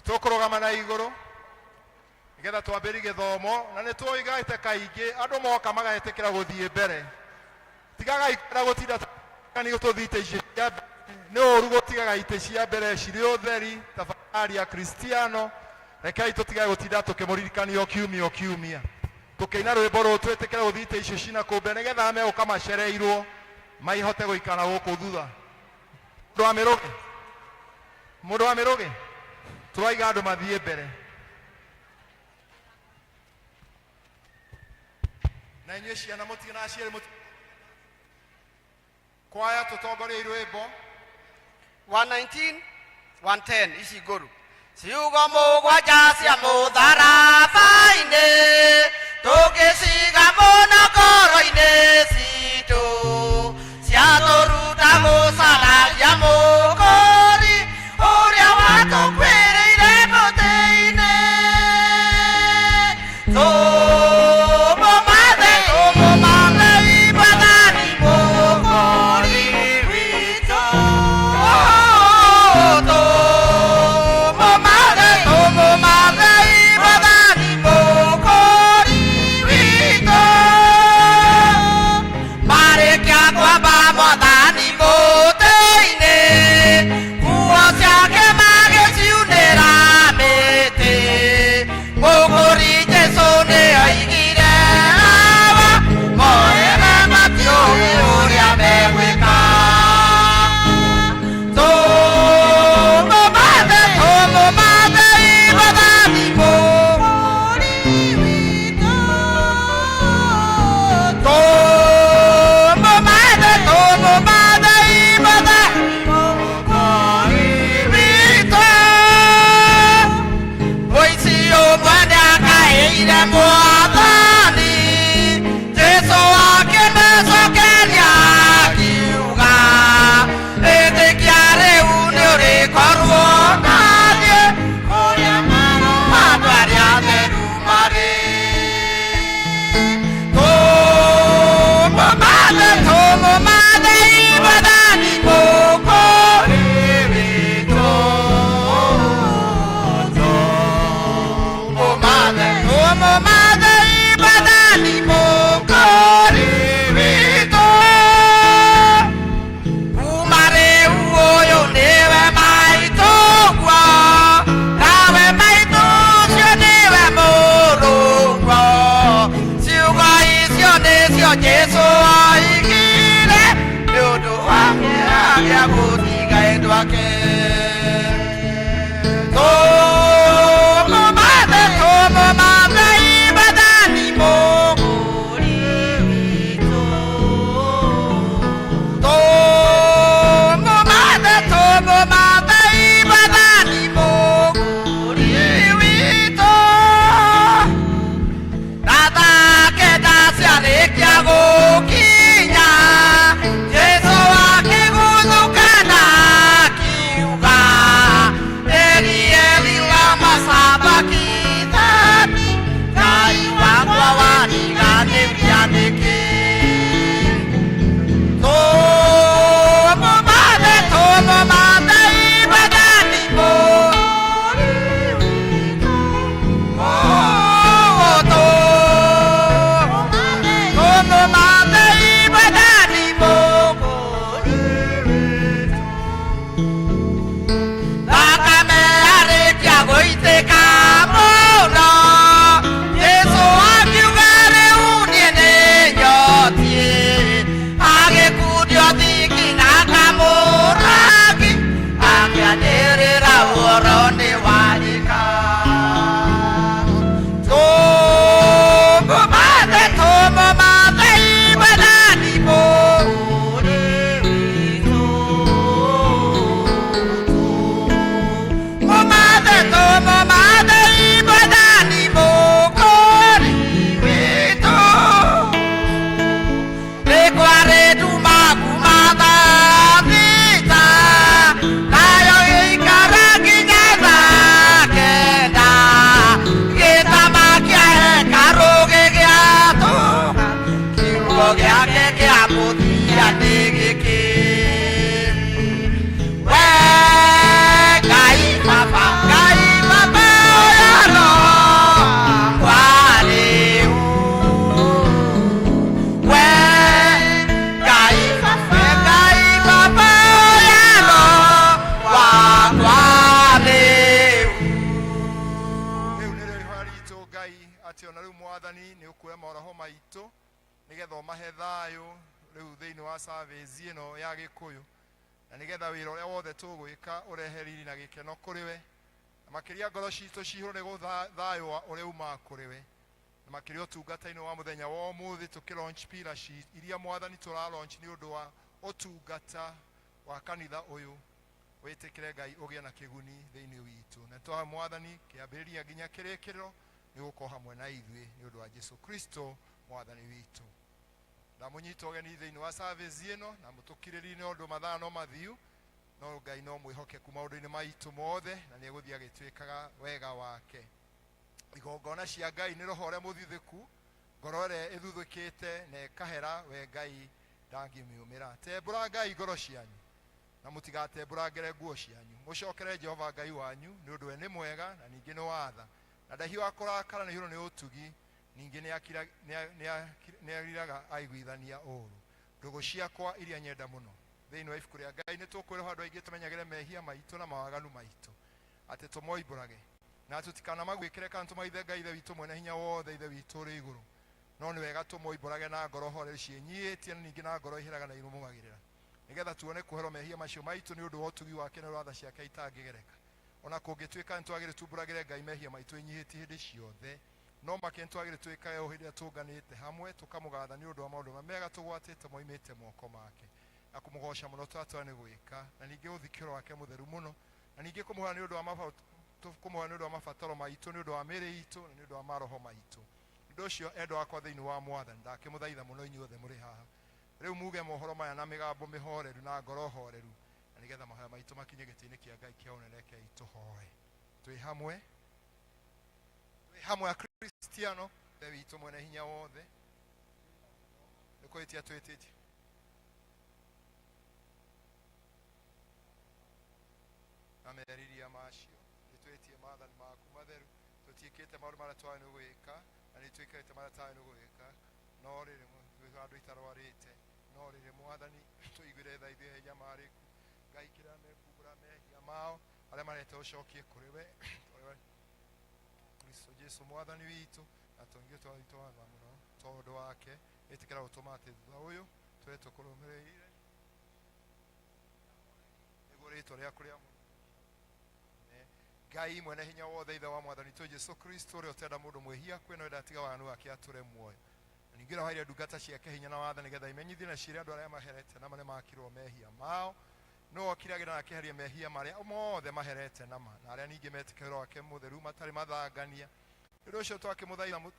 tukurugama na iguru nigetha twambiri githomo na ni tuigate kaingi andu moka magaetekera guthie mbere tigaga ikara gutinda kani gututhite cia ni oru gutigaga ite cia mbere ciri utheri tafadhali ya Kristiano rekai tutigaga gutinda tukimuririkania kiumia tukiina rwimbo ru twetekera guthite icio cina kumbe nigetha me ukamacereirwo maihote guikara guku thutha mundu wa mirugi turaiga andu mathie mbere na inyuĩ ciana mũtige na aciari kwaya tũtongoria irwĩmbo 119 110 ici ngũru ciugo mũgwanja cia mũtharaba-inĩ tũngĩciga mũno ngoro-inĩ citũ ciatũruta gũcaragia mũkũri ũrĩa watũkuĩrĩire mũtĩ-inĩ nigetha umahe thayo riu thiini wa service ino ya Gikuyu na nigetha wira uria wothe tugwika urehe riri na gikeno kuri we na makiria ngoro citu cihuru ni thayo uria uma kuri we na makiria utungata-ini wa muthenya wa umuthi tukilaunch pila sheet iria mwathani tura launch ni undu wa utungata wa kanitha uyu witikire Ngai ugie na kiguni thiini witu na twa mwathani kiambiriria nginya kirikiriro ni guko hamwe na ithui ni undu wa Jesu Kristo mwathani witu na munyita ugeni thiini wa service ino na mutukiriri ni undu mathaa no mathiu no Ngai no mwihokeku maundu-ini maitu mothe na ni eguthia gitwikaga wega wake igongona cia Ngai ni roho uria muthithiku ngoro iria ithuthukite na ikahera we Ngai ndangimiumira tembura Ngai ngoro cianyu na mutigatembũrangĩre nguo cianyu mucokere Jehova Ngai wanyu ni undu we ni mwega na ningi ni watha na ndahi wa kurakara ni hiro ni utugi ningi ni ariraga aiguithania uru ndugu ciakwa iria nyenda muno thiini wa ibuku ria Ngai ni tukwĩrwo andu aingi tumenyagĩre mehia maitu na mawaganu maitu ati tumoimbũrage na tutikana magwĩkĩre kana tumaithe Ngai ithe witu mwene hinya wothe ithe witu uri iguru no ni wega tumoimbũrage na ngoro horeru ciĩnyiĩtie na ningi na ngoro iheraga na irumagĩrĩra nigetha tuone kuherwo mehia macio maitu ni undu wa utugi wake na ratha ciake itangigereka ona kungituika ntwagire tumbũragĩre Ngai mehia maitu inyihitie hindi ciothe no make ntwagire twikae o hindi tunganite hamwe tukamugatha ni undu wa maundu mega tugwatite moimite moko make na kumugoca muno twatwa ni gwika na ningi uthikiro wake mutheru muno na ningi kumuha ni undu wa mabataro maitu ni undu wa mĩĩrĩ itu na ni undu wa maroho maitu ndu ucio endo akwa thiini wa mwathani ndakimuthaitha muno inyuothe muri haha riu muge mohoro maya na migambo mihoreru na ngoro horeru na nigetha mahoya maitu makinye giti-ini kia Ngai kia uneneke ituhoe twi hamwe a Kristiano the witu mwene hinya wothe nikwitia twititie ameriria macio nitwetie maathani maku matheru tutiikite maundu maria twagĩrĩirwo gwĩka na nitwĩkĩrĩte maria twagĩrĩirwo gwĩka no rĩrĩ andu itarwarĩte no rĩrĩ mwathani tuiguire tha ithuĩ hinya mariku Ngai kĩrĩa mekumbũra mehia mao arĩa marete ũcokie kũrĩ we Kristo Jesu mwathani witu na tũngĩ twatha mũno tondũ wake ĩtĩkĩra gũtũma atĩ thutha ũyũ twĩ tũkũrũmĩrĩire nĩguo rĩĩtwa rĩaku rĩa Ngai mwene hinya wothe ithe wa mwathani tu Jesu Kristo ũrĩa ũtenda mũndũ mwĩhia kwĩna wenda atiga waganu wake atũre muoyo ningĩ no haire ndungata ciake hinya na watha nigetha imenyithie na ciĩre andũ arĩa maherete na marĩa makirwo mehia mao no okiragĩra na akĩheria mehia marĩa mothe maherete nama na arĩa ningĩ metĩkĩrwo wake mũtheru matarĩ mathangania nĩ ũndũ ũcio twakĩmũthaitha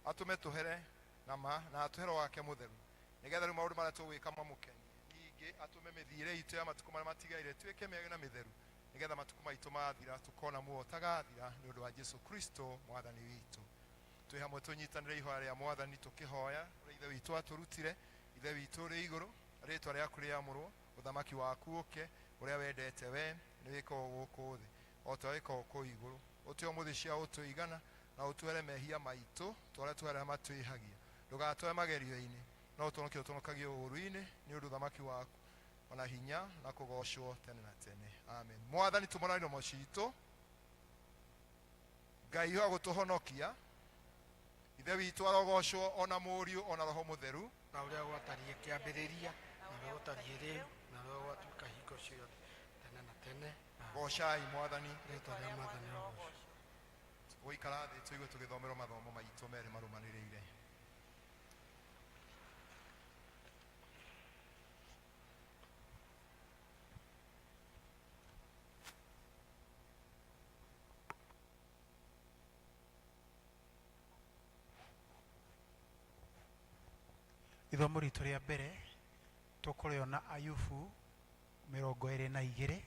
atũme tũhere nama na atũhere wake mũtheru nigetha rĩu maũndũ marĩa tũgwĩka mamũkenie ningĩ atũme mĩthiĩre itũ ya matukũ marĩa matigaire twĩke mĩega na mĩtheru nigetha matukũ maitũ mathira tukona muo tagathira nĩ ũndũ wa Jesu Kristo mwathani witũ twi hamwe tunyitanĩre ihoya rĩa mwathani tukihoya ũrĩa ithe witũ aturutire ithe witũ ũrĩ igũrũ rĩĩtwa rĩaku rĩamũrwo ũthamaki waku ũke ũrĩa wendete we nĩ wĩkagwo gũkũ thĩ o ta wĩkagwo kũu igũrũ ũtue mũthĩ cia ũtũigana na ũtwere mehia maitũ twarĩa twarĩa matwĩhagia ndũgatware magerio-inĩ no ũtũhonokie ũtũhonokagie ũũru-inĩ nĩ ũndũ ũthamaki waku ona hinya na kũgocwo tene na tene amen mwathani tũmũra iromo citũ Ngai wa gũtũhonokia ithe witũ arogocwo ona mũriũ ona roho mũtheru na ũrĩa gwatariĩ kĩambĩrĩria na ũrĩa gũtariĩ rĩu na ũrĩa gwatuĩka hingo ciothe tene na tene gocai mwathani rĩĩtwa rĩa mwathani rogocwo gũikara thĩ tũigue tũgĩthomerwo mathomo maitũ merĩ marũmanĩrĩire ithomo ritũ rĩa mbere tũkũrĩona Ayubu 22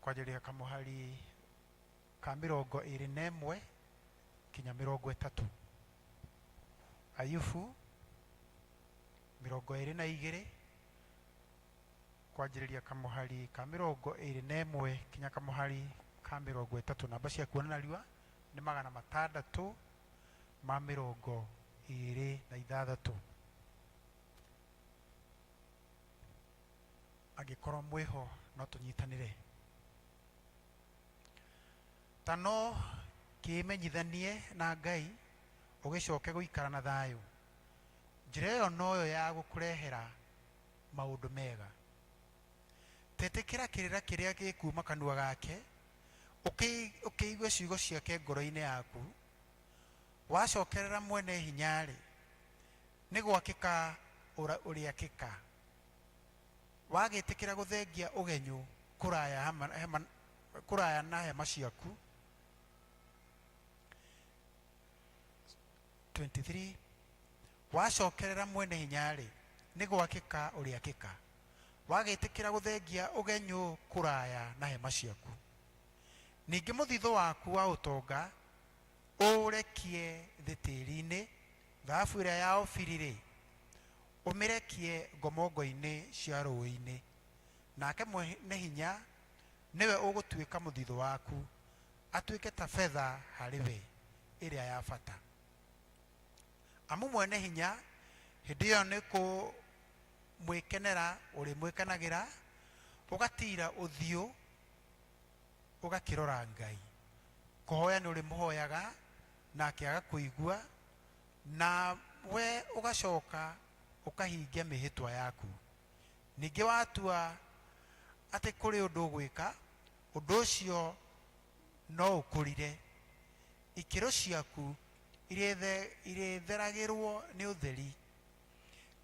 kwanjĩrĩria kamũhari ka 21 kinya 30 Ayubu 22 kwanjĩrĩria kamũhari ka 21 kinya kamũhari ka 30 namba cia kuonanariwa nĩ 626 angĩkorwo mwĩho no tũnyitanĩre ta no kĩmenyithanie na Ngai ũgĩcoke gũikara na thayũ njĩra ĩyo noyo ya gũkũrehera maũndũ mega. Tetĩkĩra kĩrĩra kĩrĩa gĩkuma kanua gake, ũkĩigua ciugo ciake ngoro-inĩ yaku, wacokerera mwene hinya-rĩ, nĩ gwakĩka ũrĩakĩka. Wagĩtĩkĩra gũthengia ũgenyũ kũraya na hema ciaku. 23. Wacokerera mwene hinya-rĩ, nĩ gwakĩka ũrĩakĩka. Wagĩtĩkĩra gũthengia ũgenyũ kũraya na hema ciaku. Ningĩ mũthithũ waku wa ũtonga ũrekie thĩ tĩri-inĩ, thahabu ĩrĩa ya Ofiri-rĩ, ũmĩrekie ngomongo-inĩ cia rũĩ-inĩ. Nake mwene hinya nĩwe ũgũtuĩka mũthithũ waku, atuĩke ta betha harĩ we ĩrĩa ya bata. Amu mwene hinya hĩndĩ ĩyo nĩ kũmwĩkenera ũrĩmwĩkenagĩra, ũgatira ũthiũ ũgakĩrora Ngai. Kũhoya nĩ ũrĩmũhoyaga nake agakũigua, na we ũgacoka ũkahingia mĩhĩtwa yaku. Ningĩ watua atĩ kũrĩ ũndũ ũgwĩka, ũndũ ũcio no ũkũrire. Ikĩro ciaku irĩtheragĩrwo nĩ ũtheri.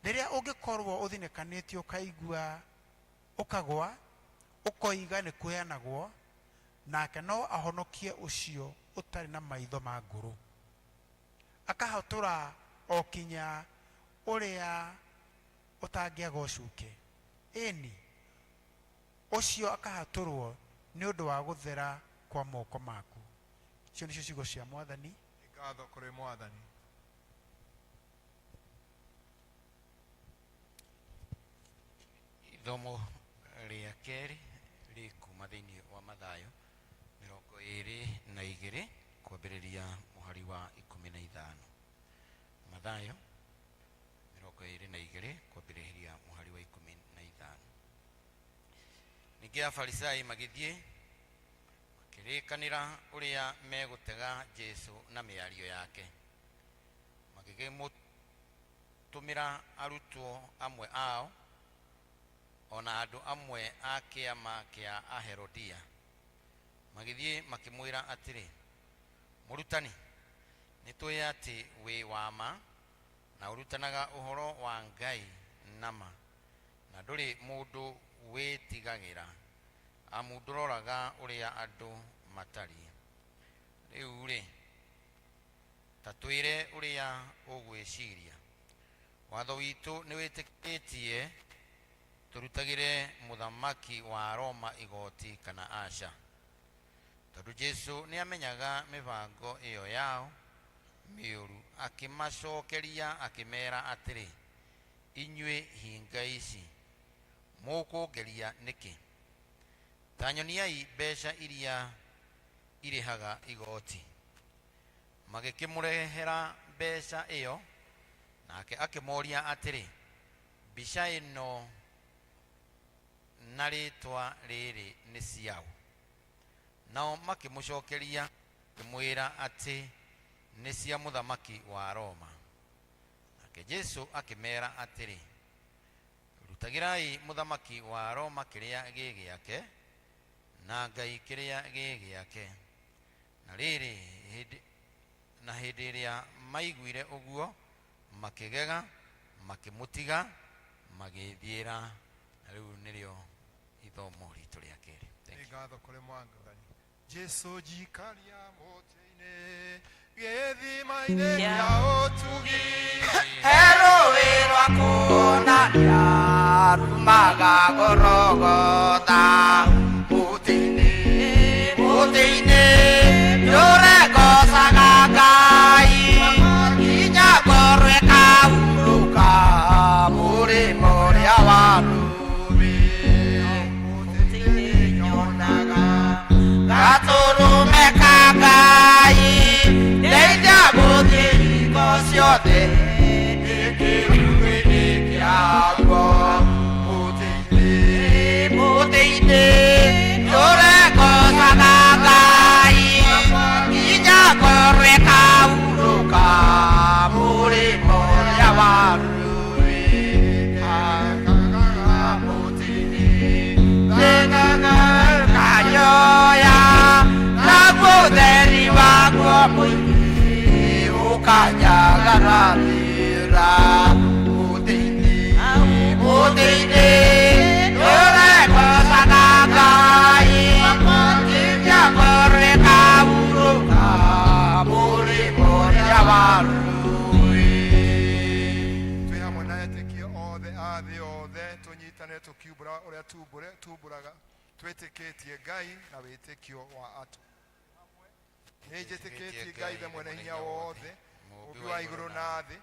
Rĩrĩa ũngĩkorwo ũthinĩkanĩtio ũkaigua ũkagwa, ũkoiga nĩ kũheanagwo, nake no ahonokie ũcio ũtarĩ na maitho ma ngũrũ. Akahatũra o kinya ũrĩa ũtangĩaga ũcuke. Ĩni ũcio akahatũrwo nĩ ũndũ wa gũthera kwa moko maku. Icio nĩcio ciugo cia Mwathani. Ngatho kũrĩ Mwathani. Ithomo rĩa kerĩ rĩ kuma thĩinĩ wa Mathayo 22 kwambĩrĩria mũhari wa 15. Mathayo 22 kwambĩrĩria mũhari wa 15. Ningĩ Afarisai magĩthiĩ makĩrĩkanĩra ũrĩa megũtega Jesũ na mĩario yake, magĩkĩmũtũmĩra arutwo amwe ao ona andũ amwe a kĩama kĩa Aherodia. Magĩthiĩ makĩmwĩra atĩrĩ, mũrutani, nĩtũĩ atĩ wĩ wa ma na ũrutanaga ũhoro wa Ngai nama, na ndũrĩ mũndũ wĩtigagĩra, amu ndũroraga ũrĩa andũ matariĩ. Rĩu-rĩ, ta twĩre ũrĩa ũgwĩciria. Watho witũ nĩ wĩtĩkĩtie tũrutagĩre mũthamaki wa Roma igoti kana aca? Tondũ Jesũ nĩ amenyaga mĩbango ĩyo yao mĩũru, akĩmacokeria akĩmera atĩrĩ, inyuĩ hinga ici mũkũngeria nĩkĩ? Ta nyoniai mbeca iria irĩhaga igoti. Magĩkĩmũrehera mbeca ĩyo, nake akĩmoria atĩrĩ, mbica ĩno na rĩtwa rĩrĩ nĩ ciao? Nao makĩmũcokeria akĩmwĩra atĩ nĩ cia mũthamaki wa Roma. Nake Jesũ akĩmera atĩrĩ, rutagĩrai mũthamaki wa Roma kĩrĩa gĩ gĩake, na Ngai kĩrĩa gĩ gĩake. Na rĩrĩ, hĩndĩ ĩrĩa maiguire ũguo, makĩgega, makĩmũtiga, magĩthiĩra. Rĩu nĩrĩo ithomo ritũ rĩa kerĩ. Ngatho kũrĩ Mwathani. Jesũ njikaria mũtĩ-inĩ, gĩthima-inĩ gĩa ũtugi, Rũĩ rwa kũnania rumaga Gologotha. Mũtĩ-inĩ nĩũrengocaga Ngai, nginya ngoro ĩkahurũka mũrĩmo ũrĩa wa rũĩ. Mũtĩ-inĩ nyonaga gatũrũme ka Ngai, ndeithia gũthiĩ hingo ciothe kĩruĩ-inĩ kĩaguo. Mũtĩ-inĩ mwingi ukanyagaranira muthini uregocaga Ngai nyagore kauruka murimo ria warui. Twi hamwe na etĩkia othe a thĩ yothe tũnyitane tũkiumbũra ũrĩa tumbũraga twĩtĩkĩtie Ngai na wĩtĩkio wa atũ. Nĩnjĩtĩkĩtie Ngai the mwene hinya wothe, mũmbi wa igũrũ na thĩ,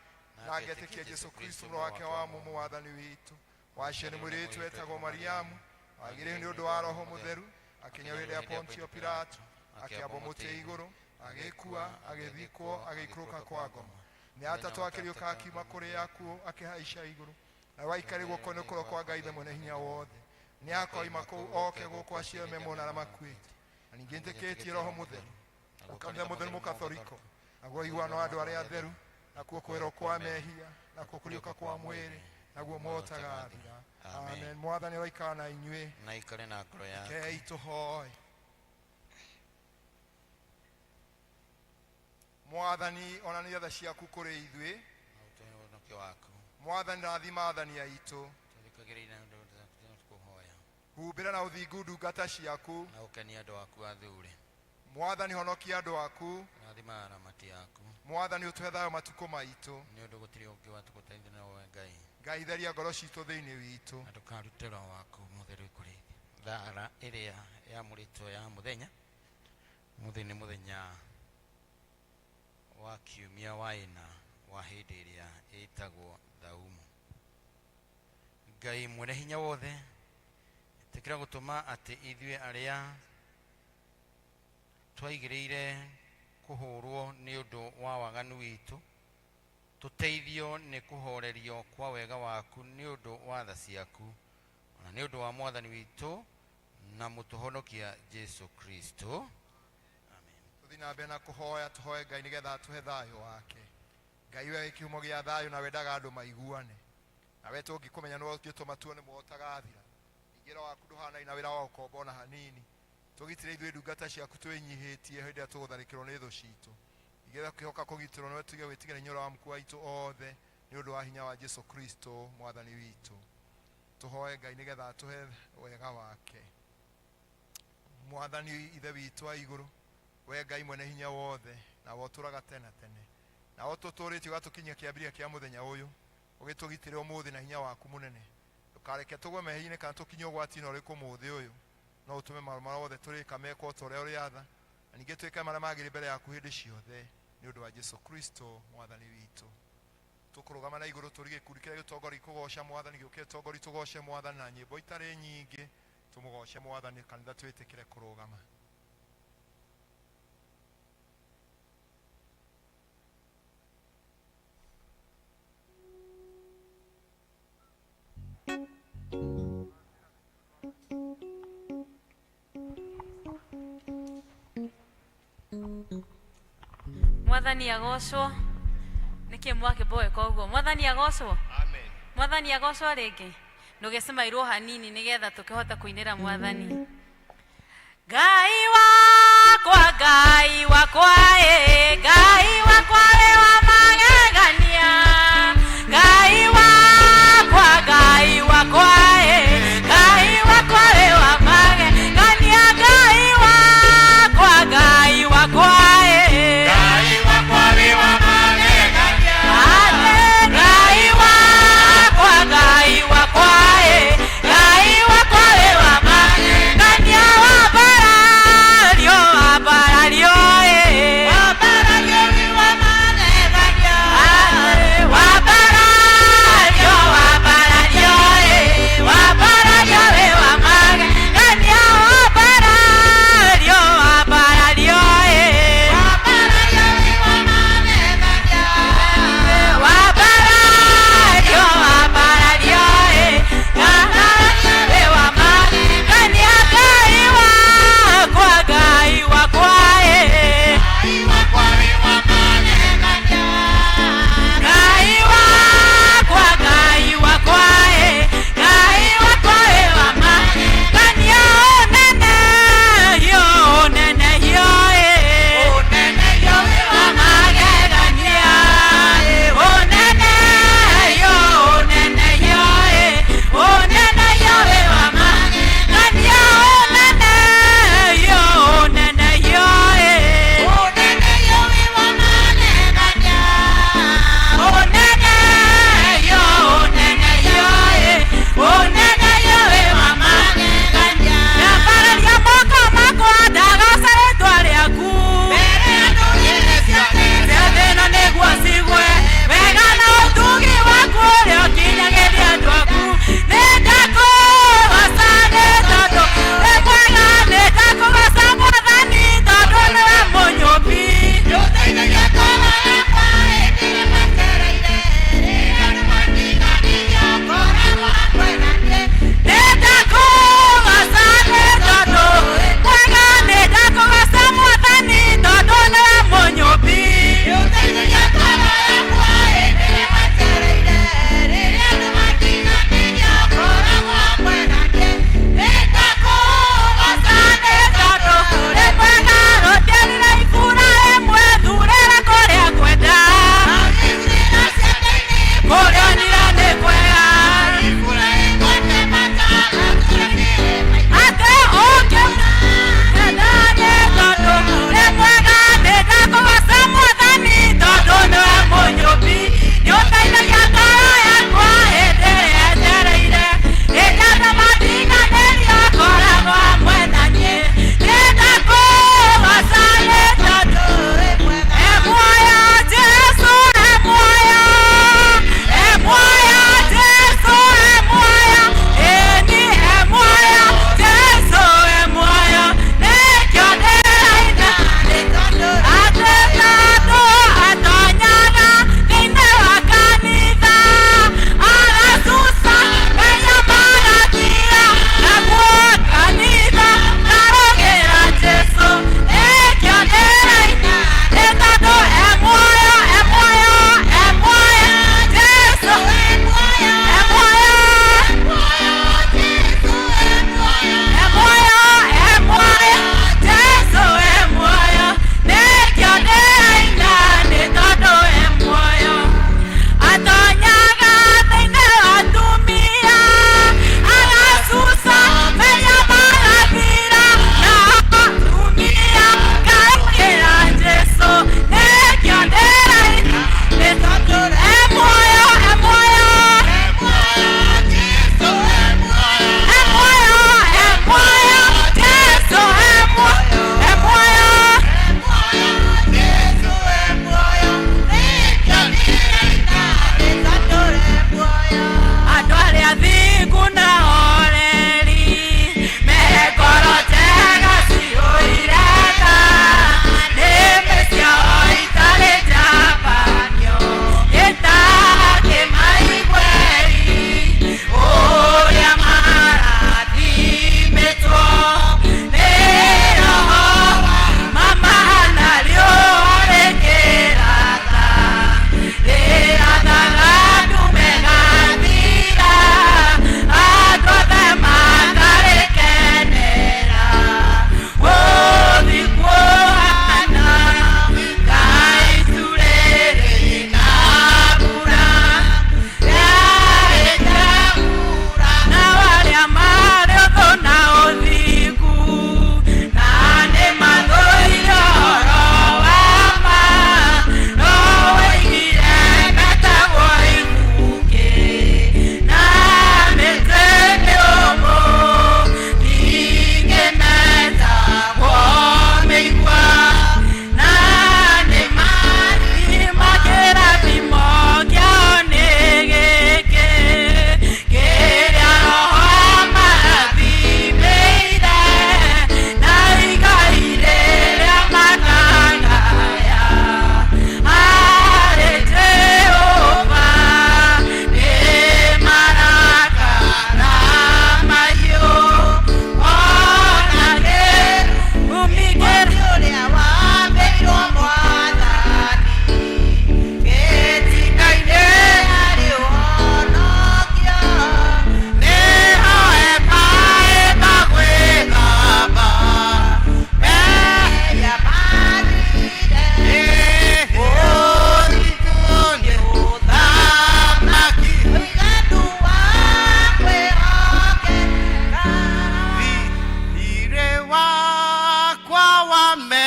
na ngetĩkia Jesũ Kristo mũrũ wake wa mũmwe mwathani witũ, wacio nĩ mũirĩtu wetagwo Mariamu, wagĩrĩirwo nĩ ũndũ wa Roho Mũtheru, akinya hĩndĩ ya Pontio Pilato, akĩambwo mũtĩ igũrũ, agĩkua, agĩthikwo, agĩikũrũka kwa ngoma. Nĩ atatũ akĩriũka akiuma kũrĩ akuũ akĩhaica igũrũ, na waikarĩ guoko-inĩ kũrĩa kwa Ngai the mwene hinya wothe. Nĩ akoima kũu oke gũkũ acio memona arĩa makuĩte. Na ningĩ njĩtĩkĩtie Roho Mũtheru, kanitha mũtheru mũkathoriko, naguo iguano wa andũ arĩa atheru, nakuo kwĩrwo kwa mehia, nakuo kũriũka kwa mwĩrĩ, naguo motagathira. Amen. Mwathani roikara na inyuĩ, na ikare na ngoro yake. Rekei tũhoe. Mwathani ona nĩ tha ciaku kũrĩ ithuĩ, ũtũhonokia waku Mwathani rathima athani aitũ, tũthikagĩrĩria na ndũrũ kũhoya humbĩra na ũthingu ndungata ciaku. na ũkenia andũ aku athuure. Mwathani honokia andũ aku, Rathima aramati yaku Mwathani ũtũhe thayũ matukũ maitũ. nĩ ũndũ gũtirĩ ũngĩ wa tũgũteithia na wowe Ngai, Ngai theria ngoro citũ thĩinĩ witũ. na ndũkarute Roho waku mũtheru kũrĩ thara ĩrĩa yamũrĩtwo ya mũthenya. Mũthĩ nĩ mũthenya wa kiumia wa ĩna wa hĩndĩ ĩrĩa ĩtagwo thaumu. Ngai mwene hinya wothe, tĩkĩra gũtũma atĩ ithuĩ arĩa twaigĩrĩire kũhũrwo nĩ ũndũ wa waganu witũ tũteithio nĩ kũhorerio kwa wega waku nĩ ũndũ wa tha ciaku, na nĩ ũndũ wa mwathani witũ na mũtũhonokia Jesũ Kristo. Tũthiĩ na mbere na kũhoya, tũhoe Ngai nĩgetha atũhe thayũ wake. Ngai we kĩhumo gĩa thayũ, na wendaga andũ maiguane. Nawe tũngĩkũmenya nĩwe ũngĩtũma tuone mũotagathira. Ningĩ Roho waku ndũhanaine na wĩra wa ũkombo ona hanini. Tũgitĩre ithuĩ ndungata ciaku twĩnyihĩtie hĩndĩ ĩrĩa tũgũtharĩkĩrwo nĩ thũ citũ. Nĩgetha kwĩhoka kũgitĩrwo nĩwe tuge wĩtigĩre hinya wa mkuu aitũ othe nĩ ũndũ wa hinya wa Jesũ Kristo mwathani witũ. Tũhoe Ngai nĩgetha atũhe wega wake. Mwathani ithe witũ wa igũrũ, we Ngai mwene hinya wothe, na wotũraga tene tene, na wotũtũrĩtie ũgatũkinyia kĩambĩrĩria kĩa mũthenya ũyũ, ũgĩtũgitĩre ũmũthĩ na hinya waku mũnene. Ndũkareke tũgwe mehia-inĩ kana tũkinye ũgwati-inĩ ũrĩkũ mũthĩ ũyũ, no ũtũme maũndũ marĩa wothe tũrĩka mekwo o ta ũrĩa ũrĩatha, na ningĩ twĩke marĩa magĩrĩire mbere yaku hĩndĩ ciothe nĩ ũndũ wa Jesũ Kristo mwathani witũ. Tũkũrũgama na igũrũ tũrĩ gĩkundi kĩrĩa gĩtongori kũgoca Mwathani, gĩũkĩre tongori tũgoce Mwathani na nyĩmbo itarĩ nyingĩ, tũmũgoce Mwathani, kanitha twĩtĩkĩre kũrũgama. Mwathani agocwo. Nĩkĩ mwakĩmboe koguo? Mwathani agocwo. Amen. Mwathani agocwo rĩngĩ. Ndũgĩcemairwo hanini nĩgetha tũkĩhota kũinĩra Mwathani. Ngai wakwa, Ngai wakwa, Ngai wakwa we wa magegania. Ngai wakwa, Ngai wakwa, Ngai wakwa we wa magegania. Ngai wakwa, Ngai wakwa, Ngai wakwa we wa magegania. Ngai wakwa, Ngai wakwa, Ngai wakwa we wa magegania. Wambarario, wambarario, wambarario.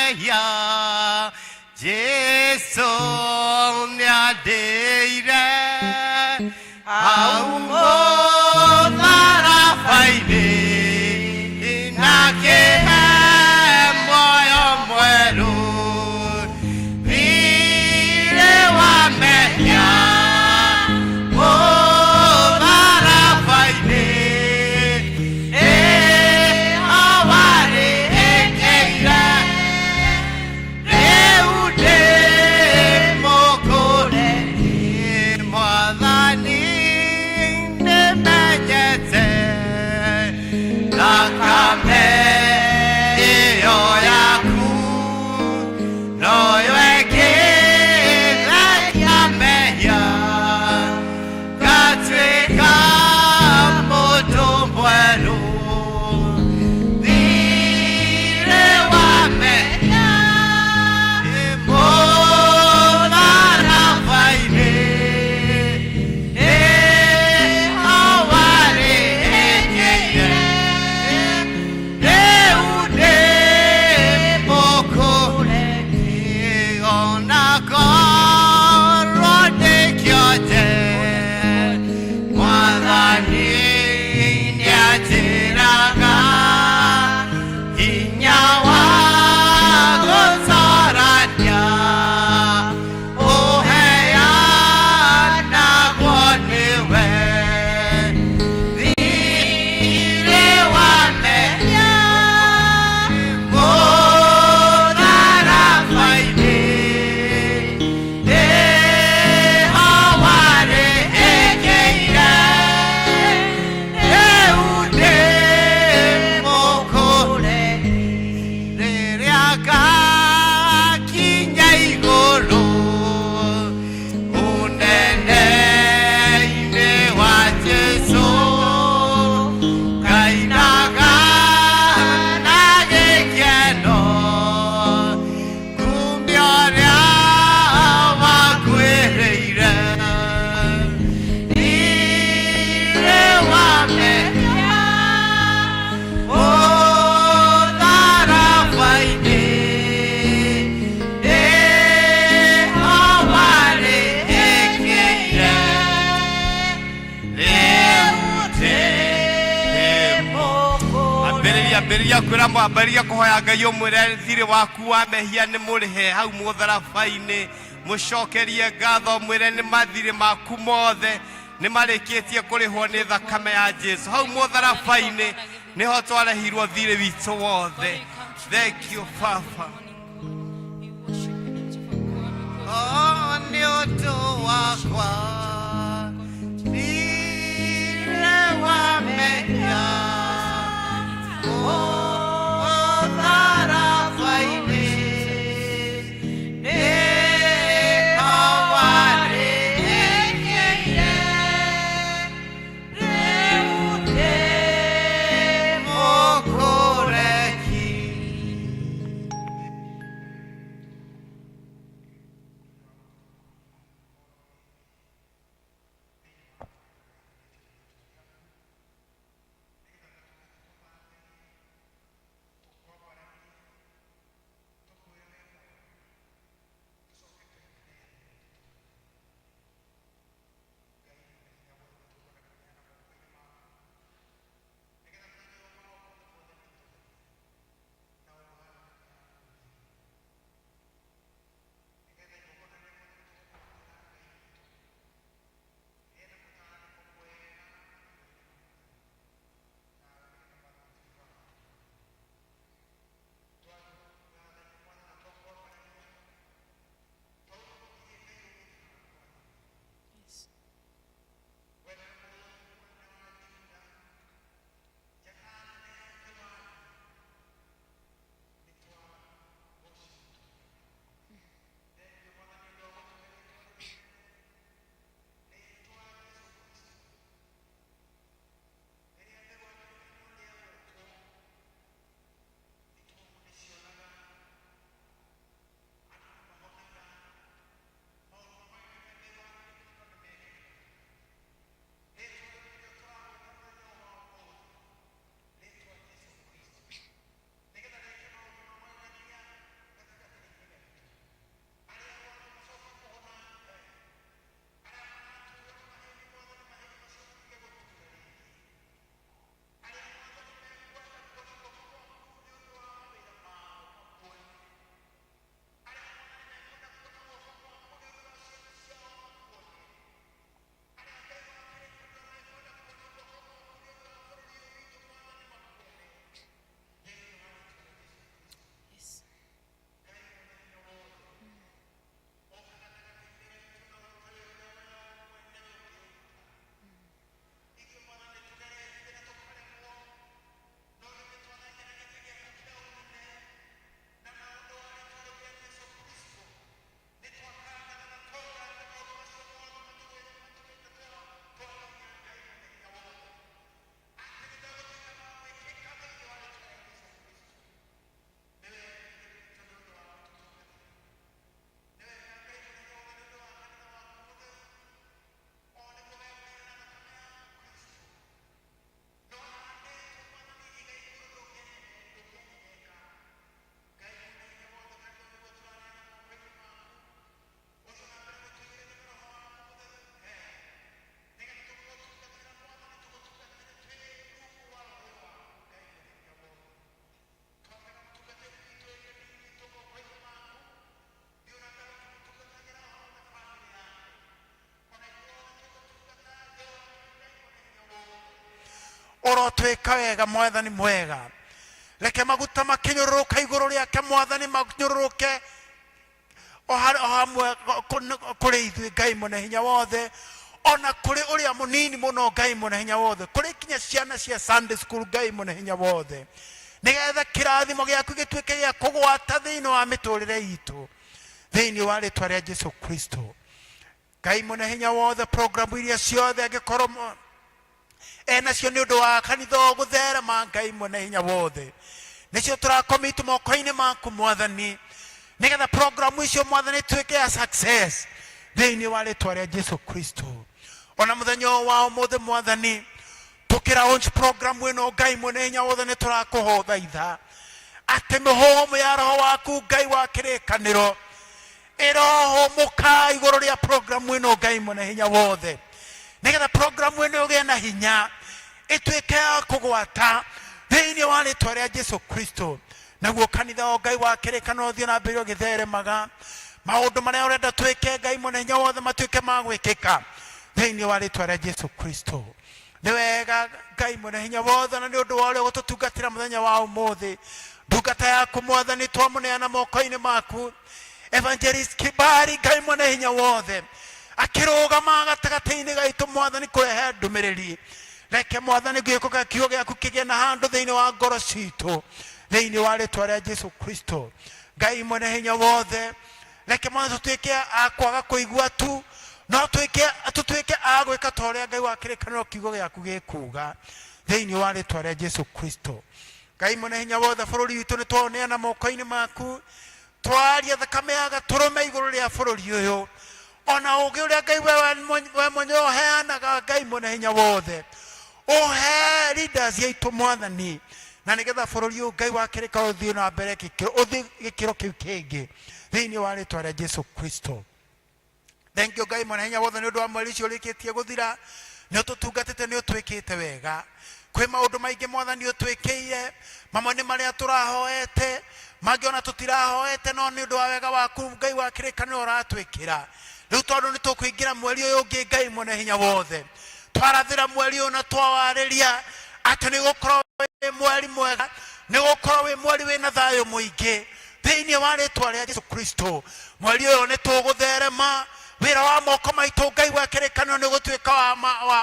mehia Jesu nyadeire Aumo Mara Faide Inake Moyo Muero Vire wa mehia Beria kwira mwambaria kuhoya Ngai umwire thiri waku wa mehia ni murihe hau mutharabaini mucokerie ngatho mwire ni mathiri maku mothe ni marikitie kurihwo ni thakame ya Jesu hau mutharabaini niho twarehirwo thiri witu wothe. Thank you Papa. Oh ni utu wakwa thiri wa mehia oro tweka wega mwathani mwega reke maguta makinyururuka iguru riake mwathani makinyururuke o hamwe kuri ithuĩ Ngai mũne hinya wothe ona kuri uria munini muno Ngai mũne hinya wothe kuri kinya ciana cia Sunday school Ngai mũne hinya wothe nigetha kirathimo giaku gituike gia kugwata thiini wa miturire itu thiini wa ritwa ria Jesu Kristo Ngai mũne hinya wothe program iria ciothe angikorwo nacio ni undu wa kanitha gutherema Ngai mũne hinya wothe nicio turakomiti moko-ini maku mwathani nigetha program icio mwathani tuike ya success thiini wa ritwa ria Jesu Kristo ona muthenya wa umuthe mwathani tukira launch program wino Ngai mũne hinya wothe ni turakuhothaitha ati mihumo ya roho waku Ngai wa kirikaniro iroho muka iguru ria program wino Ngai mũne hinya wothe nigetha program wino ugie na hinya ituike ya kugwata thiini wa ritwa ria Jesu Kristo naguo kanitha o Ngai wa kirikaniro thio na mbere githeremaga maundu maria urenda twike Ngai mũne hinya wothe matuike ma gwikika thiini wa ritwa ria Jesu Kristo ni wega Ngai mũne hinya wothe na ni undu wa uria gututungatira muthenya wa umuthi ndungata yaku mwathani twamuneana moko-ini maku Evangelist Kibari Ngai mũne hinya wothe akirugama gatagati-ini gaitu mwathani kurehe ndumiriri reke mwathani gwikuka kiugo giaku kigie na handu thiini wa ngoro citu thiini wa ritwa ria Jesu Kristo Ngai mũne hinya wothe reke mwathani tutuike akwaga kuigua tu no tutuike agwika ta uria Ngai wa kirikaniro kiugo giaku gikuga thiini wa ritwa ria Jesu Kristo Ngai mũne hinya wothe bururi witu ni twaneana moko-ini maku twaria thakame ya gaturume iguru ria bururi uyu ona ugi uria Ngai we mwenye uheanaga Ngai mũne hinya wothe uhe leaders yaitu mwathani na nigetha bururi uyu Ngai wa kirikaniro uthii na mbere gikiro kiu kingi thiini wa ritwa ria Jesu Kristo thank you Ngai mũne hinya wothe ni undu wa mweri ucio urikitie guthira ni ututungatite ni utwikite wega kwi maundu maingi mwathani utwikiire mamwe ni maria turahoete mangi ona tutirahoete no ni undu wa wega waku Ngai wa kirikaniro uratwikira riu tondu ni tukuingira mweri uyu ungi Ngai mũne hinya wothe twarathira mweri uyu na twawariria ati ni gukorwo wi mweri mwega ni gukorwo wi mweri wina thayo muingi thiini wa ritwa ria Jesu Kristo mweri uyu ni tugutherema wira wa moko maitu Ngai wa kirikaniro ni gutuika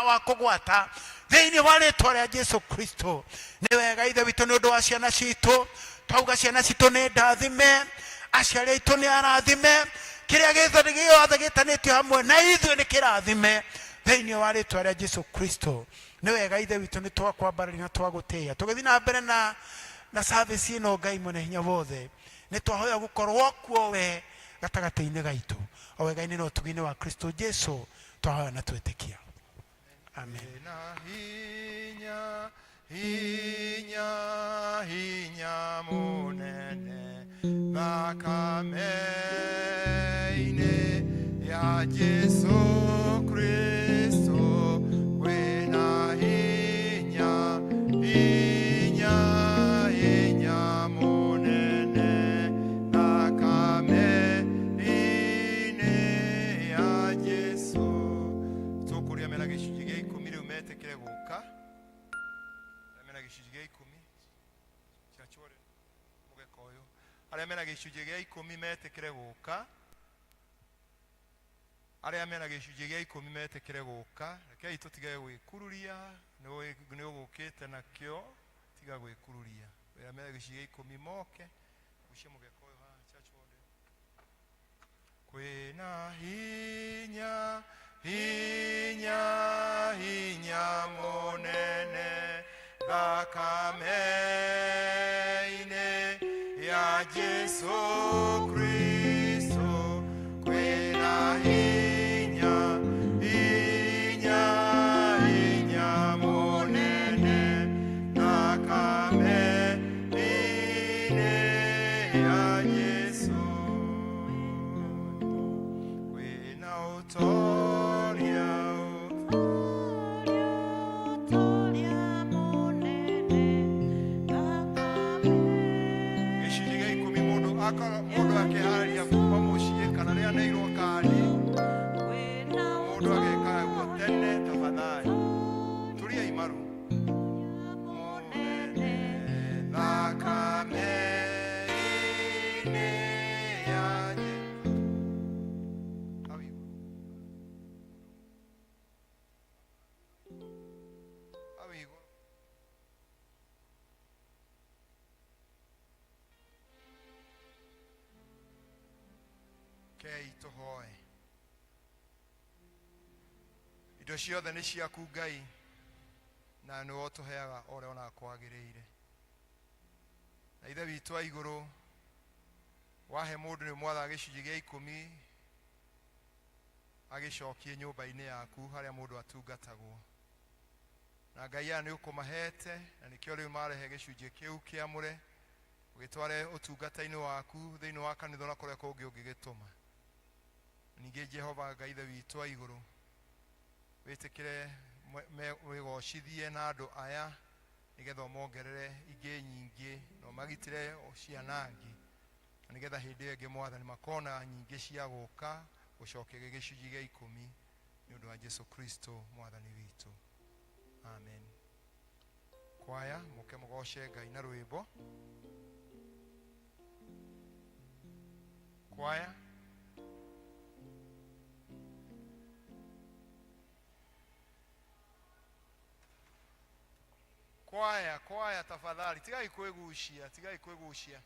wa kugwata thiini wa ritwa ria Jesu Kristo ni wega ithe witu ni undu wa ciana citu twauga ciana citu ni ndathime aciari aitu ni arathime kiria githani giothe gitanitio hamwe na ithuĩ ni kirathime thiini wa ritwa ria Jesu Kristo ni wega ithe witu ni twakwambararia na twagutia tugithi na mbere na service ino Ngai mũne hinya wothe ni twahoya gukorwo kuo we gatagati-ini gaitu o wega-ini na utugi-ini wa Kristo Jesu twahoya na twitikia amen hinya munene thakame-ini ya Jesu Kristo kwina hinya munene thakame-ini ya Jesu tukuria mena gicunji gia 10 riu metikire guka mena gicunji gia 10 ciachore mugekoyo aria mena gicunji gia 10 metikire guka aria mena gicunji gia 10 metikire guka rekei tutige gwikururia ni ugukite nakio tiga gwikururia aria mena gicunji gia 10 moke ucie mugekoyo ha ciachore kwina hinya munene thakame-ini ya Jesu Kristo kwina hinya munene thakame-ini ya Jesu kwina utoria mundu akiharia kuma muciĩ kana rĩa neirwo kadi mundu ageka guo tene tafadhali tulia imaru Kei tohoe. Indo ciothe nĩ ciaku Ngai, na nĩ ũtũheaga o ũrĩa ona kwagĩrĩire. Na ithe witũ wa igũrũ, wahe mũndũ nĩ mwatha gĩcunjĩ gĩa 10 agĩcokie nyũmba-inĩ yaku harĩa mũndũ atungatagwo. Na Ngai aya nĩ ũkũmahete, na nĩkĩo rĩu marehe gĩcunjĩ kĩu kĩamũre ũgĩtware ũtungata-inĩ waku thĩinĩ wa kanitha na kũrĩa kũngĩ ũngĩgĩtũma. Ningĩ Jehova Ngai ithe witũ wa igũrũ, wĩtĩkĩre wĩgocithie na andũ aya nĩgetha ũmongerere ingĩ nyingĩ na ũmagitĩre ciana angĩ, na nĩgetha hĩndĩ ĩyo ĩngĩ mwathani makona nyingĩ cia gũka gũcokia gĩcunjĩ gĩa 10 nĩ ũndũ wa Jesu Kristo mwathani witũ. Amen. Kwaya mũke mũgoce Ngai na rwĩmbo. Kwaya. Kwaya tafadhali, tigai kwĩgucia.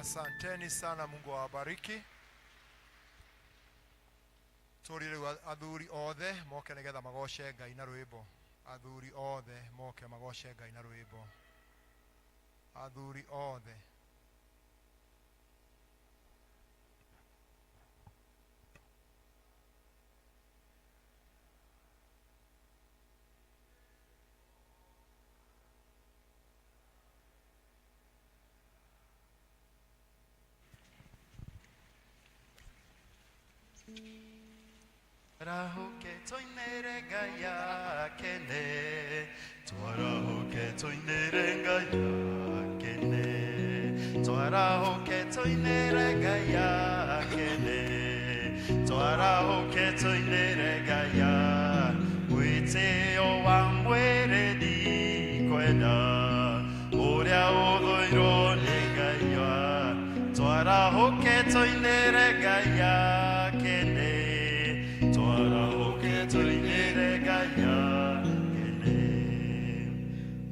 Asanteni sana, Mungu awabariki. Tũrire athuri othe moke nigetha magoshe Ngai na rwĩmbo. Athuri othe moke magoshe Ngai na rwĩmbo. Athuri othe. Twarahoke toinere Ngai akene, twarahoke toinere Ngai akene, twarahoke toinere Ngai akene, twarahoke toinere Ngai witeo wa mwereri kwenda uria uthoirwo ni Ngai twarahoke toinere Ngai akene.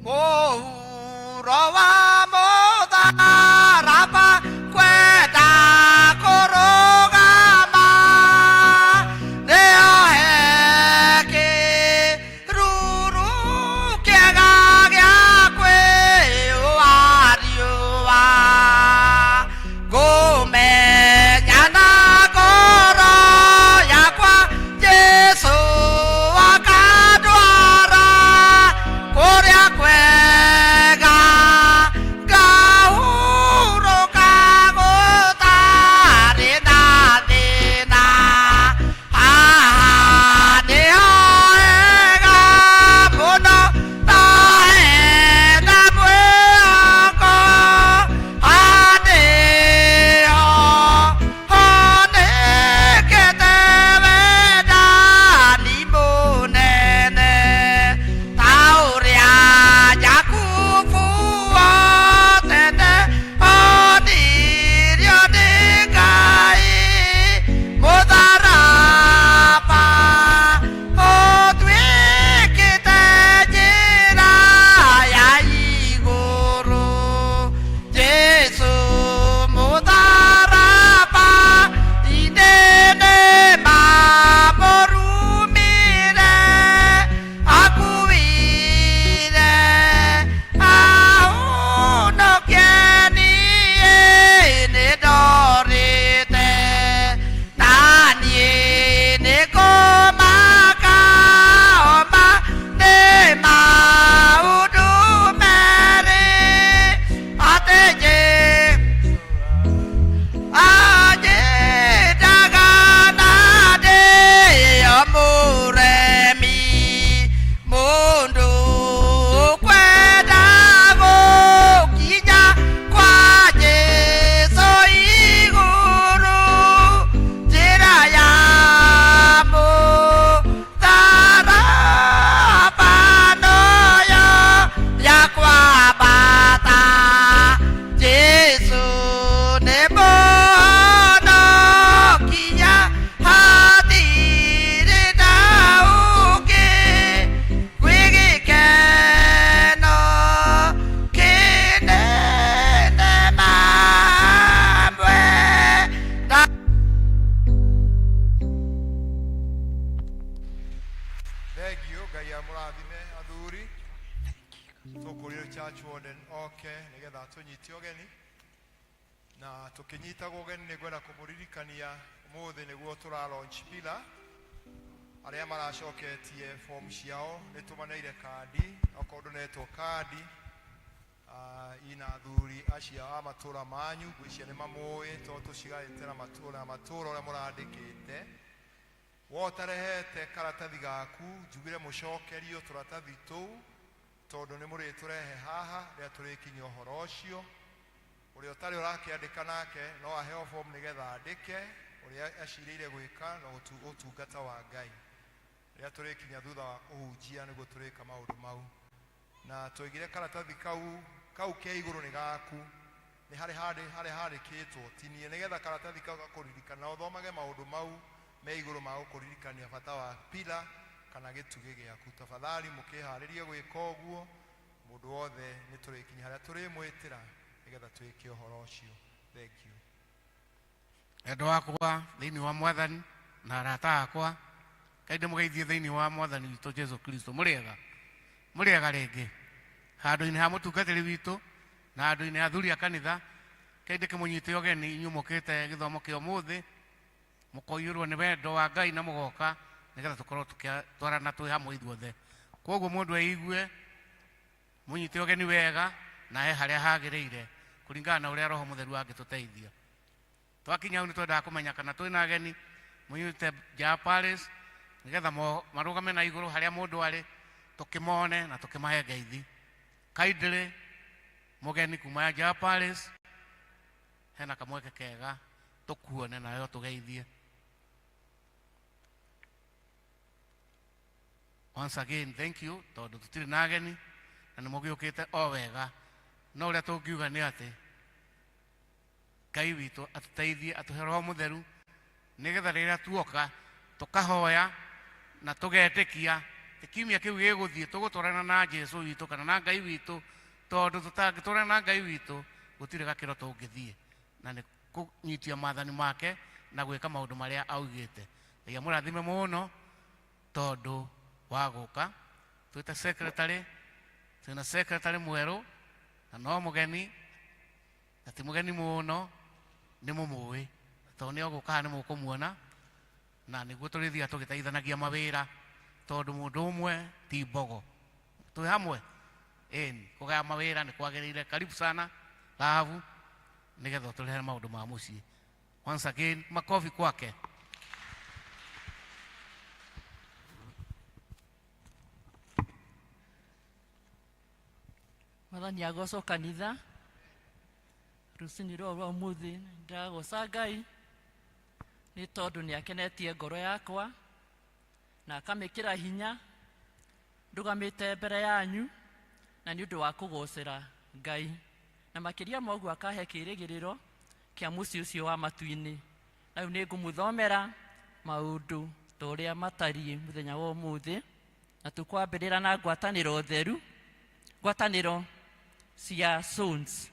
Mũhuro wa mũtharaba kwenda kũrũgama nĩho kĩruru kĩega gĩa kwĩyũa riũa ngũmenya na ngoro yakwa Jesũ akandwara kũrĩa kwega ngahurũka gũtarĩ na thĩna haha nĩho hega mũno na hena mwĩhoko nĩho honekete wendani mũnene ta ũrĩa Jakubu otete onirio nĩ Ngai mũtharaba ũtuĩkĩte njĩra ya igũrũ Jesũ mũtharaba inene mamũrumire akuire ahonokie niĩ nĩndorĩte na niĩ nĩkũmaka oma nĩ maũndũ merĩ atĩ anyendaga na ndĩo mũremi mũndũ ũkwenda gũkinya kwa Jesũ igũrũ njĩra ya mũtharaba noyo ya kwambata Jesũ nĩ mũhonokia hatirĩ na ũngĩ gwĩ gĩkeno kĩnene mamwe na Thengiũ, Ngai amũrathime athuri. Tũkũrĩre church warden oke nigetha tũnyite ũgeni na tũkĩnyitaga ũgeni nĩ ngwenda kũmũririkania ũmũthĩ nĩguo tũra launch pillar. Arĩa maracoketie form ciao nĩtũmaneire kandi okorwo ndũnetwo kandi ina athuri acio a matũra manyu ngwĩciria nĩ mamũĩ tondũ tũcigaĩte matũra ũrĩa mũrandĩkĩte. Wotarehete karatathi gaku njugire mũcokerio tũratathi tũu tondũ nĩ mũrĩtũrehe haha rĩrĩa tũrĩkinyia ũhoro ũcio. Ũrĩa ũtarĩ ũrakĩandĩka nake no aheo form nĩgetha andĩke ũrĩa acirĩire gwĩka na ũtungata wa Ngai. Rĩrĩa tũrĩkinya thutha wa kũhunjia nĩguo tũrĩka maũndũ mau. Na tũigire karatathi kau kĩa igũrũ nĩ gaku. Nĩ harĩ handĩkĩtwo tinie nĩgetha karatathi kau gakũririkana ũthomage maũndũ mau me igũrũ ma gũkũririkania bata wa pillar kana gĩtugĩ gĩaku. Tafadhali mũkĩharĩrie gwĩka ũguo mũndũ wothe nĩ tũrĩkinya harĩa tũrĩmwĩtĩra nĩgetha twĩke ũhoro ũcio. Thank you. Endo wakwa thĩinĩ wa Mwathani na arata akwa, kainde mũgeithie thĩinĩ wa Mwathani witũ Jesu Kristo. Mũrĩega rĩngĩ handũ-inĩ ha mũtungatĩri witũ na handũ-inĩ ha athuri a kanitha, kainde kĩmũnyite ũgeni inyuĩ mũkĩte gĩthomo kĩa ũmũthĩ, mũkoiyũrwo nĩ wendo wa Ngai na mũgoka nĩgetha tũkorwo tũkĩtwarana twĩ hamwe ithuothe. Koguo mũndũ eigue mũnyite ũgeni wega na he harĩa hagĩrĩire kũringana na ũrĩa Roho Mũtheru angĩtũteithia. Twakinya hau nĩ twendaga kũmenya kana twĩna ageni mũnyite nja Palace nĩgetha marũgame na igũrũ harĩa mũndũ arĩ, tũkĩmone na tũkĩmahe ngeithi. Kaindĩrĩ mũgeni kuma nja Palace, hena kamweke kega tũkuone nayo tũgeithie. Once again, thank you, tondũ tũtirĩ na ageni na nĩ mũgĩũkĩte o wega. No ũrĩa tũngiuga nĩ atĩ Ngai witũ atũteithie, atũhe Roho Mũtheru nĩgetha rĩrĩa tuoka tũkahoya na tũgetĩkia kiumia kĩu gĩgũthiĩ tũgũtwarana na Jesu witũ kana na Ngai witũ, tondũ tũtangĩtwarana na Ngai witũ gũtirĩ gakĩro tũngĩthiĩ, na nĩ kũnyitia maathani make na gwĩka maũndũ marĩa augĩte. Ngai amũrathime mũno tondũ wa gũka. Twĩte secretary, twĩna secretary mwerũ na no mũgeni, na ti mũgeni mũno, nĩ mũmũĩ tondũ nĩ ogũka nĩ mũkũmuona, na nĩguo tũrĩthiĩ tũgĩteithanagia mawĩra tondũ mũndũ ũmwe ti mbogo. Twĩ hamwe kũgaya mawĩra nĩ kwagĩrĩire. Karibu sana Rahabu nĩgetha tũrehere maũndũ ma mũciĩ. Once again, makofi kwake. Mwathani agocwo kanitha rũcinĩ rũrũ rwa ũmũthĩ. Ndĩragoca Ngai nĩ tondũ nĩ akenetie ngoro yakwa na akamĩkĩra hinya ndũgamĩte mbere yanyu, na nĩ ũndũ wa kũgocera Ngai, na makĩria moguo akahe kĩĩrĩgĩrĩro kĩa mũciĩ ũcio wa matu-inĩ. Na rĩu nĩ ngũmũthomera maũndũ ta ũrĩa matariĩ mũthenya wa ũmũthĩ, na tũkwambĩrĩra na ngwatanĩro theru, ngwatanĩro cia Sons.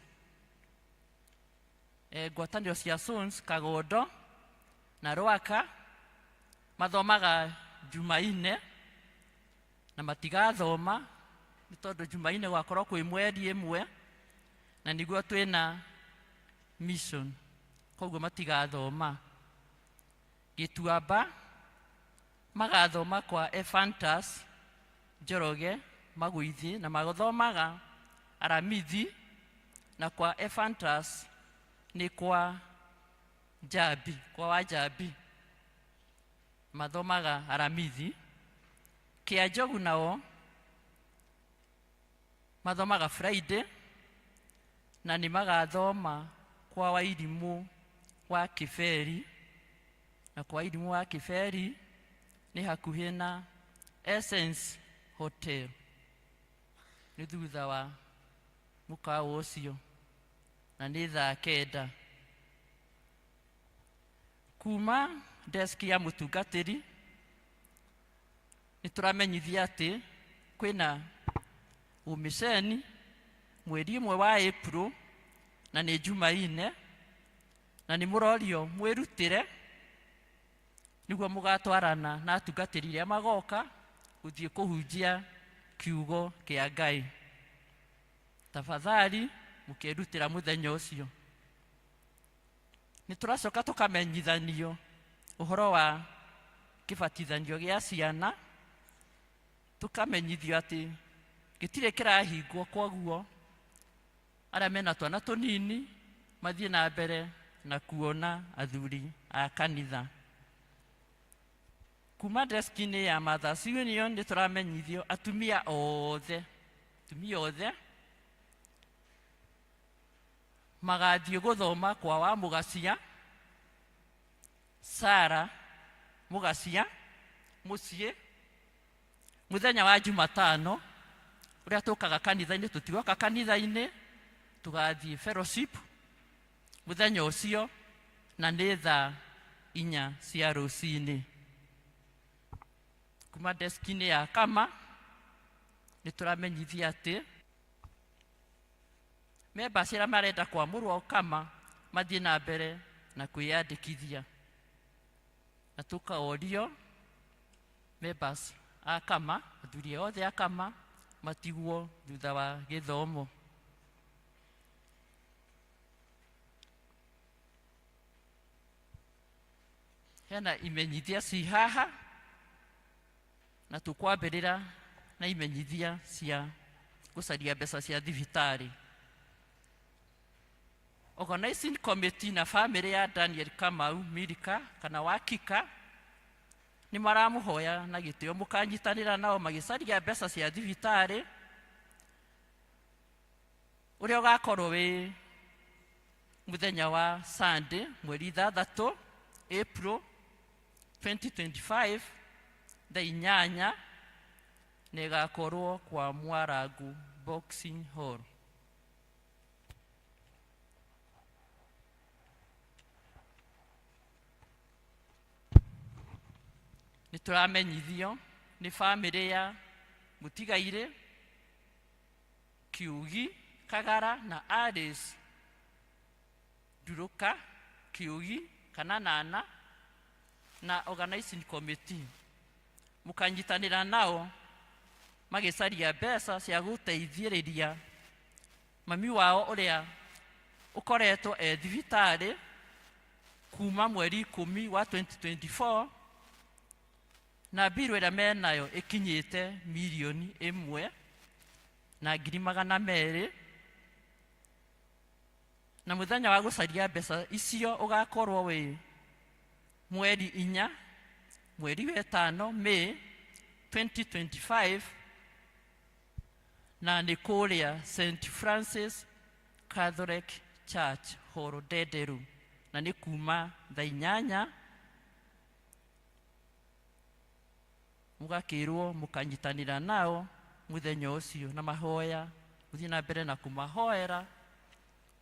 Ngwatanĩro cia Sons Kagondo na Rwaka mathomaga Jumaine na matigathoma nĩ tondũ Jumaine gwakorwo kwĩ mweri ĩmwe na nĩguo twĩna mission, koguo matigathoma. Gĩtuamba magathoma kwa Ephantus Njoroge Magũithi na magothomaga Aramithi, na kwa Ephantus nĩ kwa Njambi, kwa Wanjambi mathomaga Aramithi. Kĩanjogu nao mathomaga Friday na nĩ magathoma kwa Wairimũ wa Kĩberi, na kwa Wairimũ wa Kĩberi nĩ hakuhĩ na Essence Hotel, nĩ thutha wa mũkawa ũcio, na nĩ thaa 9. Kuma desk ya mũtungatĩri nĩ tũramenyithia atĩ kwĩna umiceni mweri ĩmwe wa April na nĩ Jumaine, na nĩ mũrorio mwĩrutĩre nĩguo mũgatwarana na atungatĩri arĩa magoka gũthiĩ kũhunjia kiugo kĩa Ngai. Tafadhali mũkĩrutĩra mũthenya ũcio. Nĩ tũracoka tũkamenyithanio ũhoro wa kĩbatithanio gĩa ciana, tũkamenyithio atĩ gĩtirĩ kĩrahingwo, koguo arĩa mena twana tũnini mathiĩ na mbere na kuona athuri a kanitha. Kuma desk-inĩ ya Mothers Union nĩ tũramenyithio atumia othe magathiĩ gũthoma kwa wa Mũgacia Sara Mũgacia mũciĩ mũthenya wa Jumatano, ũrĩa tũkaga kanitha-inĩ. Tũtigoka kanitha-inĩ, tũgathiĩ fellowship mũthenya ũcio, na nĩ thaa 4 cia rũcinĩ. Kuma desk-inĩ ya Kama nĩ tũramenyithia atĩ members arĩa marenda kwamũrwo Kama mathiĩ na mbere na kwĩyandĩkithia, na tũkaorio members a kama, athuri othe a kama matigwo thutha wa gĩthomo. Hena imenyithia ci haha, na tũkwambĩrĩra na imenyithia cia gũcaria mbeca cia thibitarĩ. Organizing committee na family ya Daniel Kamau Milika kana Wakika nĩ maramũhoya na gĩtĩo mũkanyitanĩra nao magĩcaria mbeca cia thibitarĩ, ũrĩa ũgakorwo wĩ mũthenya wa Sunday mweri 6 April 2025 thaa 8 na ĩgakorwo kwa Mwarangu Boxing Hall. Nĩ tũramenyithio nĩ bamĩrĩ ya Mũtigairĩ, Kiugi, Kagara na Alice Nduruka Kiugi kana Nana na organizing committee mũkanyitanĩra nao magĩcaria mbeca cia gũteithĩrĩria mami wao ũrĩa ũkoretwo thibitarĩ kuma mweri 10 wa 2024 na mbirũ ĩrĩa menayo ĩkinyĩte mirioni 1 na ngiri 200, na mũthenya wa gũcaria mbeca icio ũgakorwo wĩ mweri 4 mweri wa 5 May 2025 na nĩ kũrĩa St Francis Catholic Church Horo Ndenderu, na nĩ kuma thaa 8 mũgakĩrwo mũkanyitanĩra nao mũthenya ũcio na mahoya, gũthiĩ na mbere na kũmahoera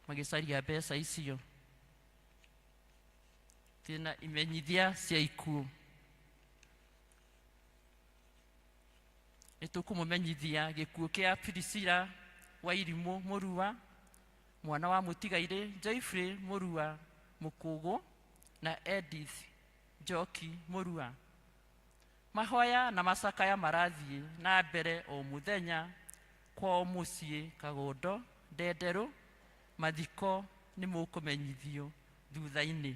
magĩcaria mbeca icio. Tena imenyithia cia ikuũ, nĩ tũkũmũmenyithia gĩkuũ kĩa Priscilla Wairimũ Mũrua, mwana wa Mũtigairĩ Joyfrey Mũrua Mũkũgũ na Edith Njoki Mũrua. Mahoya na macakaya marathiĩ na mbere o mũthenya kwa mũciĩ Kagondo Ndenderu. Mathiko nĩ mũkũmenyithio thutha-inĩ.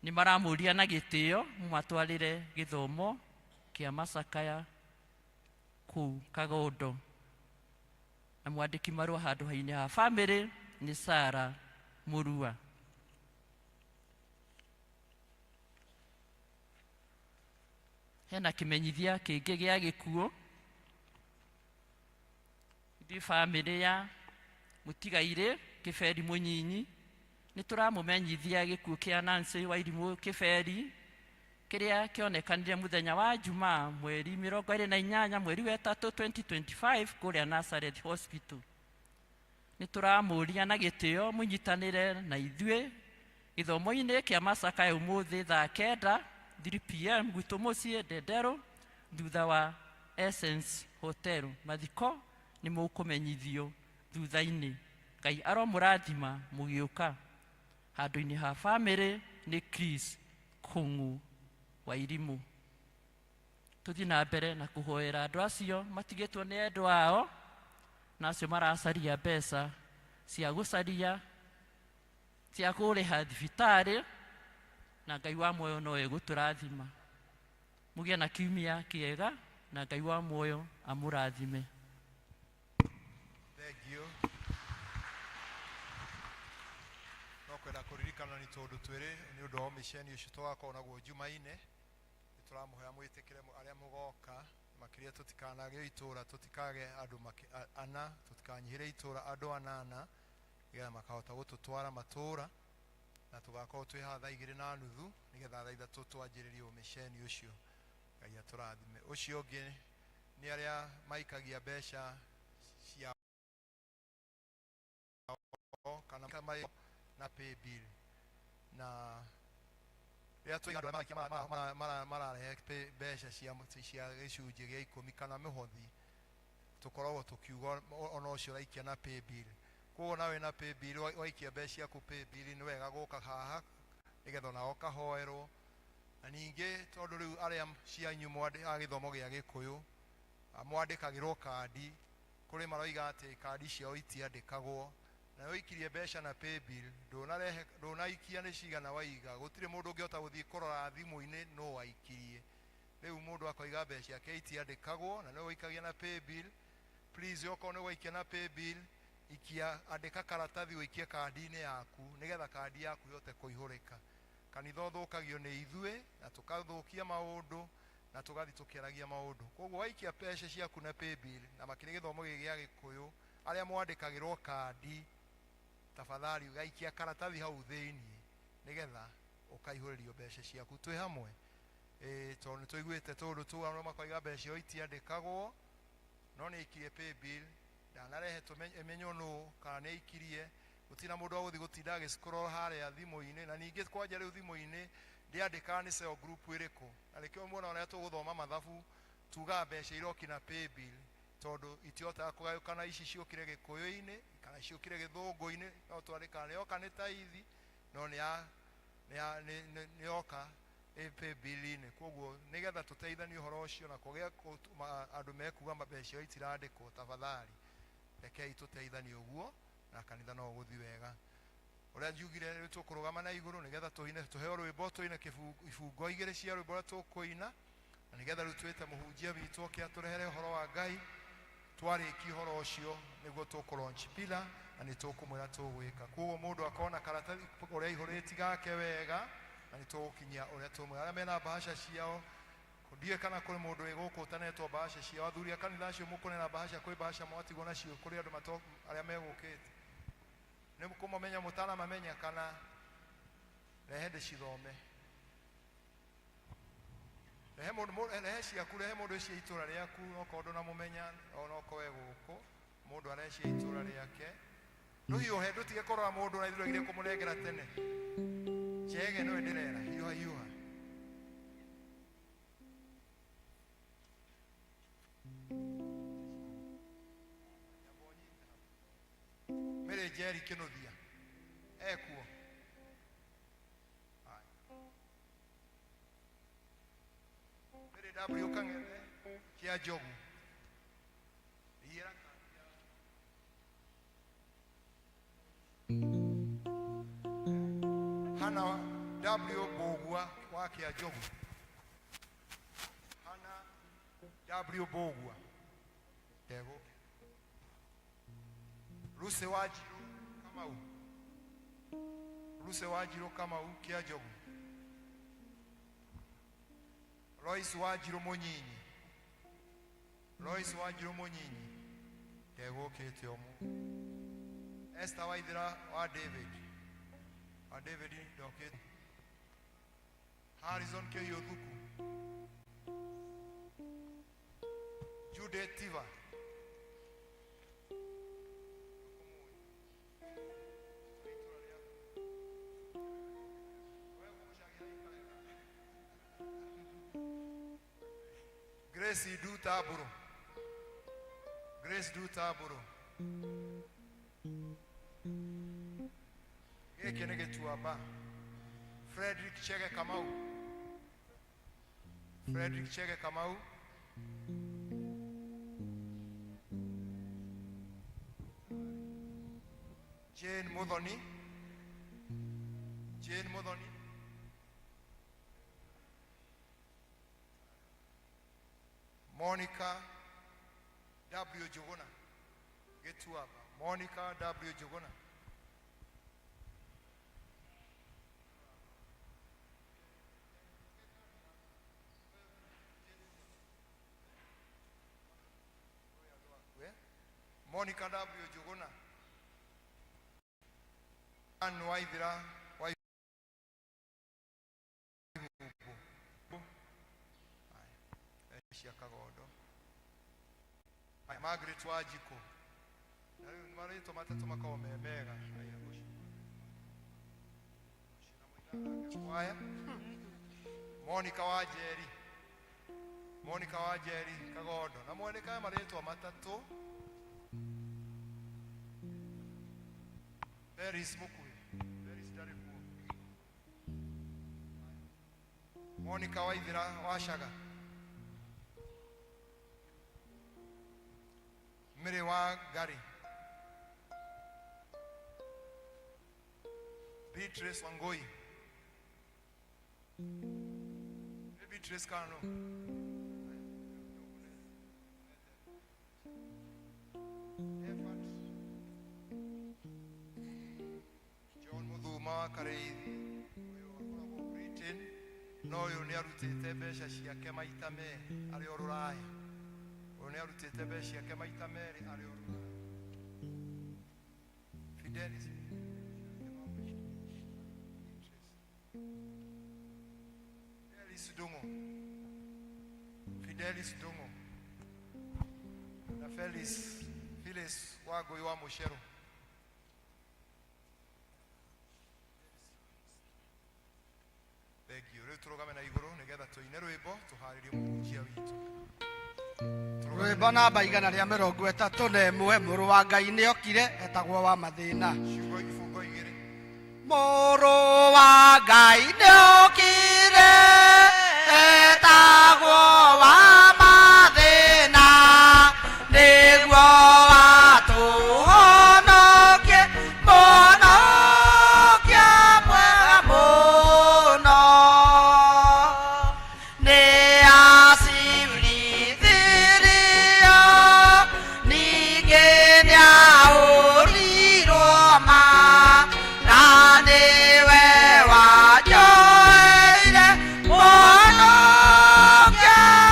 Nĩ maramũria na gĩtĩo mũmatwarĩre gĩthomo kĩa macakaya kũu Kagondo, na mwandĩki marũa handũ-inĩ ha family nĩ Sarah Mũrua. Hena kĩmenyithia kĩngĩ gĩa gĩkuũ. Ithuĩ family ya Mũtigairĩ Kĩberi Mũnyinyi nĩ tũramũmenyithia gĩkuũ kĩa Nancy Wairimũ Kĩberi kĩrĩa kĩonekanire mũthenya wa Jumaa mweri 28 mweri wa 3 2025 kũrĩa Nazareth Hospital. Nĩ tũramũria na gĩtĩo mũnyitanĩre na ithuĩ gĩthomo-inĩ kĩa macakaya ũmũthĩ thaa 9 3 PM gwitũ mũciĩ Ndenderu thutha wa Essence Hotel. Mathiko nĩ mũkũmenyithio thutha-inĩ. Ngai aromũrathima mũgĩũka. Handũ-inĩ ha family nĩ Chris Kũng'ũ Wairimũ. Tũthiĩ na mbere na kũhoera andũ acio matigĩtwo nĩ endwa ao na acio maracaria mbeca cia gũcaria cia kũrĩha thibitarĩ, na Ngai wa muoyo no egũtũrathima. Mũgĩe na kiumia kĩega na Ngai wa muoyo amũrathime. Thank you. No kwenda kũririkana nĩ tondũ twĩrĩ nĩ ũndũ wa mĩceni ũcio tũgakorwo naguo Jumaine, nĩ tũramũhoya mwĩtĩkĩre arĩa mũgoka makĩria tũtikanage itũũra, tũtikage andũ ana, tũtikanyihĩre itũũra andũ 8 nĩgetha makahota gũtũtwara matũũra, na tũgakorwo twĩ haha thaa 2:30 nĩgetha thaa 3 twanjĩrĩrie mĩceni ũcio. Ngai atũrathime. Ũcio ũngĩ nĩ arĩa maikagia mbeca cia kana na pay bill, na rĩrĩa twĩ andũ mararehe mbeca cia gĩcunjĩ gĩa 10 kana mĩhothi, tũkoragwo tũkiuga ona ũcio ũraikia na pay bill Koguo nawe na pay bill waikia mbeca ciaku pay bill nĩ wega gũka haha nĩgetha onao kahoerwo. Na ningĩ tondũ rĩu arĩa cianyu a gĩthomo gĩa Gĩkũyũ mwandĩkagĩrwo kandi, kũrĩ maroiga atĩ kandi ciao itiandĩkagwo, na waikirie mbeca na pay bill ndũnaikia nĩ cigana waiga, gũtirĩ mũndũ ũngĩhota gũthiĩ kũrora thimũ-inĩ no waikirie. Rĩu mũndũ akoiga mbeca ciake itiandĩkagwo na no waikagia na pay bill. Please okorwo nĩ waikia na pay bill, andĩka karatathi wĩikie kandi-inĩ yaku nĩgetha kandi yaku yote kũihũrĩka. Kanitha ũthũkagio nĩ ithuĩ na tũkathũkia maũndũ na tũgathi tũkĩaragia maũndũ. Koguo waikia mbeca ciaku na pay bill na makĩria gĩthomo gĩkĩ gĩa Gĩkũyũ, arĩa mwandĩkagĩrwo kandi, tafadhali gaikia karatathi hau thĩinĩ nĩgetha ũkaihũrĩrio mbeca ciaku. Twĩ hamwe? Tondũ nĩtũiguĩte tũndũ tũu arĩa makoiga mbeca ciao itiandĩkagwo no nĩaikirie pay bill, ndanarehe tũmenyo nũ kana nĩaikirie. Gũtirĩ na mũndũ wa gũthiĩ gũtinda agĩ-scroll harĩa thimũ-inĩ, na ningĩ kwanja rĩu thimũ-inĩ ndĩandĩkaga nĩ cell group ĩrĩkũ. Na rĩkĩo muona ũrĩa tũgũthoma mathabu tugaga mbeca iroki na pay bill tondũ itihotaga kũgayũkana ici ciũkire Gĩkũyũ-inĩ kana ciũkire Gĩthũngũ-inĩ, no twandĩkaga nĩyoka nĩ taithi no nĩyoka pay bill-inĩ. Koguo nĩgetha tũteithanie ũhoro ũcio na kũgĩa andũ mekuga mbeca ciao itirandĩkwo, tafadhali rekei tũteithanie ũguo na kanitha no gũthiĩ wega. Ũrĩa njugire rĩu tũkũrũgama na igũrũ nĩgetha tũine, tũheo rwĩmbo, tũine ibungo igĩrĩ cia rwĩmbo rũrĩa tũkũina, na nĩgetha rĩu twĩte mũhunjia witũ oke atũrehere ũhoro wa Ngai. Twarĩkia ũhoro ũcio nĩguo tũkũ-launch pillar na nĩtũkũmwĩra tũgwĩka. Koguo mũndũ akona karatathi ũrĩa ihũrĩti gake wega na nĩtũgũkinyia ũrĩa tũmwĩra. Arĩa mena bahasha ciao, ndiũĩ kana kũrĩ mũndũ wĩ gũkũ ũtanetwo bahasha ciao. Athuri a kanitha acio mũkũnena bahasha, kwĩ bahasha mwatigwo nacio kũrĩ andũ arĩa megũkĩte. Nĩ kũmamenya mũtanamamenya kana rehe ndĩcithome? Rehe ciaku, rehe mũndũ cia itũra rĩaku, okorwo ndũnamũmenya onokorwo wĩ gũkũ, mũndũ arehe cia itũra rĩake. Ndũhiũhe, ndũtige kũrora mũndũ na ithuĩ tũragire kũmũnengera tene. Chege nĩwe ndĩrera, hiũha hiũha. Mary Jerry Kĩnũthia ekuo? Mary W Kang'ethe kia Njogu Hana W Bogua wa kia Njogu. Hana W Bogua Tego. Ruse Wanjiru Kamau. Ruse Wanjiru Kamau kia Njogu. Royce Wanjiru Mũnyinyi. Royce Wanjiru Mũnyinyi ndegũkĩte ũmũ. Esther Waithira wa David. Wa David ndokĩte. Harrison Kĩhiũ Thuku. Judith Tiva. Grace Dutaburo. Grace Dutaburo. Gĩkĩ nĩ Gĩtuamba. Frederick Chege Kamau. Frederick Chege Kamau. Jane Muthoni. Jane Muthoni. Monica W Jogona. Gĩtuamba. Monica W Jogona. Monica W Jogona. Ann Waithira wa Kagodo. Margaret Wajiko. Marito matatu makao memega. Monica Wajeri. Monica Wajeri Kagodo. Na Monica marito matatu. Veris Mukui. Veris Darifu. Monica Waithira Washaga. Miriwa Gari. Beatrice Wangoi. Beatrice Kano. John Muduma Kareithi. Britain. No yo ni arutite besha ciake maita me ari oruraya. Oni arutite besha ciake maita me ari oruraya. Fidelis. Fidelis Dungo na Phyllis Wagoi wa Mushero. Thank you. Turogame na iguru nigetha tuine rwimbo tuharirie muhunjia witu. Rwimbo namba igana ria 31 muru wa Ngai ni okire etagwo wa mathina. Ciugo ifungo igiri. Muru wa Ngai ni okire etagwo wa mathina niguo atuhonokie muhonokia mwega muno ni acibrithirio ningĩ nĩahũrirwo ma na nĩwe wanjoeire muhonokia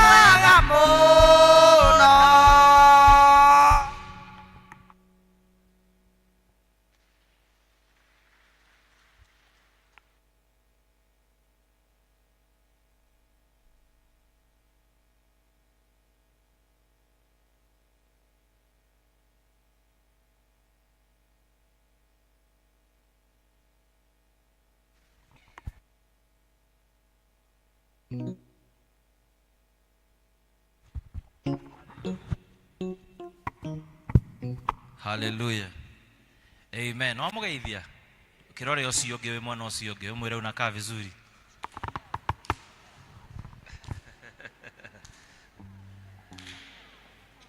mwega muno. Hallelujah. Amen. Wamugeithia. Kirore ucio ngiwe mwana ucio ngiwe mwire unakaa vizuri.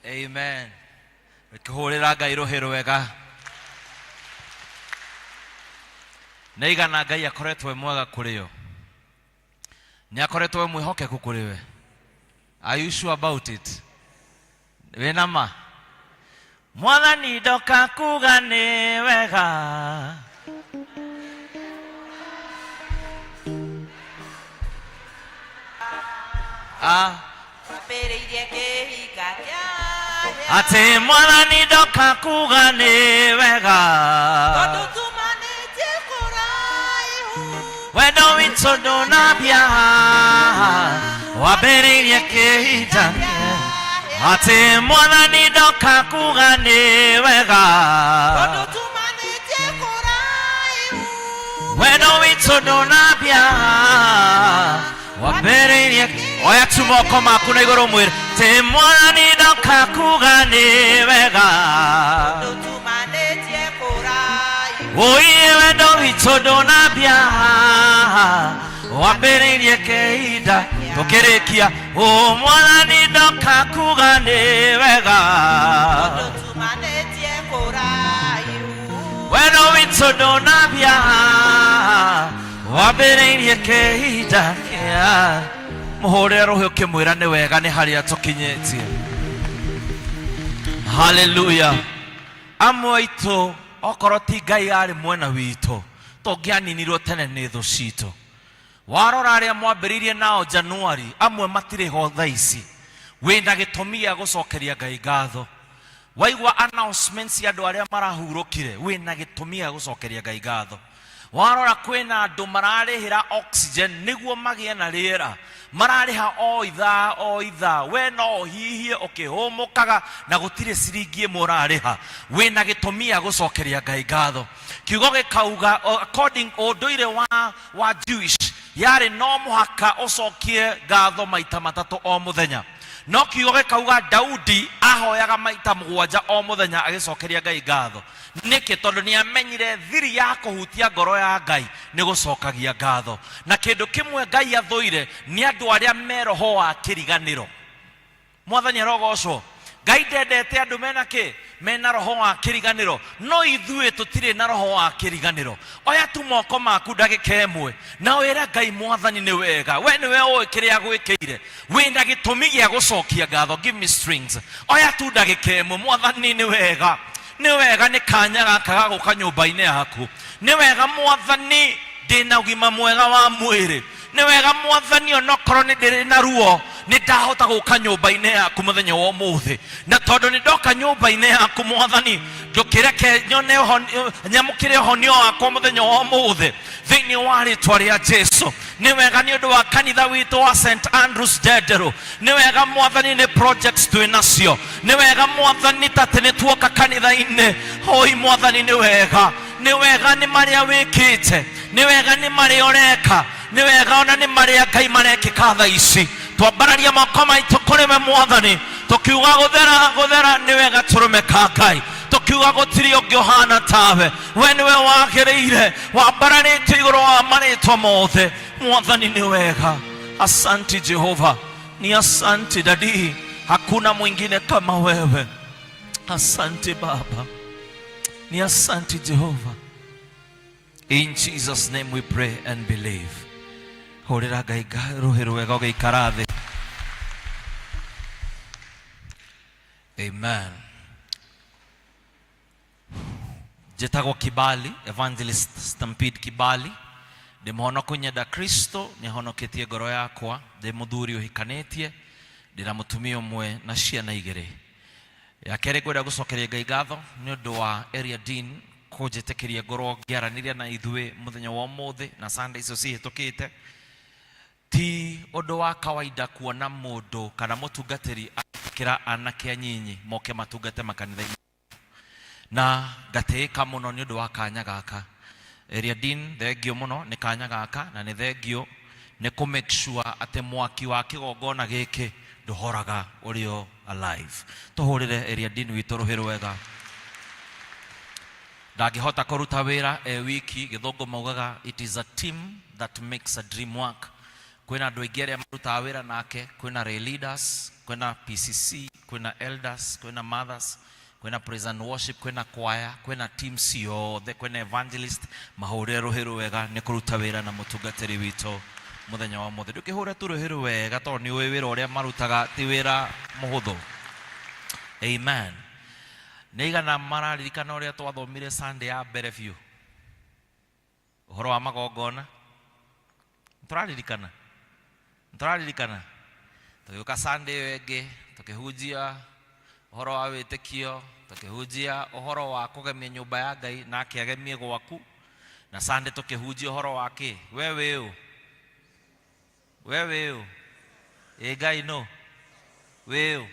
Amen. Rekihurira Ngai ruhiru wega. Neigana Ngai akoretwe mwega kurio. Ni akoretwe mwihokeku kuriwe. Are you sure about it? Wenama. Mwathani ndoka kuga ni wega. Ati mwathani ndoka kuga ni wega. Wendo witũ ndũnambia wambĩrĩirie kĩhinda ati mwathani ndoka kuga ni wega wendo witũ ndũnambia wambĩrĩirie oya tu moko maku na igũrũ mwĩre ti mwathani ndoka kuga ni wega oye wendo witũ ndũnambia wambĩrĩirie kĩhinda tũkĩrĩkia mwathani ndoka kuga ni wega wendo witũ ndũnambia wambĩrĩirie kĩhinda kĩa mũhũrĩre rũhĩ ũkĩmwĩra nĩ wega nĩ harĩa tũkinyĩtie. Hallelujah. Amwe aitũ okorwo ti Ngai arĩ mwena witũ tũngĩaninirwo tene nĩ thũ citũ. Warora arĩa mwambĩrĩirie nao Januari amwe matirĩ ho thaa ici wĩna gĩtũmi gĩa gũcokeria Ngai ngatho. Waigua announcements ya andũ arĩa marahurũkire wĩna gĩtũmi gĩa gũcokeria Ngai ngatho. Warora kwĩna andũ mararĩhĩra oxygen nĩguo magĩe na rĩera mararĩha o ithaa we no hihie ũkĩhũmũkaga na gũtirĩ ciringi ĩmwe ũrarĩha wĩna gĩtũmi gĩa gũcokeria Ngai ngatho. Kiugo gĩkauga according ũndũire wa Jewish yarĩ no mũhaka ũcokie ngatho maita matatũ o mũthenya. no kiugo gĩkauga Daudi ahoyaga maita mũgwanja o mũthenya agĩcokeria Ngai ngatho. Nĩkĩ? Tondũ nĩamenyire thiri ya kũhutia ngoro ya Ngai nĩ gũcokagia ngatho. Na kĩndũ kĩmwe Ngai athũire nĩ andũ arĩa me roho wa kĩriganĩro. Mwathani arogocwo. Ngai ndendete andũ mena kĩ? Mena roho wa kĩriganĩro. No ithuĩ tũtirĩ na roho wa kĩriganĩro. Oya tu moko maku ndagĩka ĩmwe na wĩra Ngai Mwathani nĩ wega. We nĩwe ũĩ kĩrĩa gwĩkĩire. Wĩna gĩtũmi gĩa gũcokia ngatho. Give me strings. Oya tu ndagĩka ĩmwe. Mwathani nĩ wega. Nĩ wega nĩ kanya gaka ga gũka nyũmba-inĩ yaku. Nĩ wega Mwathani ndĩna ũgima mwega wa mwĩrĩ. Nĩ wega Mwathani onokorwo nĩ ndĩrĩ na ruo nĩ ndahota gũka nyũmba-inĩ yaku mũthenya wa ũmũthĩ. Na tondũ nĩ ndoka nyũmba-inĩ yaku Mwathani ndũkĩreke nyamũkĩre ũhonio wakwa mũthenya wa ũmũthĩ thĩinĩ wa rĩtwa rĩa Jesũ. Nĩ wega nĩ ũndũ wa kanitha witũ wa St Andrews Ndenderũ. Nĩ wega Mwathani nĩ projects twĩ nacio. Nĩ wega Mwathani tatĩ nĩ tuoka kanitha-inĩ. Hoi Mwathani nĩ wega. Nĩ wega nĩ marĩa wĩkĩte. Nĩ wega nĩ marĩa ũreka. Nĩ wega ona nĩ marĩa Ngai marekĩka thaa ici. Twambararia moko maitũ kũrĩ we Mwathani tũkiuga gũthera nĩ wega tũrũmĩka Ngai. Tũkiuga gũtirĩ ũngĩ ũhana tawe. We nĩwe wagĩrĩire wambaranĩtio igũrũ wa marĩtwa mothe. Mwathani nĩ wega. Asante Jehova. Ni asante Dadi. Hakuna mwingine kama wewe. Asante Baba. Ni asante Jehova. In Jesus' name we pray and believe. Horera Ngai rũhĩ rwega ũgĩikara thĩ. Amen. Njĩtagwo Kibali, Evangelist Stampede Kibali. Ndĩ mũhonoku nyenda Kristo, nĩhonoketie ngoro yakwa. Ndĩ mũthuri ũhikanĩtie. Ndĩna mũtumia ũmwe na ciana igĩrĩ. Ya kerĩ ngwenda gũcokeria Ngai ngatho nĩ ũndũ wa Area Dean kũnjĩtĩkĩria ngorwo ngĩaranĩria na ithuĩ mũthenya wa ũmũthĩ na Sunday icio cihĩtũkĩte. Ti ũndũ wa kawaida kuona mũndũ kana mũtungatĩri akĩra anake anyinyi moke matungate makanitha-inĩ. Na ngatĩĩka mũno nĩ ũndũ wa kanya gaka. Area Dean thengio mũno nĩ kanya gaka na nĩ thengio nĩ kũ make sure atĩ mwaki wa kĩgongona gĩkĩ ndũhoraga ũrĩ alive. Tũhũrĩre Area Dean witũ rũhĩ rwega. Ndangĩhota kũruta wĩra wiki gĩthũngũ maugaga it is a team that makes a dream work. Kwĩna andũ aingĩ arĩa marutaga wĩra nake. Kwĩna lay leaders, kwĩna PCC, kwĩna elders, kwĩna mothers, kwĩna praise and worship, kwĩna choir, kwĩna team ciothe, kwĩna evangelist. Mahũrĩre rũhĩ rwega nĩ kũruta wĩra na mũtungatĩri witũ mũthenya wa mũthĩ. Ndũkĩhũre tu rũhĩ rwega tondũ nĩ ũĩ wĩra ũrĩa marutaga ti wĩra mũhũthũ. Amen. Nĩ igana mararirikana ũrĩa twathomire Sunday ya mbere biũ ũhoro wa magongona? Tũraririkana? Tũraririkana? Tũgĩũka Sunday ĩyo ĩngĩ tũkĩhunjia ũhoro wa wĩtĩkio, tũkĩhunjia ũhoro wa kũgemia nyũmba ya Ngai na akĩagemie gwaku. Na Sunday tũkĩhunjia ũhoro wa kĩ? We wĩũ? We wĩũ? Ĩ Ngai no? Wĩũ?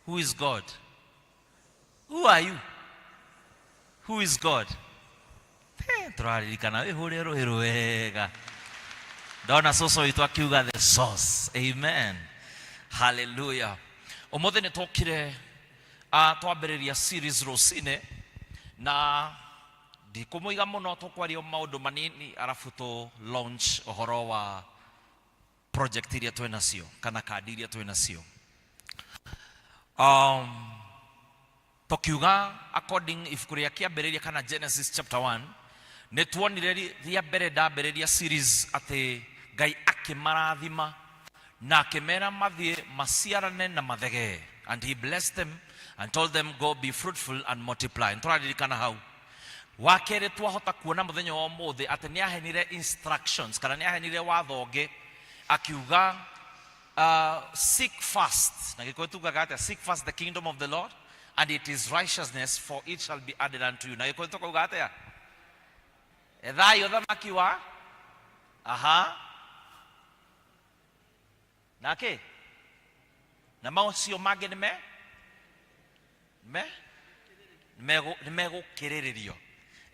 Who is God? Who are you? Who is God? Tũraririkana wĩhũrĩre rũhĩ rwega. Ndona cũcũ witũ akiuga the source. Amen. Hallelujah. Ũmũthĩ nĩ tũkire twambĩrĩria series rũcinĩ na ndikũmũiga mũno tũkwaria maũndũ manini arabu tũ launch ũhoro wa project iria twĩ nacio kana kandi iria twĩ nacio. Tokiuga according ibuku rĩa kĩambĩrĩria kana Genesis chapter 1 nĩ tuonire rĩa mbere ndambĩrĩria series atĩ Ngai akĩmarathima na akĩmera mathiĩ maciarane na mathegee. And he blessed them and told them go be fruitful and multiply. Nĩtũraririkana hau. Wa kerĩ twahota kuona mũthenya wa ũmũthĩ atĩ nĩ ahenire instructions kana nĩ ahenire watho ũngĩ akiuga seek first. Na gĩkũyũ tugaga atĩa? Seek first the kingdom of the Lord and it is righteousness, for it shall be added unto you. Na gĩkũyũ tukauga atĩa? Ethai ũthamaki wa nake na maũcio mangĩ nĩ megũkĩrĩrĩrio.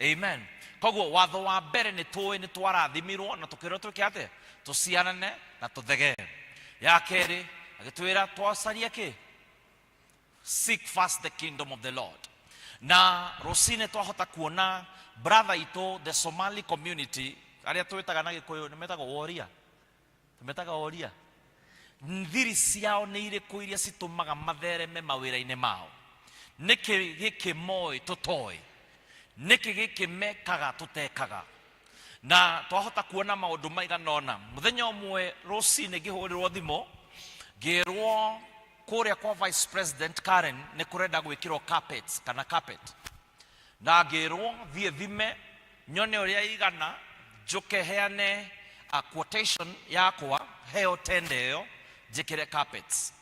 Amen. Koguo watho wa mbere nĩ tũĩ nĩ twarathimirwo na tũkĩrwo tũkĩ atĩa? Tũciarane na tũthegee. Ya kerĩ agitwira twacaria ki seek first the kingdom of the Lord. Na rosine twahota kuona brother ito the Somali community aria twitaga na Gikuyu nimetaga woria, tumetaga woria, thiri ciao nĩ irĩkũ iria citũmaga mathereme mawĩra-inĩ mao, nĩkĩ gĩkĩ moĩ tũtoĩ, nĩkĩ gĩkĩ mekaga tũtekaga. Na twahota kuona maũndũ maigana ũna. Mũthenya ũmwe rũcinĩ ngĩhũrĩrwo thimũ ngĩrwo kũrĩa kwa Vice President Karen nĩ kũrenda gwĩkĩrwo carpets kana carpet, na ngĩrwo thiĩ thime nyone ũrĩa igana njoke heane a quotation yakwa heo tende ĩyo njĩkĩre carpets.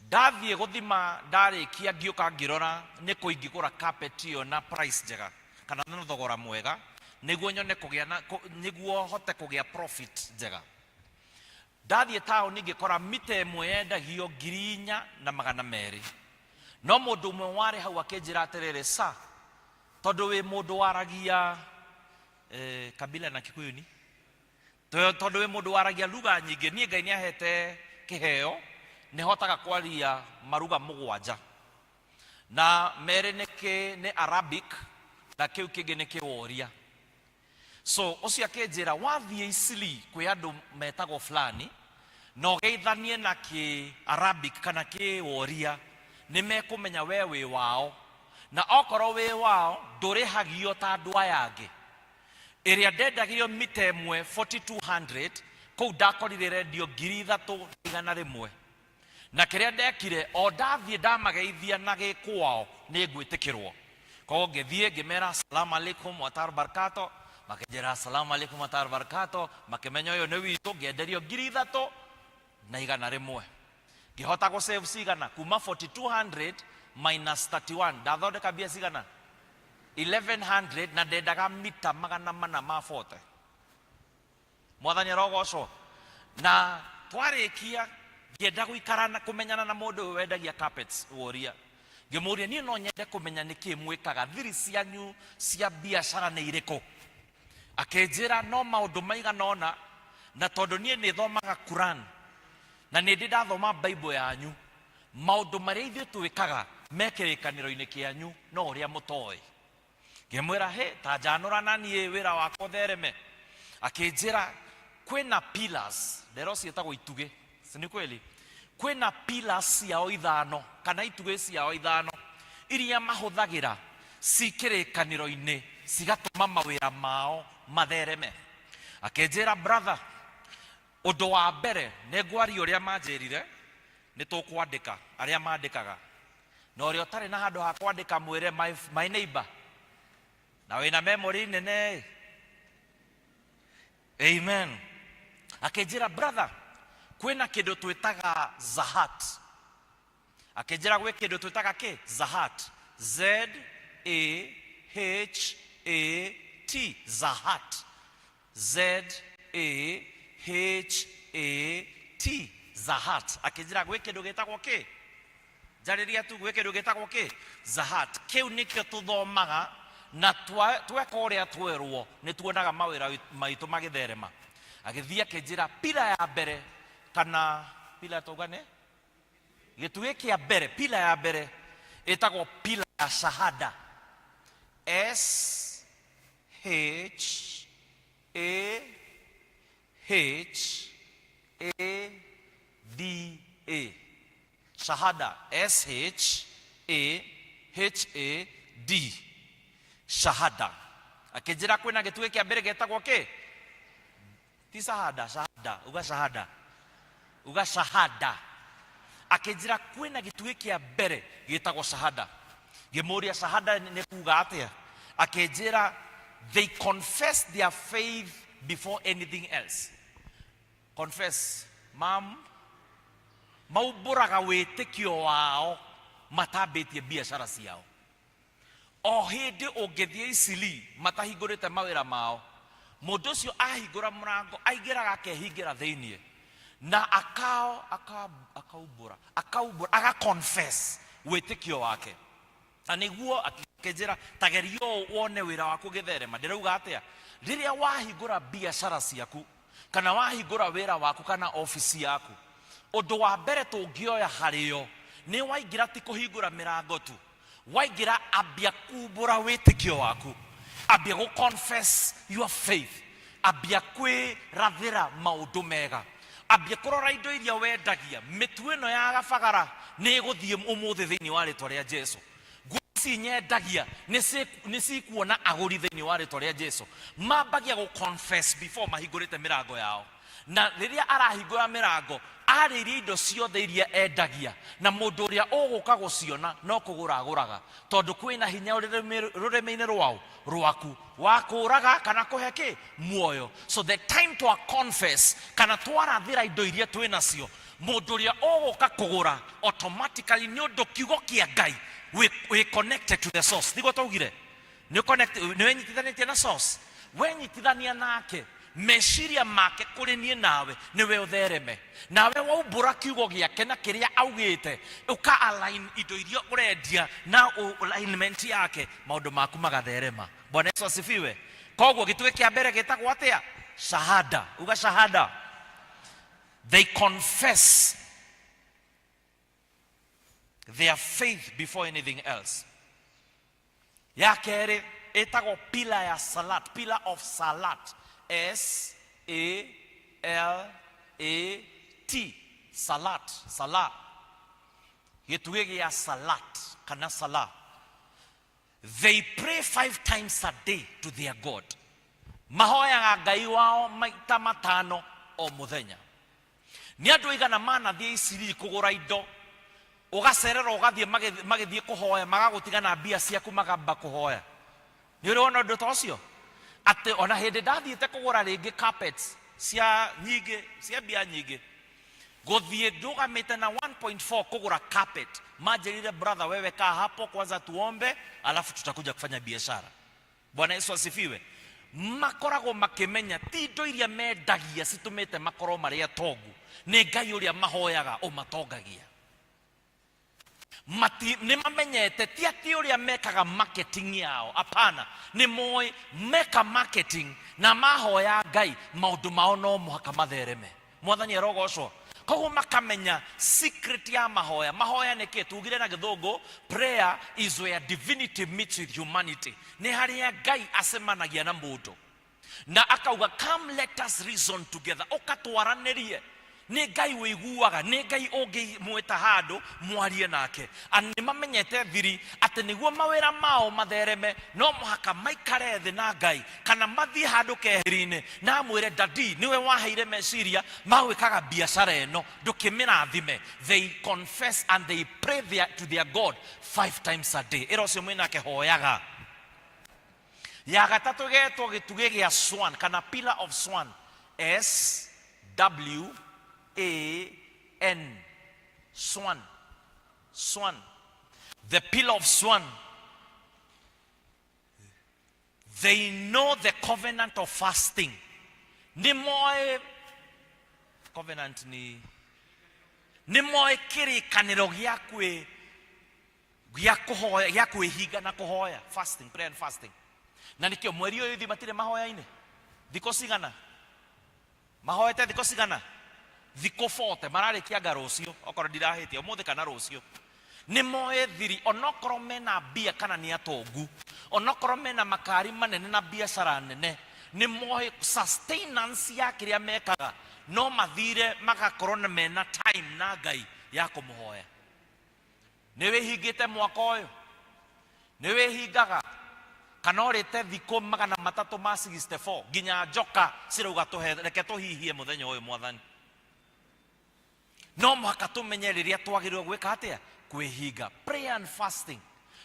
Ndathiĩ gũthima ndarĩkia ngĩũka ngĩrora nĩ kũ ingĩgũra carpet ĩyo na price njega kana na thogora mwega nĩguo nyone nĩguo hote kũgĩa profit njega. Ndathiĩ taũni ngĩkora mita ĩmwe yendagio 4,200, no mũndũ ũmwe warĩ hau akĩnjĩra atĩrĩrĩ, sa tondũ wĩ mũndũ waragia kabila na Kikuyu ni tondũ wĩ mũndũ waragia lugha nyingĩ, niĩ Ngai nĩahete kĩheo nĩhotaga kwaria maruga 7 na merĩ nĩ Arabic na kĩu kĩngĩ nĩ Kĩworia. So ũcio akĩnjĩra wathiĩ Isili kwĩ andũ metagwo fulani na ũgeithanie na Kĩ-Arabic kana Kĩworia nĩmekũmenya we wĩ wao, na okorwo wĩ wao ndũrĩhagio ta andũ aya angĩ. Ĩrĩa ndendagio mita ĩmwe 4,200 kũu ndakorire rendio 3,100, na kĩrĩa ndekire o ndathiĩ ndamageithia na gĩkwao nĩ ngwĩtĩkĩrwo. Koguo ngĩthiĩ ngĩmera assalamu alaikum wa ta'ala barakatuh, makĩnjĩra assalamu alaikum wa ta'ala barakatuh, makĩmenya ũyũ nĩ witũ, ngĩenderio 3,100. Ngĩhota gũsave cigana kuma 4,200 minus 31, ndathondeka mbia cigana 1,100, na ndendaga mita 440. Mwathani arogocwo. Na twarĩkia ngĩenda gũikara na kũmenyana na mũndũ ũyũ wendagia carpets Woria. Ngĩmũria niĩ no nyende kũmenya nĩkĩ mwĩkaga, thiri cianyu cia biacara nĩ irĩkũ. Akĩnjĩra no maũndũ maigana ũna, na tondũ niĩ nĩ thomaga Quran na nĩ ndĩ ndathoma Bible yanyu, maũndũ marĩa ithuĩ twĩkaga me kĩrĩkanĩro-inĩ kĩanyu no ũrĩa mũtoĩ. Ngĩmwĩra he ta njanũra na niĩ wĩra wakwa ũthereme. Akĩnjĩra kwĩna pillars, ndero ciĩtagwo itugĩ, si ni kweli? Kwĩna pillars ciao 5 kana itugĩ ciao 5 iria mahũthagĩra cikĩrĩkanĩro-inĩ cigatũma mawĩra mao mathereme. Akĩnjĩra brother, ũndũ wa mbere nĩ ngwaria ũrĩa manjĩrire nĩ tũkwandĩka arĩa mandĩkaga, na ũrĩa ũtarĩ na handũ ha kwandĩka mwĩre my neighbor, na wĩna memory nene. Amen. Akĩnjĩra brother, kwĩna kĩndũ twĩtaga zahat. Akĩnjĩra gwĩ kĩndũ twĩtaga kĩ? Zahat. Z-A-H-A-T. Zahat. Z-A-H-A-T. Zahat. Akĩnjĩra gwĩ kĩndũ gĩtagwo kĩ? Njarĩria tu gwĩ kĩndũ gĩtagwo kĩ? Zahat. Kĩu nĩkĩo tũthomaga na tweka ũrĩa twerwo nĩ tuonaga mawĩra maitũ magĩtherema. Agĩthiĩ akĩnjĩra pila ya mbere kana pila tũgane gĩtugĩ kĩa mbere, pila ya mbere ĩtagwo pila ya shahada. S-H-A-H-A-D-A. Shahada. S-H-A-H-A-D. Shahada. Akĩnjĩra kwĩna gĩtugĩ kĩa mbere gĩtagwo kĩ? Ti shahada, shahada, uga shahada. Uga shahada. Akĩnjĩra kwĩna gĩtugĩ kĩa mbere gĩtagwo shahada. Ngĩmũria shahada nĩ kuga atĩa? Akĩnjĩra they confess their faith before anything else. Confess. Maubũraga wĩtĩkio wao matambĩtie biacara ciao. O hĩndĩ ũngĩthiĩ Isili matahingũrĩte mawĩra mao, mũndũ ũcio ahingũra mũrango aingĩraga akehingĩra thĩinĩ na akaubũra agaconfess wĩtĩkio wake. Na nĩguo akĩnjĩra tagerio wone wĩra waku gĩtherema. Ndĩrauga atĩa? Rĩrĩa wahingũra biacara ciaku kana wahingũra wĩra waku kana ofisi yaku, Undu wa mbere tungioya hario ni waingira ti kuhingura mirango tu. Waingira ambia kumbura witikio waku. Ambia go confess your faith. Ambia kwirathira maundu mega. Ambia kurora indo iria wendagia. Mitu ino ya gabagara ni iguthie umuthi thiini wa ritwa ria Jesu. Guci nyendagia ni sikuona aguri thiini wa ritwa ria Jesu. Mambagia go confess before mahingurite mirango yao. Na riria arahingura mirango aririe indo ciothe iria endagia na mundu uria uguka guciona no kuguraguraga tondu kwina hinya rurimi-ini rwao rwaku wa kuraga kana kuheki muoyo. So the time to confess kana twarathira indo iria twinacio mundu uria uguka kugura automatically ni undu kiugo kia Ngai we connected to the source. Digo tugire ni connected, ni wenyitithanitie na source. Wenyitithania nake meshiria make kuri nie nawe niwe uthereme nawe waumbura kiugo giake na kiria augite uka align indo iria urendia na alignment yake maundu maku magatherema. Bwana Yesu asifiwe. Koguo gitwe kia mbere gitagwo atia? Shahada. Uga shahada. They confess their faith before anything else. Ya kere itago pillar ya salat, pillar of salat. S-A-L-A-T. Salat. Salat. Gituge ya salat. Kana salat. They pray 5 times a day to their God. Mahoya Ngai wao maita matano o muthenya. Ni andu igana mana thie isiri kugura indo. Ugacerera ugathie magithie kuhoya magagutigana mbia ciaku magamba kuhoya. Ni urona ndu tocio? Ate ona hindi ndathiite kugura ringi carpets cia nyingi cia bia nyingi guthie ndugamite na 1.4 kugura carpet. Majirire brother, wewe kaa hapo kwanza tuombe alafu tutakuja kufanya biashara. Bwana Yesu asifiwe. Makorago makimenya ti indo iria mendagia citumite makoro maria tongu ni Ngai uria mahoyaga o matongagia. Ni mamenyete ti ati uria mekaga marketing yao. Apana, ni moi meka marketing na mahoya Ngai maundu mao no muhaka mathereme. Mwathani arogocwo. Koguo makamenya secret ya mahoya. Mahoya ni ki? Tugire na githungu, prayer is where divinity meets with humanity. Ni haria Ngai asemanagia na mundu na akauga come let us reason together. Ukatwaranirie. Ni Ngai wiguaga, ni Ngai ungi mweta handu mwarie nake. Ani mamenyete thiri ati niguo mawira mao mathereme no muhaka maikare thi na Ngai kana mathie handu kehirine na mwire dadi niwe waheire meciria magwikaga biashara eno ndukimirathime. They confess and they pray to their God 5 times a day. Erocio mwinake hoyaga. Ya gatatu getwo gituge gia swan kana pillar of swan. S-W-A-N. Swan. Swan. The pillar of swan. They know the covenant of fasting. Ni moe covenant ni moe kirikaniro gia kwihinga na kuhoya. Fasting, prayer and fasting. Na nikio mweri uyu thimatire mahoya-ini thiko cigana mahoete thiko cigana thiko 40 mararikia nga rucio okoro ndirahitie umuthi kana rucio. Ni moe thiri onokoro mena bia kana ni atongu onokoro mena makari manene na biashara nene ni moe sustenance ya kiria mekaga no mathire magakorwo na mena time na Ngai ya kumuhoya. Niwe hingite mwaka uyu niwe hingaga kana orite thiko 364 ginya njoka cirauga reke tuhihie muthenya uyu Mwathani. No muhaka tumenye riria twagirirwo gwika atia kwihinga. Prayer and fasting.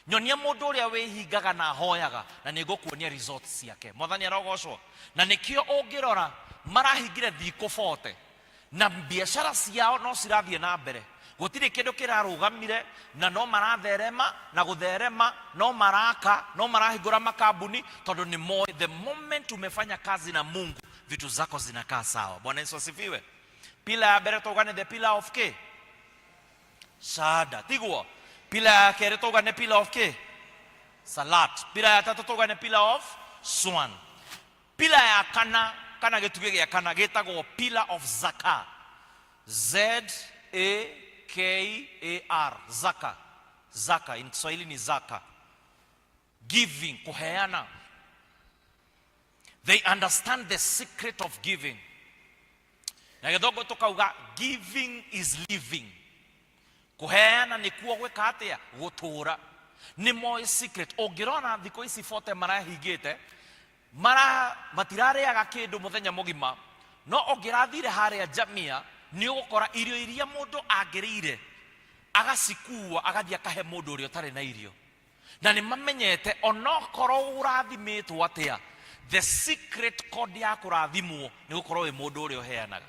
Nyonia mundu uria wihingaga na hoyaga na nigukuonia results ciake. Mwathani arogocwo. Na nikio ungirora marahingire thiko 40 na biashara ciao no cirathie na mbere. Gutire kindu kirarugamire na no maratherema na gutherema no maraka no marahingura makambuni tondu ni moe the moment umefanya kazi na Mungu vitu zako zinakaa sawa. Bwana Yesu asifiwe. Pila ya mbere tugane the pillar of K. Shahada. Tiguo. Pila ya kere tugane pillar of K. Salat. Pila ya tatu tugane pillar of Swan. Pila ya kana gituge ya kana getagwo pillar of Zakah. Z-A-K-A-R, zaka. Zaka in Kiswahili ni zaka. Giving, kuheana. They understand the secret of giving. Na githogo tukauga giving is living. Kuheana ni kuo gwika atia gutura. Ni moi secret. Ongirona thiko ici fote marahingite matirareaga kindu muthenya mugima, no ongirathire haria Jamia ni ugukora irio iria mundu angirire agacikua agathia kahe mundu uria utari na irio. Na ni mamenyete onokoro urathimitwo atia, the secret code ya kurathimwo ni gukorwo wi mundu uria uheanaga.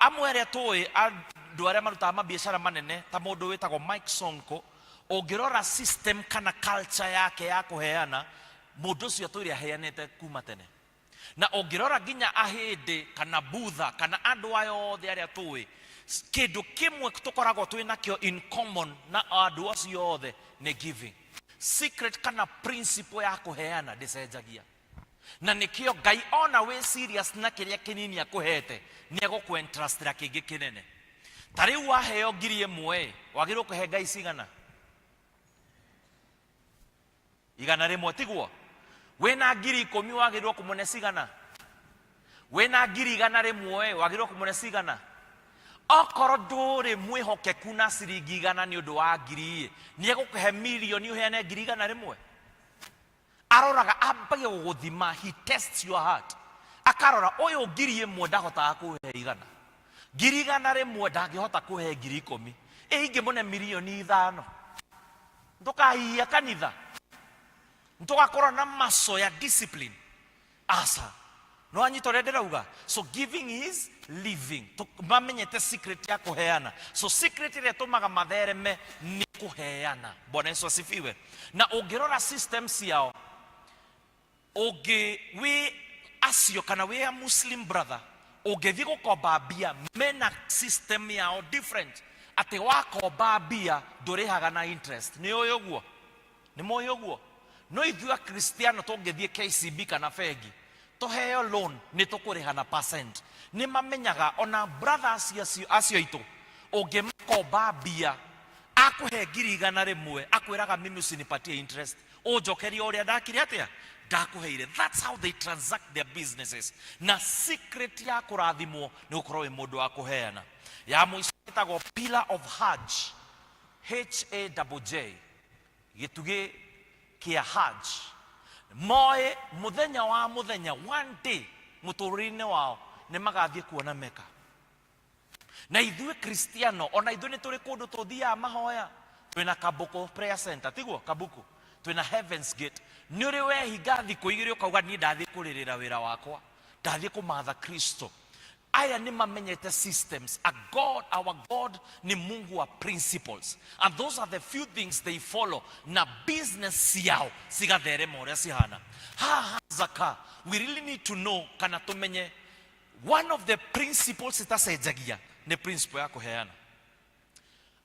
Amwe aria tui andu aria marutaga mabiacara manene ta mundu witagwo Mike Sonko, ongirora system kana culture yake ya kuheana, mundu ucio aturi aheanite kuma tene. Na ongirora ginya ahindi kana Budha kana andu ayo othe aria tui, kindu kimwe tukoragwo twi nakio in common na andu acio othe ni giving. Secret kana principle ya kuheana ndicenjagia. Na nikio Ngai ona we serious na kiria kinini akuhete ni egukwentrustira kingi kinene. Tari waheo ngiri imwe wagirwo kuhe Ngai cigana? Igana rimwe tiguo? Wena ngiri 10 wagirwo kumune cigana? Wena ngiri 100 wagirwo kumune cigana? Okoro nduri mwihokeku na ciringi 100 ni undu wa ngiri ni egukuhe milioni uheane ngiri 100? Aroraga ambaye guguthima, he tests your heart. Akarora uyu ngiri 1 ndahotaga kuhe 100, ngiri 100 ndangihota kuhe ngiri 10, ingi mune milioni 5. Ndukahia kanitha, ndugakora na maso ya discipline asa no anyito renderauga. So giving is living. Mamenyete secret ya kuheana. So secret ile tumaga mathereme ni kuheana. Bwana Yesu asifiwe. Na ungirora systems yao, we asio kana we a Muslim brother, ugethi gukomba bia mena system yao different. Ate wakomba bia ndurihaga na interest. Ni uyo guo? Ni moyo guo? No ithua Kristiano tungethie KCB kana fegi tuheo loan ni tukuriha na percent. Ni mamenyaga ona brothers acio itu ungimakomba bia akuhe ngiri 100 akwiraga mimi usinipatie interest, ujokeria uria ndakire atia ndakuheire. That's how they transact their businesses. Na secret ya kurathimwo ni ukorwo wi mundu wa kuheana. Ya muico itagwo pillar of Hajj, H-A-J, gitugi kia Hajj. Moe muthenya wa muthenya, one day muturine wao ni magathie kuona Meka. Na ithue Kristiano ona ithue ni turi kundu tuthia mahoya, twina Kabuku prayer center tiguo Kabuku, twina Heaven's Gate. Ni uri we higathi kuigire ukauga ni ndathie kuririra wira wakwa, ndathie kumatha Kristo. Aya ni mamenyete systems. Our God ni Mungu wa principles. And those are the few things they follow. Na business yao sigathere more sihana. Zaka. We really need to know kana tumenye one of the principles itasejagia ni principle ya kuheana.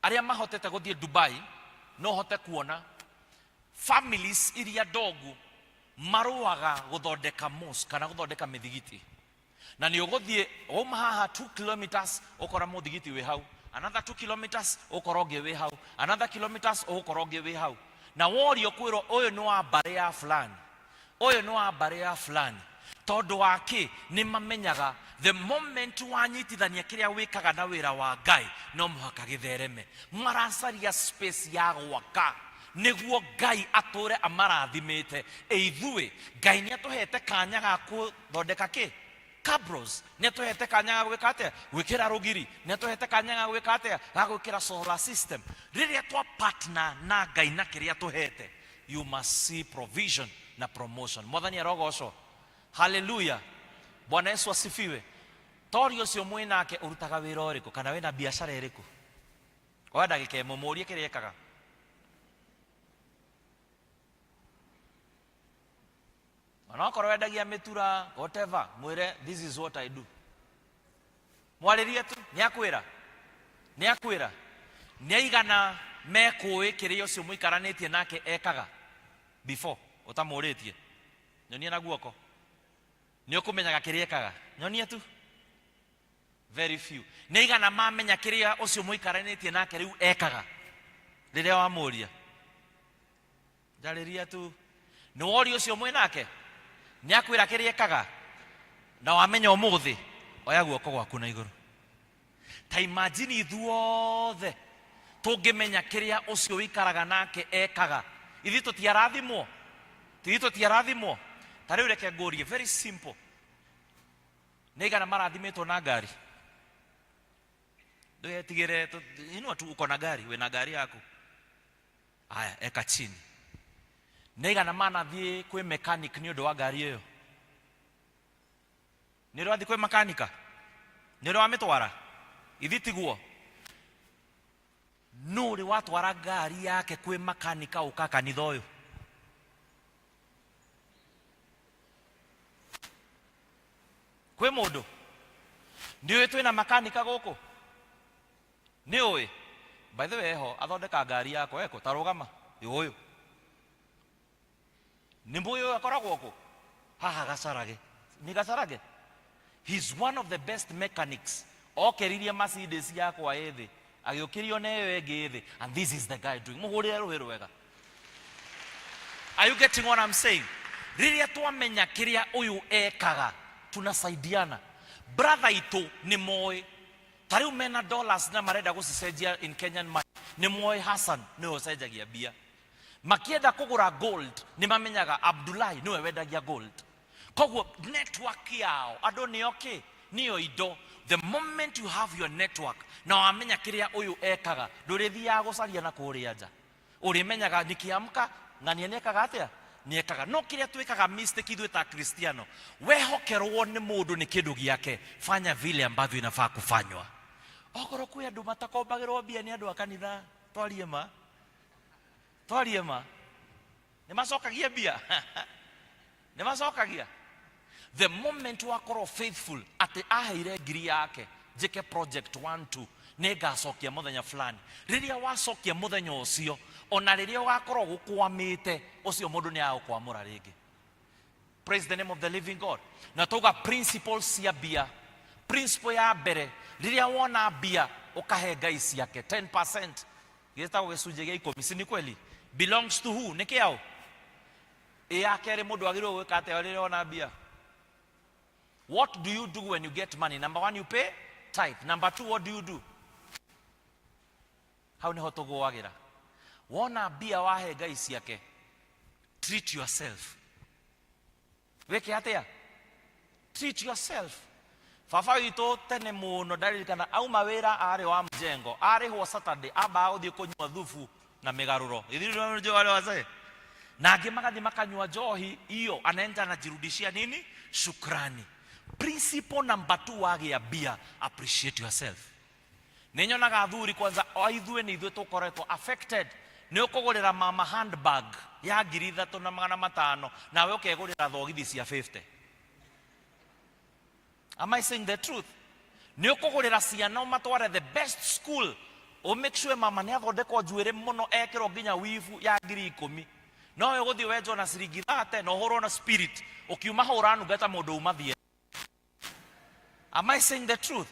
Aria mahotete guthie Dubai no hote kuona families iria dogu maruaga guthondeka mosque kana guthondeka mithigiti. Na ni uguthie uma haha 2 kilometers ukora muthigiti wi hau, another 2 kilometers ukora ungi wi hau, another kilometers ukora ungi wi hau. Na worio kwiro uyu ni wa bare ya fulani, uyu ni wa bare ya fulani. Tondu wake ni mamenyaga the moment wanyitithania kiria wikaga na wira wa Ngai no muhaka githereme. Maracaria space ya gwaka niguo Ngai ature amarathimite. Eithue Ngai ni atuhete kanya ga kuthondeka ki cabros, ni atuhete kanya ga gwika atia gwikira rugiri, ni atuhete kanya ga gwika atia ga gwikira solar system. Riria twa partner na Ngai na kiria atuhete, you must see provision na promotion. Mwathani arogoco. Hallelujah. Bwana Yesu asifiwe. Tori ucio mwinake urutaga wira uriku kana wina biashara iriku? Oya ndagika imwe murie kiria ekaga. Onakorwo wendagia mitura whatever, mwire this is what I do. Mwaririe tu niakwira. Niakwira. Niaigana mekuwi kiria ucio muikaranitie nake ekaga before utamuritie. Nyonia na guoko. Ni ukumenyaga kiria ekaga. Nyonia tu. Very few. Neigana mamenya kiria ucio muikaranetie nake riu ekaga. Riria wamuria. Ndariria tu. Ni wori ucio mwinake. Niakwira kiria ekaga. Na wamenya umuthi. Oya guoko gwaku na iguru. Ta imagine ithuothe tungimenya kiria ucio wikaraga nake ekaga. Ithi tutiarathimwo. Tithito tiarathimwo. Ta riu reke ngurie very simple. Neigana marathimitwo na ngari. Ndio tigere ino tu uko na gari, we na gari yako. Aya, eka chini. Neigana manathie kwi mechanic ni undu wa gari iyo. Niro athi kwi mekanika. Niro amitwara. Ithi tiguo. Nuri watwara gari yake kwi mekanika ukaka ni thoyo. Kwe mundu. Ndio twina mekanika goko. Ni oe. By the way ho athondeka ngari yako eko tarugama. Yoyo. Ni mbuyo akoragwo goko. Haha gacarage. Ni gacarage. He's one of the best mechanics. Okeririe Mercedes yako aethi. Agiokirio neyo egethi. And this is the guy doing. Muhurire ruhiru wega. Are you getting what I'm saying? Riria twamenya kiria uyu ekaga. Tunasaidiana. Brother itu ni moe. Tariu mena dollars na marenda gucicenjia in Kenyan money. Ni moe Hassan ni ocenjagia bia. Makienda kugura gold ni mamenyaga Abdullahi ni wendagia gold. Koguo network yao ado ni okay. Niyo ido. The moment you have your network na wamenya kiria uyu ekaga ndurithia gucaria na kuria nja. Urimenyaga nikiamka ngani enekaga atia? Niekaga no kiria twikaga mistake ithu ta Kristiano. Wehokerwo ni mundu ni kindu giake. Fanya vile ambavyo inafaa kufanywa. Okoro kwi andu matakombagirwo bia ni andu akanitha. Twarie ma. Twarie ma. Ni macokagia bia. Ni macokagia. The moment wakorwo faithful ati aheire ngiri yake jike project 1-2 negacokia muthenya fulani. Riria wacokia muthenya ucio ona riria wakorwo gukwamite ucio mundu ni agukwamura ringi. Praise the name of the living God. Na toga principles ya bia. Principle ya mbere riria wona bia ukahe ngai ciake 10%. Gitagwo gicunje gia 10 si ni kweli? Belongs to who? Niki yao. Yake ri mundu agirwo gwika ate riria wona bia. What do you do when you get money? Number 1, you pay tithe. Number 2, what do you do? How ni hotogo wagira? Wona bia wahe ngai ciake. Treat yourself. Weke atia? Treat yourself. Fafa wito tene muno ndaririkana auma wira ari wa mjengo. Ari ho Saturday aba uthie kunywa thufu na megaruro. Ithiru ndio wale wazee. Na angi magathi makanywa johi iyo anaenda anajirudishia nini? Shukrani. Principle number 2 wage ya bia, appreciate yourself. Nenyonaga athuri kwanza oithwe ni ithuĩ tukoretwo affected. Ni ukugurira mama handbag ya 3,500 nawe ukegurira thogithi cia 50. Am I saying the truth? Ni ukugurira ciana umatware the best school. O make sure mama ni athondekwo njuĩrĩ muno ekĩrwo nginya wivu ya 10,000. No we guthi wenjwo na ciringi 30 no hurwo na spirit ukiuma hura nungata mundu umathie. Am I saying the truth?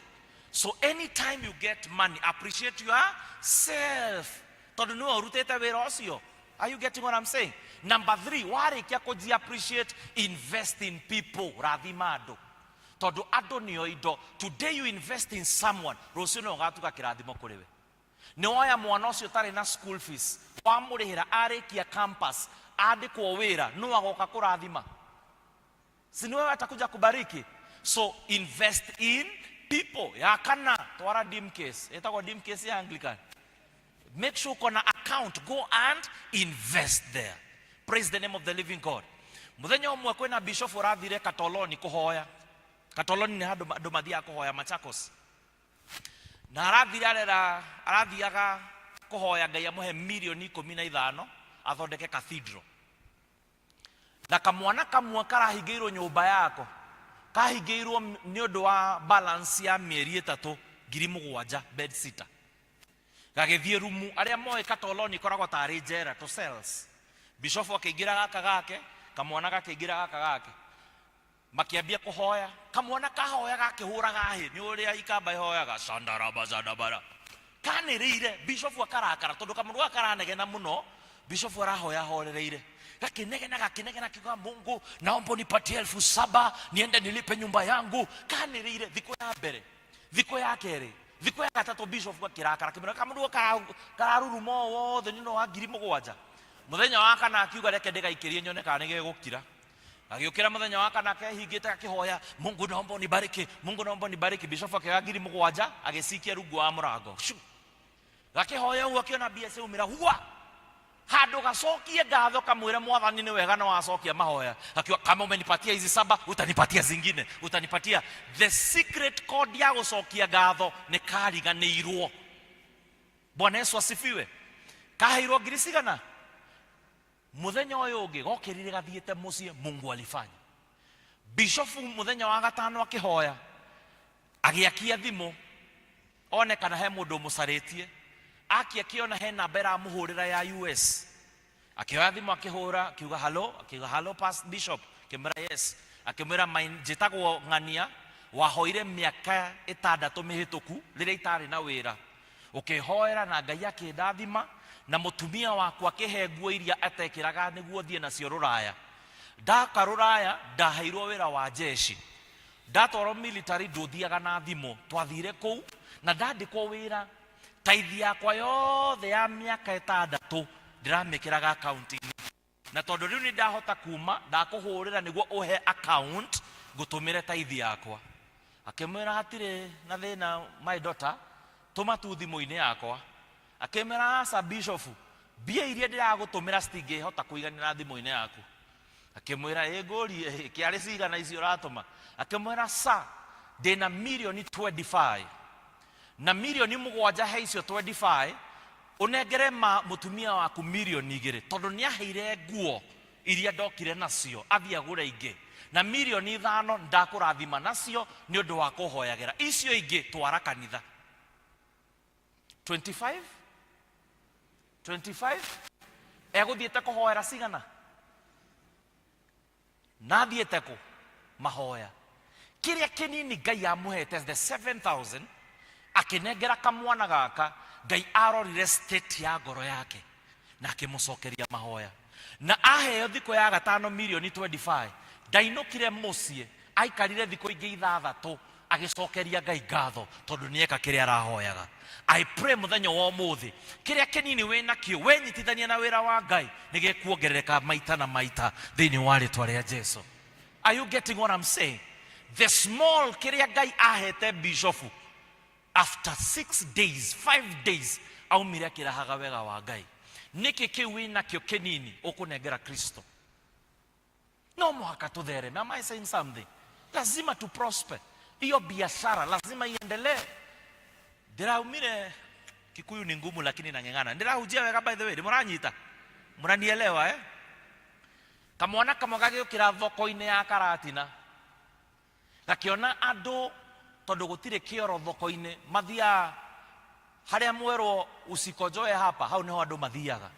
So anytime you get money, appreciate yourself. Tondu ni urutete wira ucio. Are you getting what I'm saying? Number 3, warikia kuji appreciate, invest in people. Rathima andu. Tondu andu niyo indo. Today you invest in someone, rucio no gatuka kirathimo kuriwe. Ni oya mwana ucio tari na school fees. Wamurihira arikia campus, andikwo wira, no agoka kurathima. Si ni wewe atakuja kubariki. So invest in people. Ya kana twara dim case. Etagwo dim case ya Anglican. Make sure kona account, go and invest there. Praise the name of the living God. Muthenya umwe kwena bishop urathire Katoloni kuhoya. Katoloni ni handu mathia kuhoya Machakos. Na arathiaga kuhoya Ngai amuhe milioni 15 athondeke cathedral. Na kamwana kamwe karahingiirwo nyumba yako. Kahingiirwo ni undu wa balance ya mieri 3 7,000 bed sitter. Gagithie rumu aria moe Katoloni koragwo tari njera to cells. Bishop akeingira gaka gake, kamwana gakeingira gaka gake. makiambia kuhoya kamwana kahoya gakihuraga hi ni uria ikamba ihoyaga sandaraba zadabara kanirire bishop akarakara tondu kamundu akaranegena muno bishop arahoya horereire gakinegena kiuga Mungu naomba nipatie 7,000 niende nilipe nyumba yangu kanirire thiko ya mbere thiko ya keri thiko ya gatatu bishop akirakara kimura kamundu kararurumo wothe nino wa 7,000 muthenya wa kana akiuga reke ndegaikirie nyone kana nigegukira agiukira muthenya wa kana akehingite akihoya Mungu naomba unibariki Mungu naomba unibariki bishop akiga 7,000 agicikia rungu wa murango gakihoya uo akiona biase umira huwa hado gacokie ngatho kamwire mwathani ni wega no acokia mahoya akiwa kama umenipatia hizi 7 utanipatia zingine utanipatia the secret code ya gucokia ngatho ni kariganirwo. Bwana Yesu asifiwe. Kaheirwo ngirisigana muthenya uyu ungi gokirire gathiete mucie Mungu alifanya. Bishop muthenya wa gatano akihoya agiakia thimu one kana he mundu musaritie akiona he namba iramuhurira ya US akioya thimu akihura akiuga hello past bishop kimera yes akimera njitagwo ng'ania wahoire miaka 6 mihituku riria itari na wira ukihoera na Ngai akindathima na mutumia wakwa akihe nguo iria atekiraga niguo thie nacio ruraya ndaka ruraya ndaheirwo wira wa jeshi ndatoro military nduthiaga na thimu twathire kou na ndandikwo wira taithi yakwa yothe ya miaka 6 ndiramikiraga account na tondu riu ni ndahota kuma ndakuhurira niguo uhe account ngutumire taithi yakwa akimwira hatire na thina my daughter tuma tu thimu-ini yakwa akimera asa bishop bia iria ndiragutumira stingihota kuiganira thimu-ini yaku akimwira ngori kiari cigana icio ratuma akimwira sa ndina milioni 25 na milioni 7 he icio 25 unengere mutumia waku milioni 2 tondu ni aheire nguo iria ndokire nacio athia gure ingi na milioni 5 ndakurathima nacio ni undu wa kuhoyagira icio ingi twara kanitha 25 eguthiete kuhoera cigana na thiete ku mahoya kiria kinini Ngai amuhete the 7,000 akinengera kamwana gaka Ngai arorire state ya ngoro yake na akimucokeria mahoya na aheo thiko ya gatano milioni 25 ndainukire mucie aikarire thiko ingi 6 agicokeria Ngai ngatho tondu nieka kiria arahoyaga. I pray muthenya wa umuthi kiria kinini wina kio wenyitithania na wira wa Ngai nigekuongerereka maita na maita thiini wa ritwa ria Jesu. Are you getting what I'm saying? The small kiria Ngai ahete bishop after 6 days 5 days aumire kirahaga wega wa Ngai niki kiu wina kio kinini ukunengera Kristo no muhaka tuthereme. Am I saying something? Lazima tu prosper. Hiyo biashara lazima iendelee. Ndiraumire Kikuyu ni ngumu lakini nang'eng'ana. Ndirahujia wega by the way. Muranyita. Muranielewa Kamwana kamogage ukira thoko-ini ya Karatina. Gakiona andu tondu gutire kioro thoko-ini mathia haria mwerwo usikojoe hapa hau niho andu mathiaga.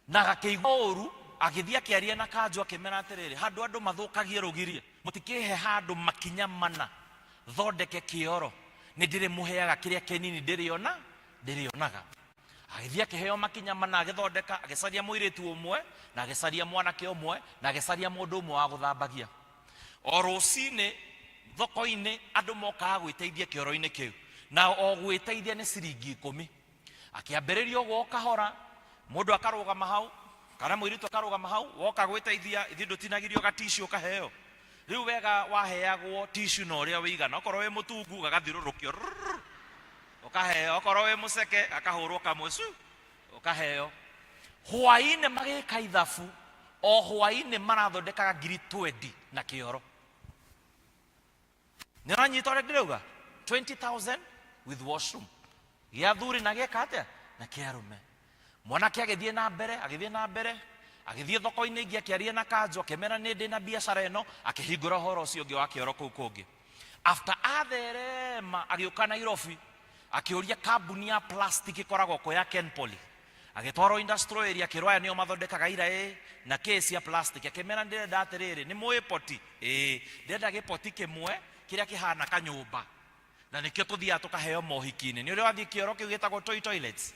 Na gakeigua uru agithia kiaria na kanjo akimera atiriri handu andu mathukagie rugirie mutikihe handu makinya mana thondeke kioro ni ndire muheaga kiria kinini ndirionaga agithia kiheo makinya mana agithondeka agicaria muiritu umwe na agicaria mwanake umwe na agicaria mundu umwe wa guthambagia o rucini thoko-ini andu mokaga gwiteithia kioro-ini kiu na o gwiteithia ni ciringi 10 akiambiriria uguo kahora mundu akarugama hau kana muiritu akarugama hau woka gwiteithia ithi ndutinagirio ga tissue kaheo riu wega waheagwo tissue no ria wigana okorwo we mutungu gagathirurukio ukaheo okorwo we muceke akahurwo kamwecu ukaheo hwaine magika ithabu o hwaine marathondekaga 20 na kioro niranyita ore ndirauga 20,000 with washroom ya thuri na geka na kiarume mwanake agithie na mbere agithie thoko-ini ingi akiaria na kanjo akimera ni ndi na biashara ino akihingura horo ucio ungi wa kioro kuu kungi after atherema agiuka Nairobi akiuria kambuni ya plastic ikoragwo ko ya Kenpoly agitwaro industrial area kirwaya nio mathondekaga iraĩ na case ya plastic akimera ndirenda atiriri ni muĩ poti ndirenda gĩpoti kĩmwe kĩrĩa kĩhana kanyũmba na nikio tuthiaga tukaheo mohiki-inĩ ni uri wathii kioro kiu gitagwo toilets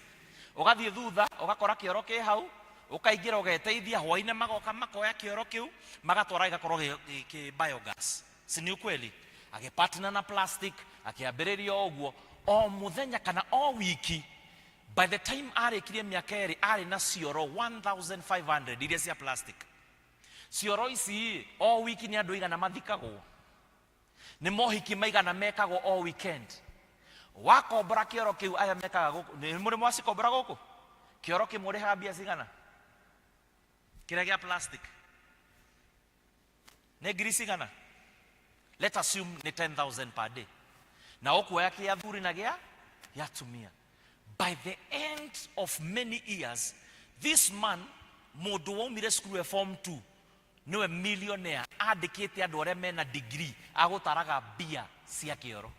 ugathii thutha ugakora kioro ki hau ukaingira ugeteithia hwaine magoka makoya kioro kiu magatwara igakorwo ki biogas si ni ukweli agipartner na plastic akiambiriria oguo o muthenya kana o wiki. By the time arikirie miaka eri ari na cioro 1500 iria cia plastic. Cioro ici o wiki ni andu igana mathikagwo, ni mohiki maigana mekagwo all weekend. Wakombora kioro kiu aya mekaga guku ni muri mwasi kombora guku kioro kimuri habia cigana kira gia plastic ne grisi gana. Let assume ni 10,000 per day na okuoya kia thuri na gia yatumia. By the end of many years, this man, mundu waumire skuru form 2, niwe millionaire, adikite andu aria mena degree, agutaraga bia cia kioro.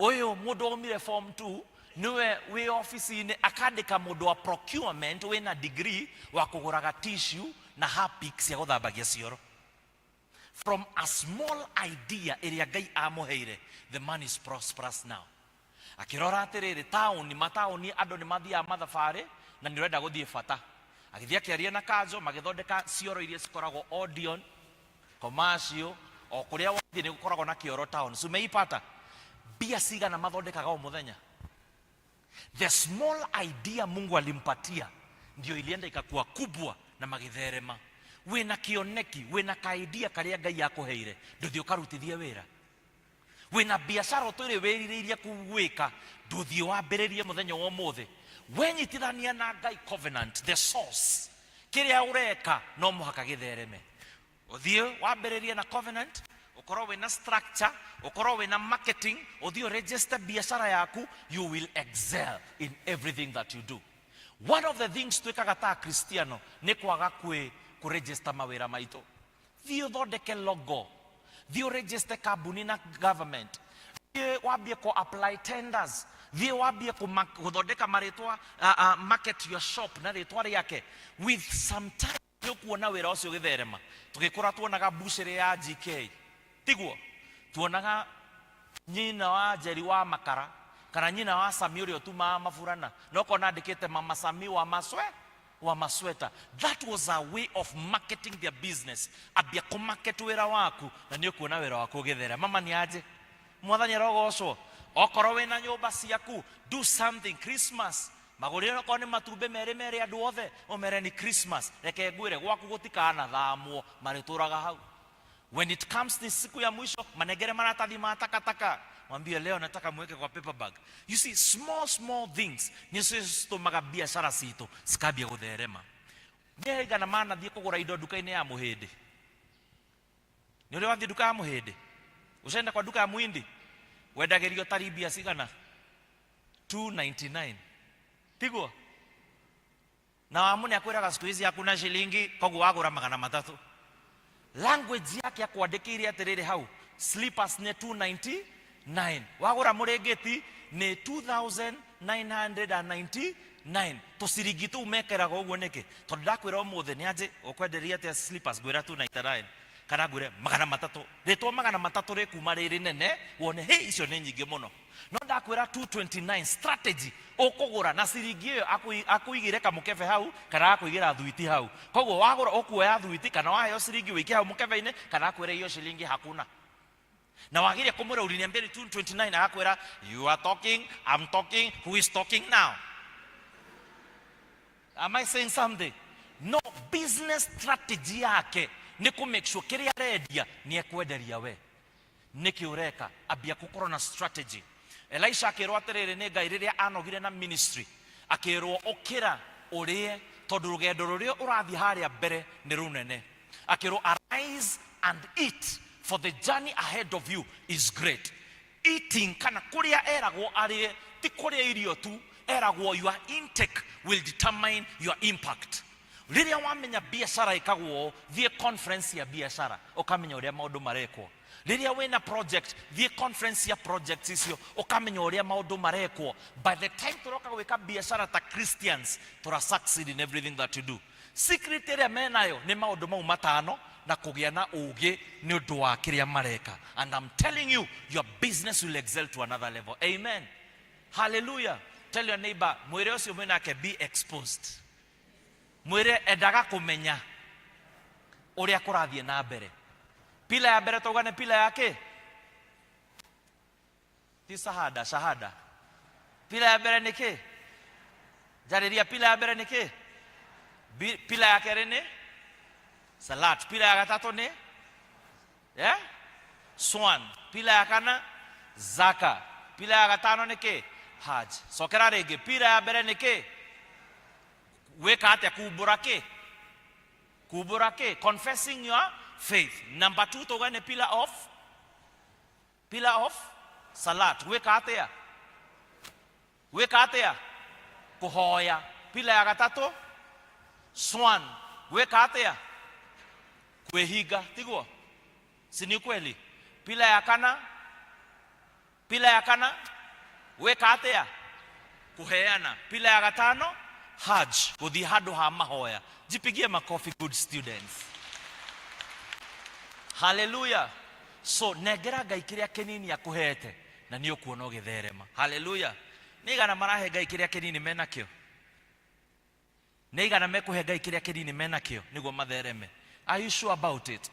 Oyo mundu waumire form 2, niwe we office-ini akandika mundu wa procurement wina degree wa kuguraga tissue na Harpic cia guthambagia cioro. From a small idea iria Ngai amuheire, the man is prosperous now. Akirora atiriri tauni matauni andu ni mathia mathabari na ni renda guthie bata agithia kiaria na kanjo magithondeka cioro iria cikoragwo Odeon commercial o kuria wathie ni gukoragwo na kioro town so meipata bia cigana mathondekaga o muthenya. The small idea Mungu alimpatia ndio ilienda ikakuwa kubwa na magitherema. Wina kioneki wina kaidia karia Ngai yakuheire nduthio karutithie wira. Wina biashara utore weririria kugwika nduthio wambiririe muthenya wa mothe wenyitithania na Ngai covenant the source kiria ureka no muhaka githereme. Uthio wambiririe na covenant ukorwo wina structure ukorwo wina marketing uthio register biashara yaku you will excel in everything that you do. One of the things twikaga ta Kristiano ni kwaga kuregister mawira maito. Thio thondeke logo, thio register kabuni na government, thio wabie ko apply tenders, thio wabie ko kuthondeka maritwa market your shop na ritwa riake with some time yo kuona wira ucio githerema. Tugikora tuonaga buchere ya GK tiguo tuonaga nyina wa Njeri wa Makara kana nyina wa Sami urio tuma mafurana no kona ndikite mama Sami wa masweta. That was a way of marketing their business. Abia ko market wira waku na ni kuona wira waku githera. Mama ni aje mwathani arogocwo okoro wina nyumba ciaku do something. Christmas magurire ko ni matumbe mere andu othe omere ni Christmas reke ngwire gwaku gutikana thamwo marituraga hau. When it comes to siku ya mwisho manegere maratathi matakataka mwambie leo nataka mweke kwa paper bag. You see small things nisistumaga biashara cito sikabia gutherema. Niga na maana thie kugura indo duka-ini ya muhindi ni uri wathi duka ya muhindi ucenda kwa duka ya muhindi wendagirio taribia cigana 299 tiguo na wamune akwiraga siku hizi hakuna shilingi koguo wagura 300. Language yake ya kuandikire atiriri hau slippers ne 299 wagura murengeti ne 2999 tusiringi tu mekeraga uguo niki tondu ndakwira umuthe ni aje ukwenderia atia slippers gwira 299 kana gwire 300 ritwa 300 rikuma riri nene wone he icio ni nyingi muno no ndakwira 229 strategy ukugura na siringi iyo akuigire kamukebe hau kana akuigira thuiti hau koguo wagura ukuoya thuiti kana wayo siringi wiki hau mukebe-ini kana akwira iyo shilingi hakuna na wagiria kumura ulinia mbele 229 akakwira you are talking I'm talking who is talking now. Am I saying something? No, business strategy yake ni ku make sure kiria redia ni ekwenderia we niki ureka abia gukorwo na strategy. Elisha akirwo atiriri ni Ngai riria anogire na ministry akirwo ukira urie tondu rugendo ruria urathi haria mbere ni runene. Akirwo arise and eat for the journey ahead of you is great. Eating kana kuria eragwo arie ti kuria irio tu eragwo your intake will determine your impact. Riria wamenya biashara ikagwo thie conference ya biashara ukamenya uria maundu marekwo Liria wena project, the conference ya project icio, ukamenya uria maundu marekwo. By the time turoka gwika biashara ta Christians, tura succeed in everything that you do. Secret area menayo ni maundu mau matano na kugia na ugi ni undu wa kiria mareka. And I'm telling you, your business will excel to another level. Amen. Hallelujah. Tell your neighbor, mwire ucio mwenake be exposed. Mwire endaga kumenya uria kurathie na mbere. Pila ya mbere tugane pila yake. Ti shahada. Pila ya mbere niki? Jariria pila ya mbere niki? Pila ya kere ni? Salat. Pila ya gatatu ni? Yeah? Swan. Pila ya kana? Zaka. Pila ya gatano niki? Hajj. Sokera rege. Pila ya mbere niki? Weka atia kuburake. Confessing your faith. Number 2 togane pillar of salat. Weka atia kuhoya. Pillar ya gatatu swan. Weka atia kuehiga. Tiguo sini kweli. Pillar ya kana weka atia kuheana. Pillar ya gatano hajj. Kuthi handu ha mahoya. Jipigie makofi, good students. Hallelujah. So negera Ngai kiria kinini akuhete na ni ukuona ugitherema. Hallelujah. Nigana marahe Ngai kiria kinini menakio. Nigana mekuhe Ngai kiria kinini menakio niguo mathereme. Are you sure about it?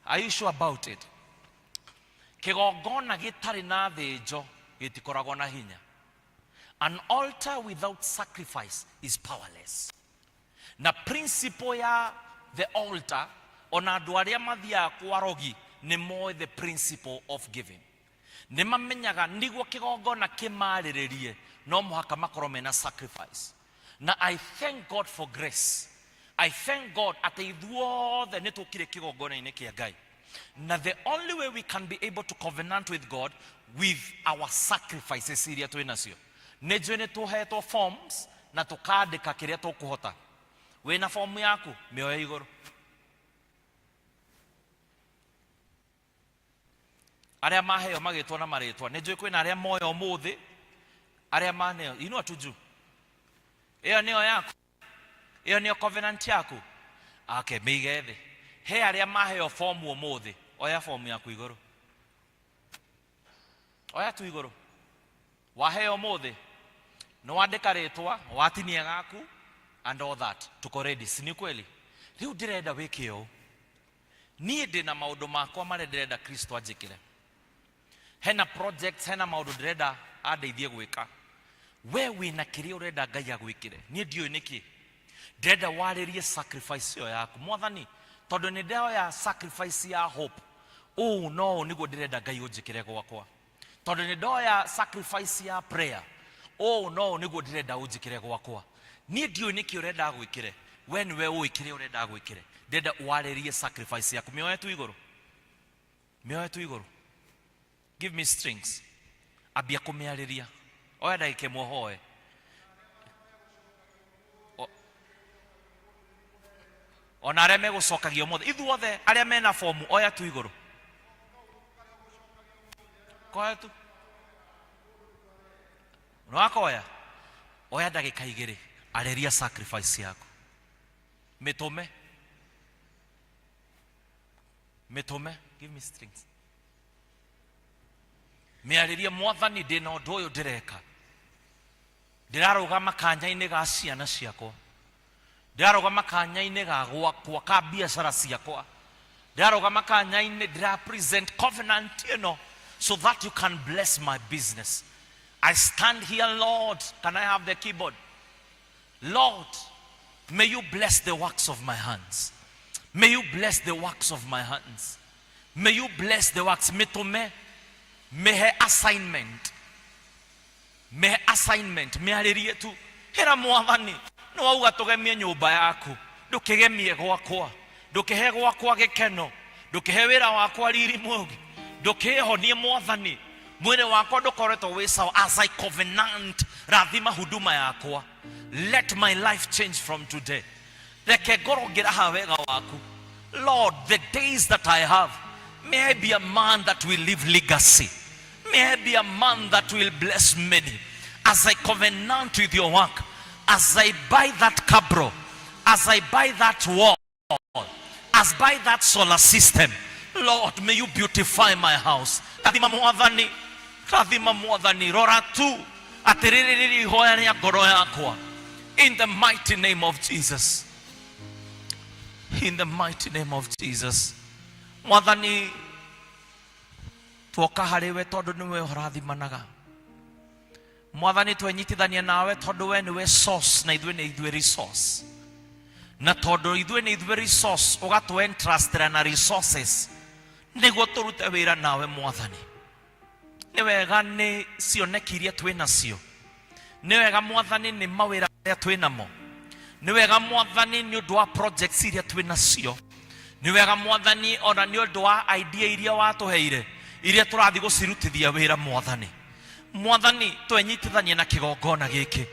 Are you sure about it? Kigongona gitari na thijo gitikoragwo na hinya. An altar without sacrifice is powerless. Na principle ya the altar ona andu aria mathia kwa rogi ni moe the principle of giving. Ni mamenyaga niguo kigongona kimariririe no muhaka makorwo mena sacrifice. Na I thank God for grace. I thank God ati ithuothe ni tukire kigongona-ini kia Ngai. Na the only way we can be able to covenant with God with our sacrifices iria twinacio. Nejwe ni tuhetwo forms na tukandika kiria tukuhota. Wena form yaku mioyo iguru. Aria maheo magitwo na maritwa. Nejwe kwina aria moyo muthi. Aria maneo. You know what to do. Iyo niyo yaku. Iyo niyo covenant yaku. Okay, migethe. He aria maheo form umuthi. Oya form yaku iguru. Oya tu iguru. Waheo muthi. No wandika ritwa, watinia gaku and all that. Tuko ready, sini kweli. Riu ndirenda wikio. Nie ndina maundu makwa mare ndirenda Kristo ajikire. Hena projects, hena maundu ndirenda andeithie gwika. We wina kiria urenda Ngai agwikire. Nie ndioi niki. Ndirenda waririe sacrifice yo yaku. Mwathani, tondu ni ndoya sacrifice ya hope. Oh no, niguo ndirenda Ngai unjikire gwakwa. Tondu ni ndoya sacrifice ya prayer. Oh no, niguo ndirenda unjikire gwakwa. Nie ndioi niki urenda agwikire. We niwe uikire urenda agwikire. Ndirenda waririe sacrifice yaku. Mioyo yetu iguru. Mioyo yetu iguru. Give me strings. Abia kumiariria. Oya ndagike muhoe. Ona aria megucokagia mothe. Ithuothe aria mena form oya tu iguru. Koya tu. Unakoya. Oya ndagika igiri. Areria sacrifice yako. Mitume. Give me strings. Meariria Mwathani ndina undu uyu ndireka. Ndirarugama kanya-ini ga ciana ciakwa. Ndirarugama kanya-ini ga gwakwa ka biashara ciakwa. Ndirarugama kanya-ini ndira present covenant, so that you can bless my business. I stand here, Lord. Can I have the keyboard? Lord, may you bless the works of my hands. May you bless the works of my hands. May you bless the works. Mitume. Mehe assignment. Mehe assignment. Mearirie tu. Hera Mwathani. No wauga tugemie nyumba yaku. Ndukigemie gwakwa. Ndukihe gwakwa gikeno. Ndukihe wira wakwa riri mwegi. Ndukihonie Mwathani. Mwire wakwa ndukoretwo wi sawa as I covenant rathima huduma yakwa. Let my life change from today. Reke ngorwo ngiraha wega waku. Lord, the days that I have, May I be a man that will leave legacy. May I be a man that will bless many. As I covenant with your work, as I buy that cabro, as I buy that wall, as I buy that solar system, Lord, may you beautify my house. Kadima muadhani rora tu atiriri hoya ni agoro yakwa. In the mighty name of Jesus. In the mighty name of Jesus. Mwathani tuoka hariwe tondu niwe ũrathimanaga. Mwathani twenyitithania nawe tondu we niwe source na ithuĩ nĩ ithuĩ resource. Na tondu ithuĩ nĩ ithuĩ resource ũgatũ entrust na resources nĩguo tũrute wĩra nawe Mwathani. Nĩ wega nĩ cioneki iria twĩ nacio. Nĩ wega Mwathani nĩ mawĩra marĩa twĩ namo. Nĩ wega Mwathani nĩ ũndũ wa projects iria twĩ nacio. Nĩ wega Mwathani ona nĩ ũndũ wa idea iria watũheire iria tũrathi gũcirutithia wĩra Mwathani. Mwathani twenyitithanie na kĩgongona gĩkĩ.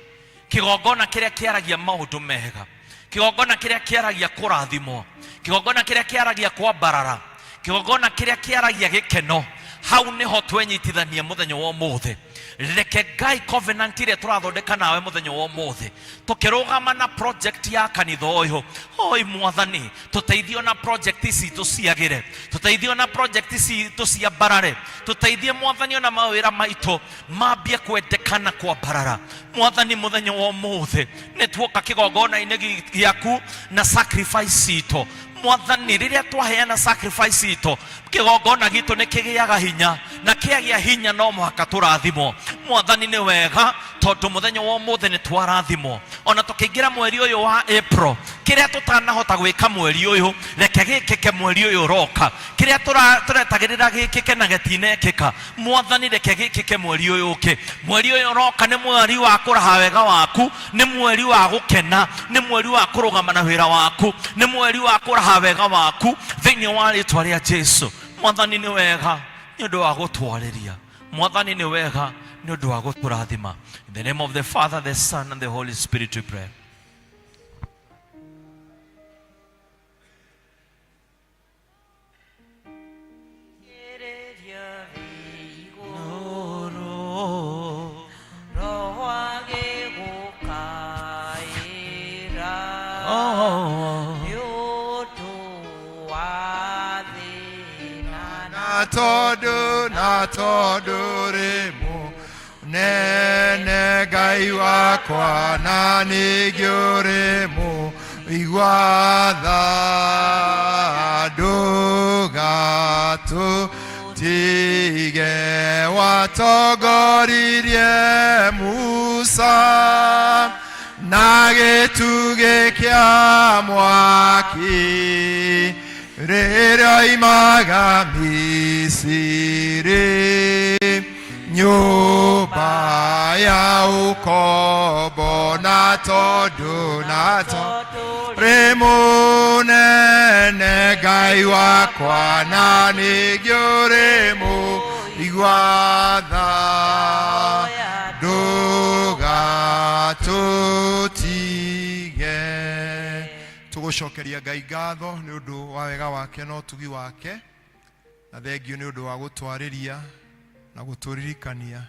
Kĩgongona kĩrĩa kĩaragia maũndũ mega. Kĩgongona kĩrĩa kĩaragia kũrathimwo. Kĩgongona kĩrĩa kĩaragia kwambarara. Kĩgongona kĩrĩa kĩaragia gĩkeno. Hau nĩho twenyitithanie mũthenya wa ũmũthĩ. Reke Ngai covenant ĩrĩa tũrathondeka nawe mũthenya wa ũmũthĩ tũkĩrũgama na project ya kanitha ũyũ. Oi Mwathani, tũteithio na project ici tũciagĩre, tũteithio na project ici tũciambarare, tũteithie Mwathani ona mawĩra maitũ mambie kwendekana kwambarara. Mwathani mũthenya wa ũmũthĩ nĩ tuoka kĩgongona-inĩ gĩaku na sacrifice itũ. Mwathani rĩrĩa twaheana sacrifice itũ kĩgongona gitũ nĩ kĩgĩaga hinya, na kĩagĩa hinya no mũhaka tũrathimwo. Mwathani nĩ wega tondu mũthenya wa ũmũthĩ nĩ twarathimwo. Ona tũkĩingĩra mweri ũyũ wa April, kĩrĩa tũtanahota gwĩka mweri ũyũ reke gĩkĩke mweri ũyũ ũroka. Kĩrĩa tũretagĩrĩra gĩkĩke na gĩtinekĩka, Mwathani reke gĩkĩke mweri ũyũ ũngĩ. Mweri ũyũ ũroka nĩ mweri wa kũraha wega waku, nĩ mweri wa gũkena, nĩ mweri wa kũrũgama na wĩra waku, nĩ mweri wa kũraha wega waku thĩinĩ wa rĩĩtwa rĩa Jesũ. Mwathani nĩ wega nĩ ũndũ wa gũtwarĩria. Mwathani nĩ wega nĩ ũndũ wa gũtũrathima. In the name of the Father, the Son, and the Holy Spirit we pray. Na tondu rimu nene Ngai wakwa na ningĩ ũrĩmu igwatha ndũgatũtige watongoririe Musa na gĩtugĩ kĩa mwaki rĩrĩa oimaga Misiri nyũmba ya ũkombo na tondu rĩ mũnene Ngai wakwa na ningĩ ũrĩmu igwatha ndũgatũtige. Tũgũcokeria Ngai ngatho nĩ ũndũ wa wega wake na ũtugi wake, na thengio nĩ ũndũ wa gũtwarĩria na gũtũririkania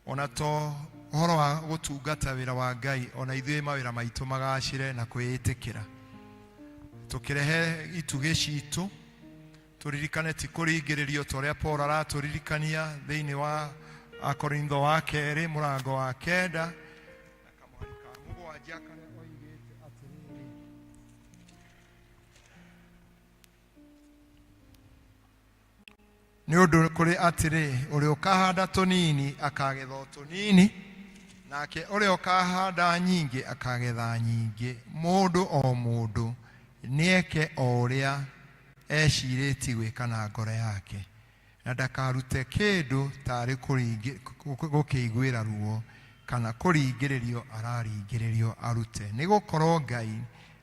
ona to ũhoro wa gũtungata wĩra wa Ngai, ona ithuĩ mawĩra maitũ magacĩre na kwĩĩtĩkĩra. Tũkĩrehe itugĩ citũ tũririkane ti kũringĩrĩrio ta ũrĩa Paul aratũririkania thĩinĩ wa Akorintho wa kerĩ mũrango wa 9 na kamwari ka 7 karĩa oigĩte atĩrĩrĩ: nĩ ũndũ kũrĩ atĩrĩ ũrĩa ũkahanda tũnini akagetha tũnini, nake ũrĩa ũkahanda nyingĩ akagetha nyingĩ. Mũndũ o mũndũ nĩeke o ũrĩa ecirĩtie gwĩka na ngoro yake, na ndakarute kĩndũ tarĩ gũkĩiguĩra ruo kana kũringĩrĩrio araringĩrĩrio arute, nĩ gũkorwo Ngai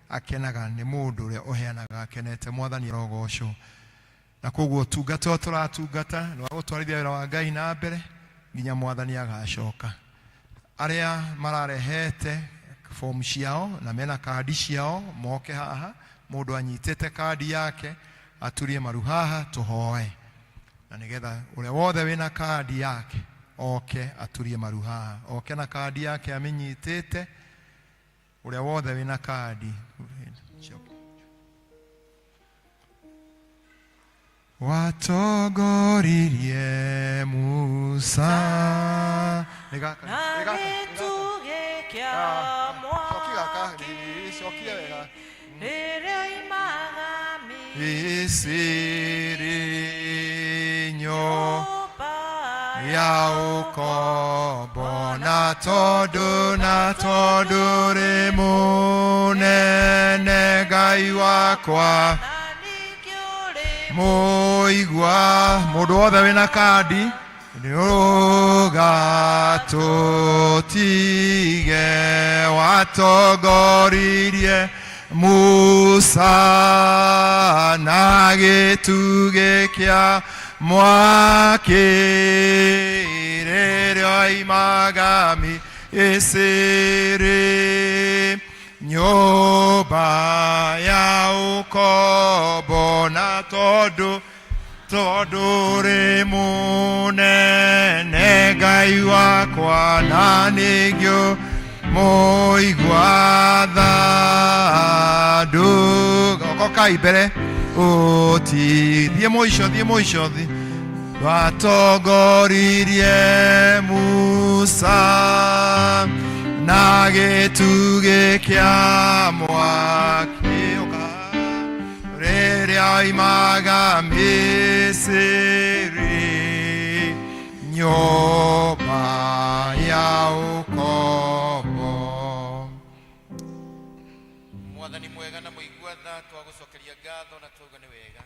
akenaga nĩ mũndũ ũrĩa ũheanaga akenete. Mwathani arogocwo. Na koguo tungata tũratungata nĩ wa gũtwarithia wĩra wa Ngai na mbere nginya Mwathani agacoka. Arĩa mararehete form ciao na mena kadi ciao moke haha, mũndũ anyitĩte kadi yake aturie maru haha tuhoe na nigetha uria wothe wina kadi yake oke aturie maru haha oke na kadi yake amenyitite uria wothe wina kadi watogoririe Musa negaka isirinyo ya ukobo na todo rimunene Ngai wakwa muigwa mundu wothe wina kadi nĩũgatũtige watogoririe Musa na gĩtugĩ kĩa mwaki rĩrĩa oimaga Misiri nyũmba ya ũkombo na tondũ rimunene Ngai wakwa na nĩguo mũigua thandũ okokai mbere thiĩ mũico watogoririe Musa na gĩtugĩ kĩa mwaki rĩrĩa oimaga Misiri nyũmba ya ũkombo. Mwathani mwega na mũigua tha twagũcokeria ngatho na tuuga nĩ wega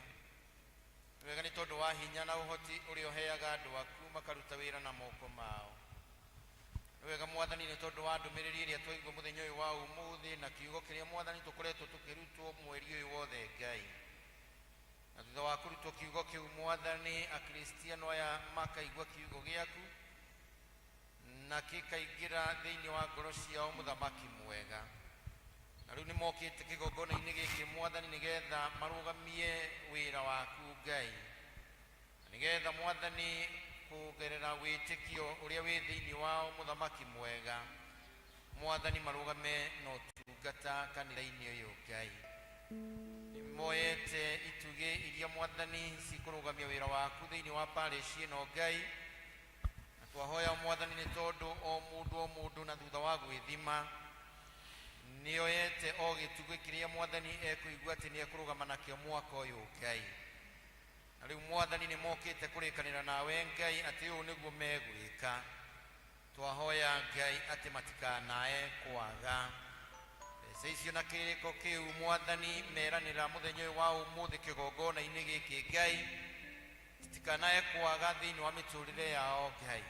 nĩ tondũ wa hinya na ũhoti ũrĩa ũheaga andũ aku makaruta wĩra na moko mao. Nĩ wega Mwathani nĩ tondũ wa ndũmĩrĩri ĩrĩa twaigua mũthenya ũyũ wa ũmũthĩ na kiugo kĩrĩa Mwathani tũkoretwo tũkĩrutwo mweri ũyũ wothe Ngai. Na thutha wa kũrutwo kiugo kĩu Mwathani akristiano aya makaigua kiugo gĩaku na gĩkaingĩra thĩinĩ wa ngoro ciao mũthamaki mwega. Na rĩu nĩ mokĩte kĩgongona-inĩ gĩkĩ Mwathani nĩgetha marũgamie wĩra waku Ngai. Nĩgetha Mwathani kũgerera wĩtĩkio ũrĩa wĩ thĩinĩ wao mũthamaki mwega. Mwathani marũgame na ũtungata kanitha-inĩ ũyũ Ngai. Nĩmoyete itugĩ iria Mwathani cikũrũgamia wĩra waku thĩinĩ wa parish ĩno Ngai. Na twahoya Mwathani nĩ tondũ o mũndũ na thutha wa gwĩthima nĩoyete o gĩtugĩ kĩrĩa Mwathani ekũigua atĩ nĩ ekũrũgama nakĩo mwaka ũyũ Ngai. Na rĩu Mwathani nĩ mokĩte kũrĩkanĩra nawe Ngai atĩ ũũ nĩguo megwĩka. Twahoya Ngai atĩ matikanae kwaga. Mbeca icio na kĩrĩko kĩu Mwathani meranĩra mũthenya ũyũ wa ũmũthĩ kĩgongona-inĩ gĩkĩ Ngai citikanae kwaga thĩinĩ wa mĩtũrĩre yao Ngai.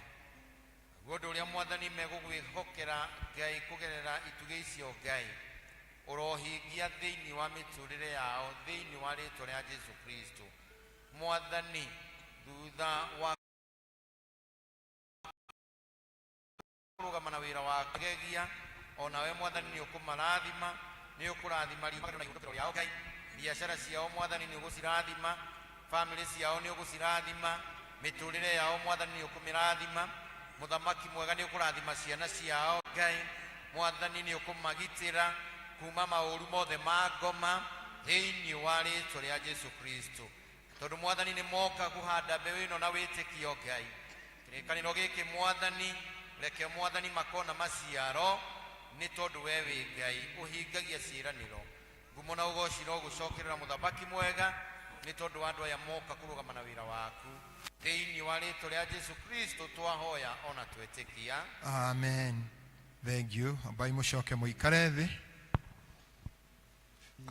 Ũndũ ũrĩa Mwathani megũgwĩhokera Ngai kũgerera itugĩ icio Ngai ũrohingia thĩinĩ wa mĩtũrĩre yao thĩinĩ wa rĩĩtwa rĩa Jesũ Kristo. Mwathani thutha wa kũrũgama na wĩra wa kũgegia onawe Mwathani nĩ ũkũmarathima nĩ ũkũrathima igũrũ rĩao Ngai. Biacara ciao Mwathani nĩ ũgũcirathima, family ciao nĩ ũgũcirathima, mĩtũrĩre yao Mwathani nĩ ũkũmĩrathima. Mũthamaki mwega nĩ ũkũrathima ciana ciao Ngai. Mwathani nĩ ũkũmagitĩra kuma maũru mothe ma ngoma thĩinĩ wa rĩĩtwa rĩa Jesũ Kristo. Tondũ Mwathani nĩ moka kũhanda mbeũ ĩno na wĩtĩkio Ngai. Kĩrĩkanĩro gĩkĩ Mwathani reke Mwathani makona maciaro nĩ tondũ we wĩ Ngai ũhingagia ciĩranĩro. Ngumo na ũgoci no gũcokerera mũthamaki mwega nĩ tondũ wa andũ aya moka kũrũgama na wĩra waku thĩinĩ wa rĩĩtwa rĩa Jesũ Kristo twahoya ona twĩtĩkia. Amen. Thank you. Ambai mũcoke mũikare thĩ.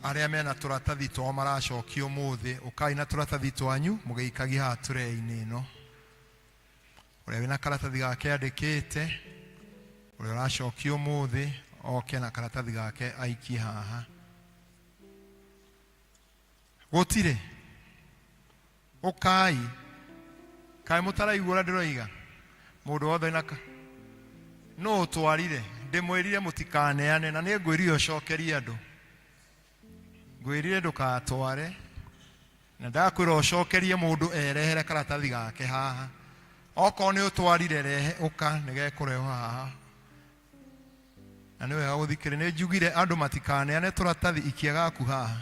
Arĩa mena tũratathi twao maracokio ũmũthĩ ũkai na tũratathi twanyu mũgĩikagia haha tũrĩ-inĩ ĩno. Ũrĩa wĩna karatathi gake andĩkĩte ũrĩa ũracokio ũmũthĩ oke na karatathi gake aikie haha. Gũtirĩ ũkai kaĩ mũtaraigua ũrĩa ndĩroiga mũndũ wothe na no ũtwarire ndĩmwĩrire mũtikaneane na nĩ ngwĩrire ũcokerie andũ. Ngwĩrire ndũgatware na ndakwira ucokerie mundu erehere karatathi gake haha oko ni utwarire rehe uka nigekurehwo haha na niwe gaguthikire ni njugire andu matikane ane turatathi ikia gaku haha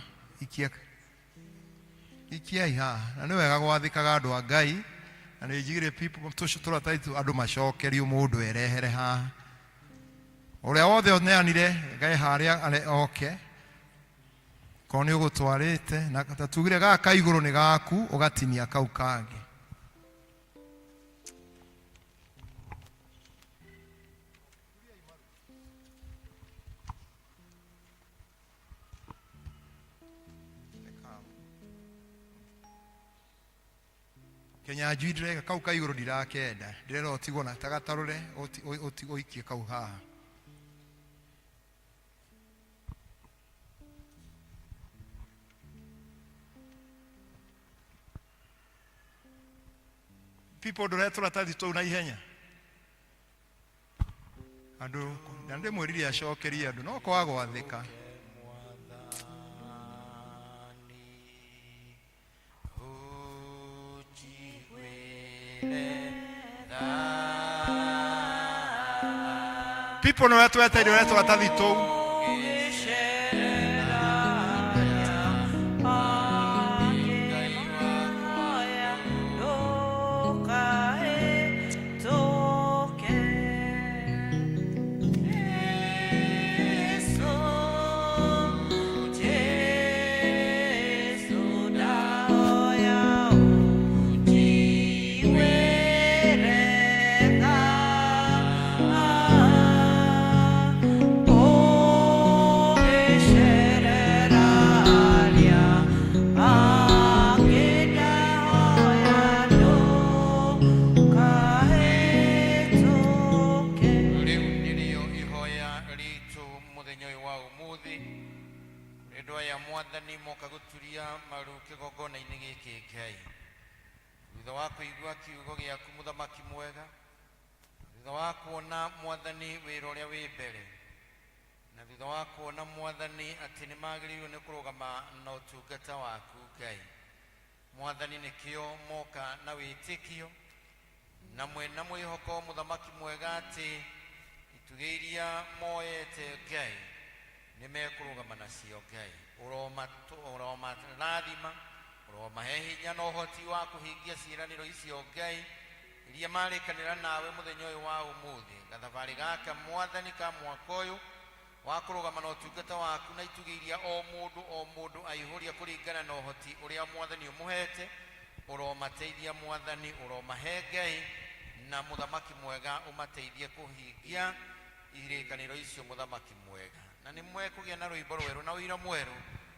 ikia haha na niwe gagwathikaga andu a Ngai na ni njugire people tucio turatathi andu macokerio mundu erehere haha uria wothe oneanire Ngai haria ale oke koni ugutwarite na tatugire gaka iguru ni gaku ugatinia kau kangi Kenya juidre kau ka iguru ndirakenda ndirera otigwo na tagatarure otigo ikie kau haha people do retro atati to na ihenya andu ndande mwiriri acokeria andu no kwa gwathika people no retro atati to kiugo giaku muthamaki mwega thutha wa kuona mwathani wira uria wi mbere na thutha wa kuona mwathani ati ni magiriirwo ni kurugama na utungata waku Ngai mwathani nikio moka na witikio na mwena mwihoko muthamaki mwega ati itugeiria moyete Ngai nimekurugama nacio Ngai uroma rathima Roma hinya no hoti wa kuhingia ciraniro icio Ngai iria marikanira nawe muthenya uyu wa umuthi gathabari gaka mwathani ka mwaka uyu wa kurugama na utungata waku na itugiria o mundu aihuria kuringana na hoti uria mwathani umuhete uromateithia mwathani uromahe Ngai na muthamaki mwega umateithie kuhingia irikaniro icio muthamaki mwega na ni mwekugia na rwimbo rweru na uira mweru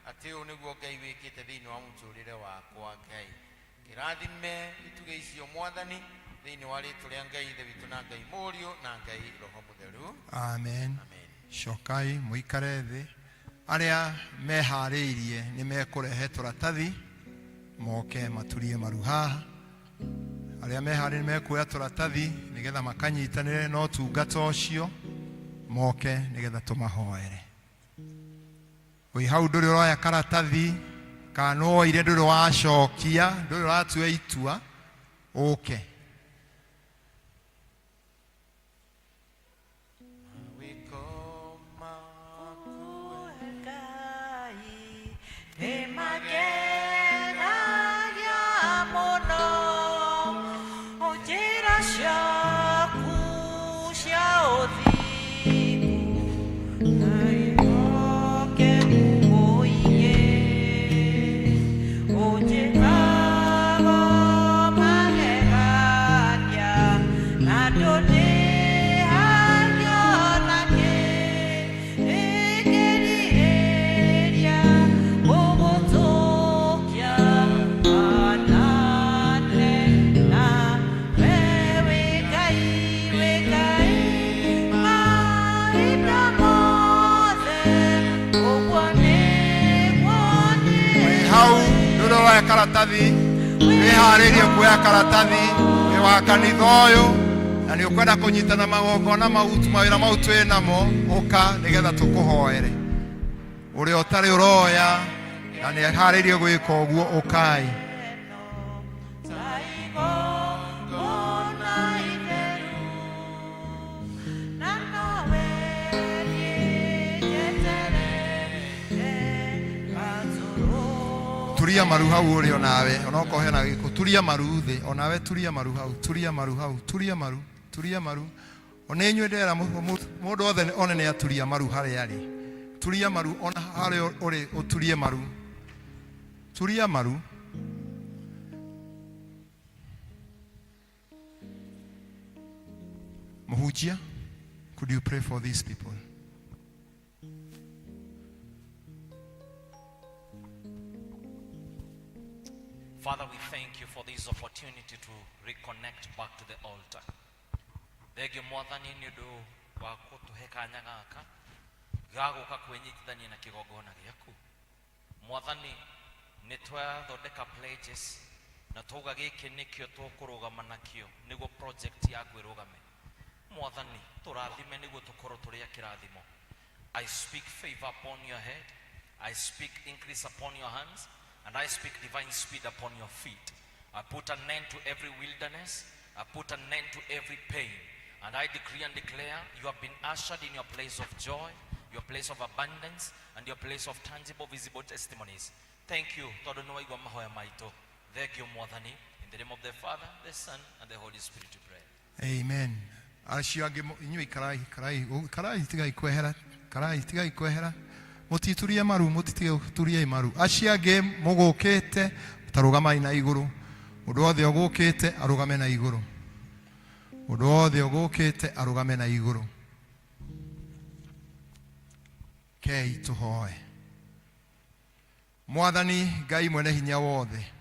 ati uyu niguo Ngai wikite thiini wa muturire wakwa Ngai kirathime ituge icio mwathani thiini wa ritu ria Ngai ithe witu na Ngai murio na Ngai roho mutheru amen shokai muikare thi aria mehariirie ni mekurehe turatathi moke maturie maruha aria mehariirie ni mekuya turatathi nigetha makanyitanire no tungata ucio moke nigetha tumahoere oi hau nduri roya karatathi kano ire nduri wacokia nduri ratue itua okay karatathi wiharirie kuya karatathi ni wa kanitha uyu na ni ukwenda kunyitana magongona mautu mawira mautu enamo uka nigetha tukuhoere uri otari uroya na nĩ harĩirie gwĩka ũguo ũkai. Turia maru hau uri onawe onoko hena giko turia maru thi onawe turia maru hau turia maru onenyu ndera mundu othe one ne aturia maru hare ari turia maru ona hare uri uturie maru turia maru. Muhujia, could you pray for these people? Father, we thank you for this opportunity to reconnect back to the altar. Thegio mwathani ni undu wa kutuhe kanya gaka gaguka kwenyitithania na kigongona giaku. Mwathani ni twathondeka pledges na tuga giki nikio tukurugama nakio niguo project yaku irugame. Mwathani turathime niguo tukorwo turi akirathimo. I speak favor upon your head, I speak increase upon your hands, and I speak divine speed upon your feet. I put an end to every wilderness. I put an end to every pain. And I decree and declare you have been ushered in your place of joy, your place of abundance, and your place of tangible, visible testimonies. Thank you. Thank you, Mwathani. In the name of the Father, the Son, and the Holy Spirit we pray. Amen. Karai kwehera. Mutiturie maru mutiturie maru aciange mugukite tarugama ina iguru mundu othe ugukite arugame na iguru mundu othe ugukite arugame na iguru. Kei tuhoe. Mwathani Ngai mwene hinya wothe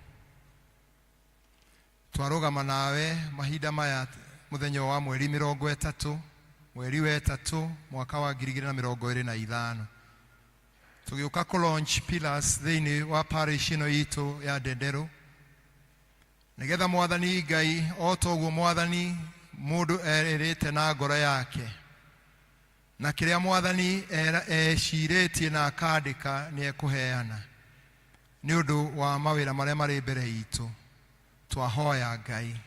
twarugama nawe mahinda maya muthenya wa mweri 30 mweri wa 3 mwaka wa 2025 tugiuka ku launch pillars thini wa parish ino itu ya Ndendero nigetha Mwathani Ngai otoguo Mwathani mundu erete na ngoro yake na kiria Mwathani eciritie na akandika ni ekuheana ni undu wa mawira maria mari mbere itu. Twahoya Ngai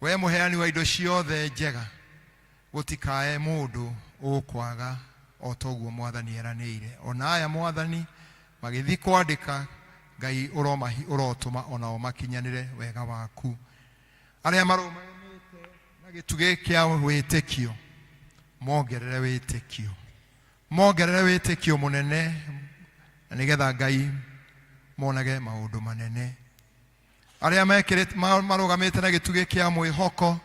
we muheani wa indo ciothe njega gutikae mundu ukwaga otoguo Mwathani eranĩire. Ona aya Mwathani magithi kwandika Ngai urotuma onao makinyanire wega waku. Aria marumanite na gituge kia witikio mongerere witikio munene nigetha Ngai monage maundu manene. Aria mekirite marugamite na gituge kia mwihoko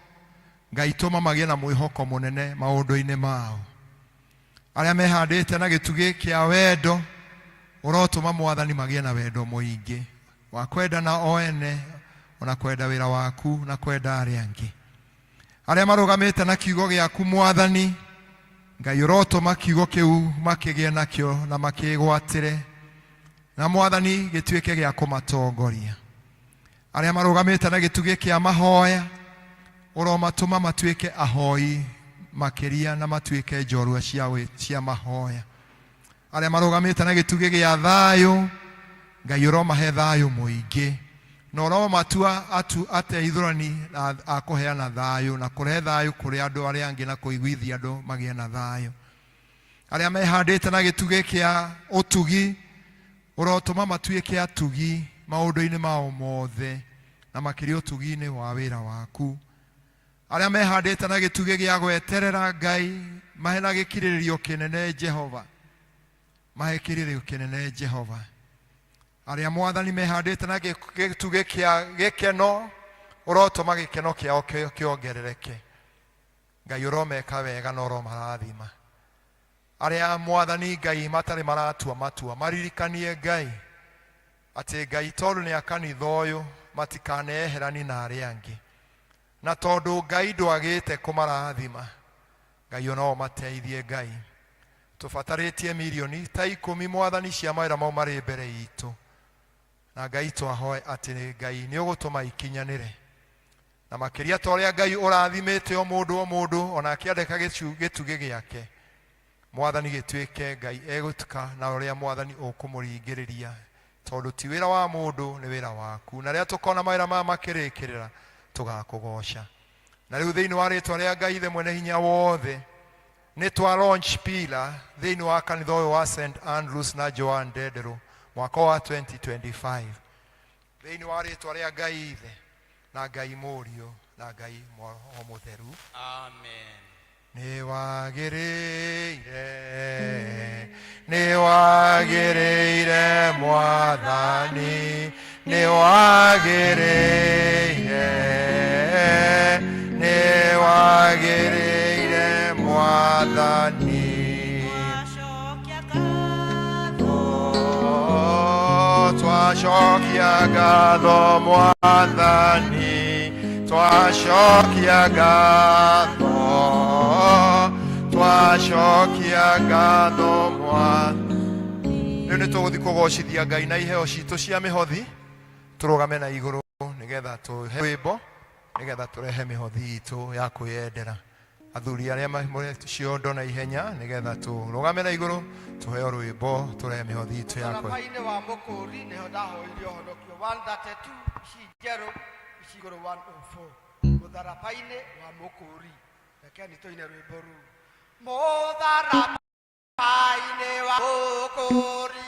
Ngai tuma magie na mwihoko munene maundu-ini mao. Aria mehandite na gituge kia wendo urotuma Mwathani magie na wendo muingi wa kwenda na oene ona kwenda wira waku na kwenda aria angi. Aria marugamite na kiugo giaku Mwathani Ngai urotuma kiugo kiu makigie nakio na makigwatire na Mwathani gituike gia kumatongoria. Aria marugamite na gituge kia mahoya uromatuma matuike ahoi makiria na matuike njorua cia mahoya. Aria marugamite na gituge gia thayo Ngai uromahe thayo muingi na uromatua ateithurani akuheana thayo na kurehe thayo kuri andu aria angi na kuiguithia andu magie na thayo. Aria mehandite na gituge kia utugi urotuma matuike atugi maundu-ini mao mothe na makiria utugi-ini wa wira waku. Aria mehandite na gituge gia gweterera Ngai mahe na gikiririo kinene Jehova mahe kiririo kinene Jehova. Aria Mwathani mehandite na gituge kia gikeno urotuma gikeno kiao kiongerereke Ngai uromeka wega na uromarathima. Aria Mwathani Ngai matari maratua matua maririkanie Ngai ati Ngai tondu ni akanitha uyu matikaneherani na aria angi na tondu Ngai ndwagite kumarathima Ngai ono mateithie. Ngai tufataritie milioni ta 10 Mwathani cia mawira mau mari mbere itu na Ngai twahoe ati Ngai ni ugutuma ikinyanire na makiria toria Ngai urathimite o mundu ona akiandika gituge giake Mwathani gituike Ngai egutuka na uria Mwathani ukumuringiriria tondu ti wira wa mundu ni wira waku na ria tukona mawira maya makirikirira tugakugoca na riu thiini wa ritwa ria Ngai ithe mwene hinya wothe ni twa launch pillar thiini wa kanitha uyu wa St Andrews na Joan Ndendero mwaka wa 2025 thiini wa ritwa ria Ngai ithe na Ngai murio na Ngai mutheru amen. Ni wagiriire Mwathani ni wagiriire Mwathani twashokia ngatho Mwathani twashokia ngatho Mwathani riu ni tuguthi kugocithia Ngai na iheo citu cia mihothi turugame na iguru nigetha tuhe rwimbo nigetha turehe mihothi itu ya kwiyendera athuri aria mahimure ciondo na ihenya nigetha turugame na iguru tuheo rwimbo turehe mihothi itu ya kwiyendera Rafaine wa Mukuri niho ndahoirio honokio 132 Shingero Ishigoro 104 Mutharafaine wa Mukuri rekeni tuine rwimbo ru Mutharafaine wa Mukuri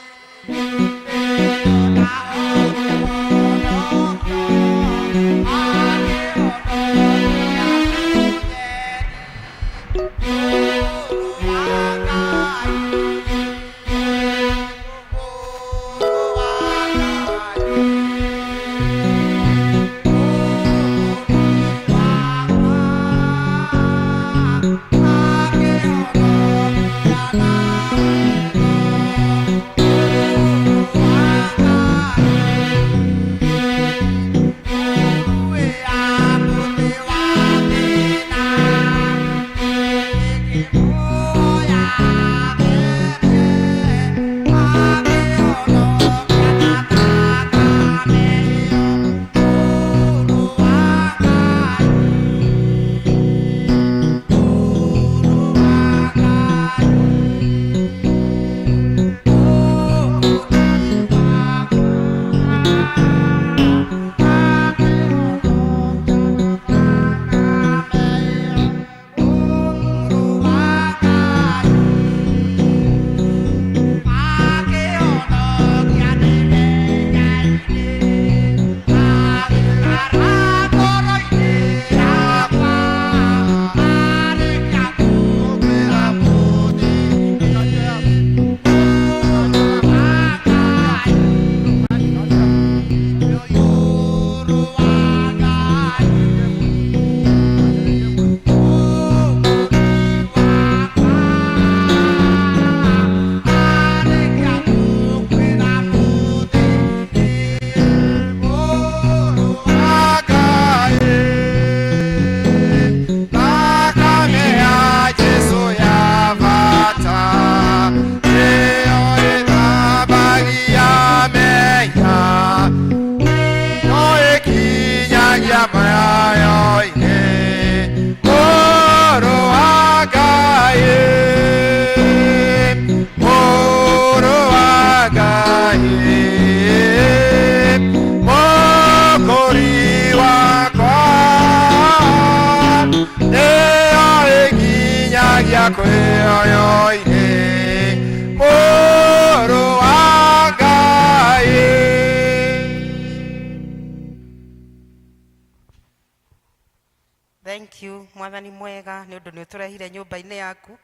Thank you Mwathani mwega ni undu ni uturehire nyumba-ini yaku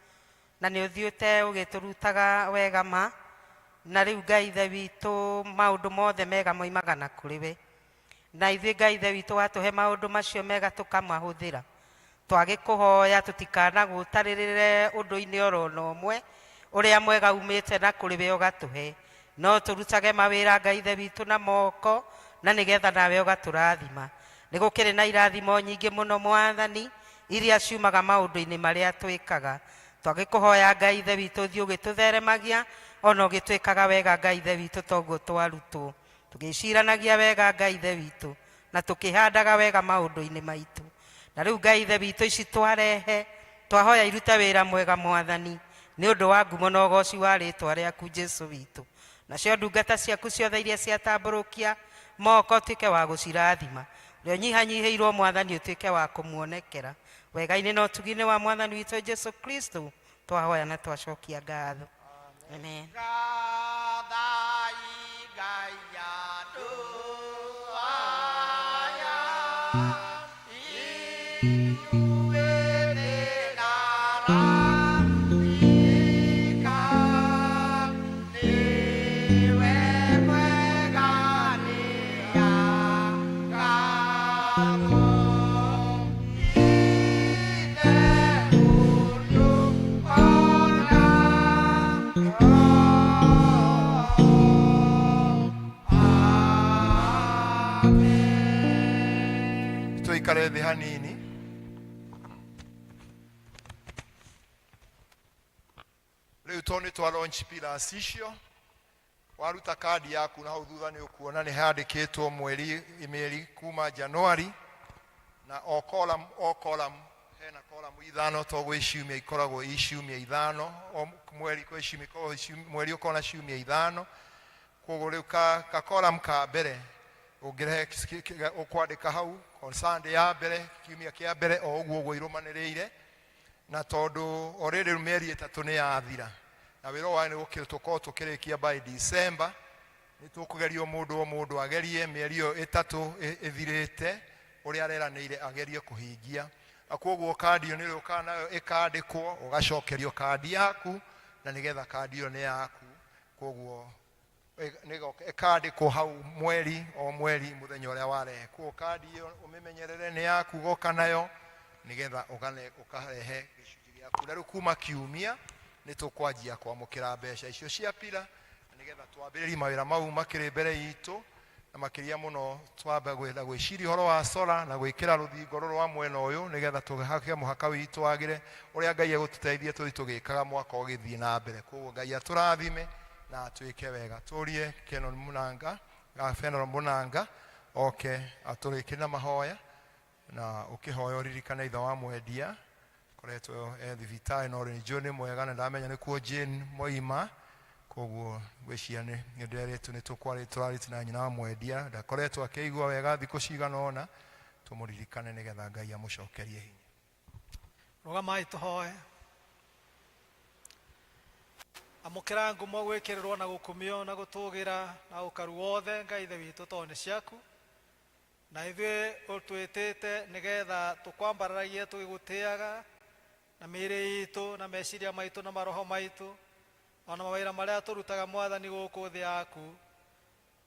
na ni uthiute ugiturutaga wega ma na riu Ngai ithe witu maundu mothe mega moimagana kuri we na ithuĩ Ngai ithe witu watuhe maundu macio mega tukamahuthira twagikuhoya tutikana gutaririre undu-ini orona umwe uria mwega umite na kuri we ugatuhe no turutage mawira Ngai ithe witu na moko na nigetha nawe ugaturathima nigukire na irathimo nyingi muno Mwathani iria ciumaga maundu-ini maria twikaga twagikuhoya Ngai ithe witu thii ugitutheremagia ona ugitwikaga wega Ngai ithe witu toguo twarutwo tugiciranagia wega Ngai ithe witu na tukihandaga wega maundu-ini maitu na riu Ngai ithe witu ici twarehe twahoya irute wira mwega Mwathani ni undu wa ngumo na ugoci wa ritwa riaku Jesu witu nacio ndungata ciaku ciothe iria ciatambũrũkia moko ũtuĩke wa gũcirathima, ũrĩa ũnyihanyihĩirwo Mwathani ũtuĩke wa kũmuonekera wega-inĩ na ũtugi-inĩ wa Mwathani witũ Jesu Kristo twahoya na twacokia ngatho. Amen. Tuikare thĩ hanini. Rĩu to nĩ twa launch pillars icio, waruta kadi yaku na hau thutha nĩ ũkuona nĩ handĩkĩtwo mweri kuma Januari, na o column hena column ithano to gwĩciumia ikoragwo iciumia ithano, o mweri gwĩciumia mweri ũkoragwo na ciumia ithano. Koguo rĩu ka column ka mbere ũngĩrehe ũkwandĩka hau on Sunday ya mbere, kiumia kĩa mbere o ũguo irũmanĩrĩire, na tondũ already mĩeri 3 nĩ yathira na wĩra wa nĩ gũkorwo tũkĩrĩkia by December, nĩ tũkũgerio mũndũ agerie mĩeri ĩyo 3 ĩthirĩte ũrĩa areranĩire agerie kũhingia. Koguo kadi ĩyo nĩ ũkaga nayo ĩkandĩkwo, ũgacokerio kadi yaku na nĩgetha kadi ĩyo nĩ yaku. Koguo ĩkandĩkwo hau mweri o mweri mũthenya ũrĩa warehe. Koguo kadi ĩyo ũmĩmenyerere nĩ yaku, ũgoka nayo nĩgetha ũkarehe gĩcunjĩ gĩaku. Na rĩu kuma kiumia nĩ tũkwanjia kwamũkĩra mbeca icio cia pila nĩgetha twambĩrĩrie mawĩra mau makĩrĩ mbere itũ, na makĩria mũno twambe gwĩciria ũhoro wa solar na gwĩkĩra rũthingo rũrũ wa mwena ũyũ nĩgetha tũhake mũhaka witũ wagĩre ũrĩa Ngai egũtũteithie tũthiĩ tũgĩkaga mwaka ũgĩthiĩ na mbere. Koguo Ngai atũrathime na atwĩke wega. Tũrie Kenon Munanga, Fenero Munanga oke atũrĩkĩre na mahoya, na ũkĩhoya ũririkane ithe wa mwendia koretwo thibitarĩ no rĩ John mwega, na ndamenya nĩ kuo Jane Moima. Koguo gwĩcia nĩ nderĩtwo nĩ tũrarĩte na nyina wa mwendia, ndakoretwo akĩigua wega thikũ cigana ũna, tũmũririkane nĩgetha Ngai amũcokerie hinya. Rũgamai tũhoe. Amũkĩra ngumo gwĩkĩrĩrwo na gũkumio na gũtũgĩra na ũkaru wothe Ngai ithe witũ tondũ nĩ ciaku, na ithuĩ ũtwĩtĩte nĩgetha tũkwambararagie tũgĩgũtĩaga na mĩĩrĩ itũ na meciria maitũ na maroho maitũ, ona mawĩra marĩa tũrutaga Mwathani gũkũ thĩ yaku.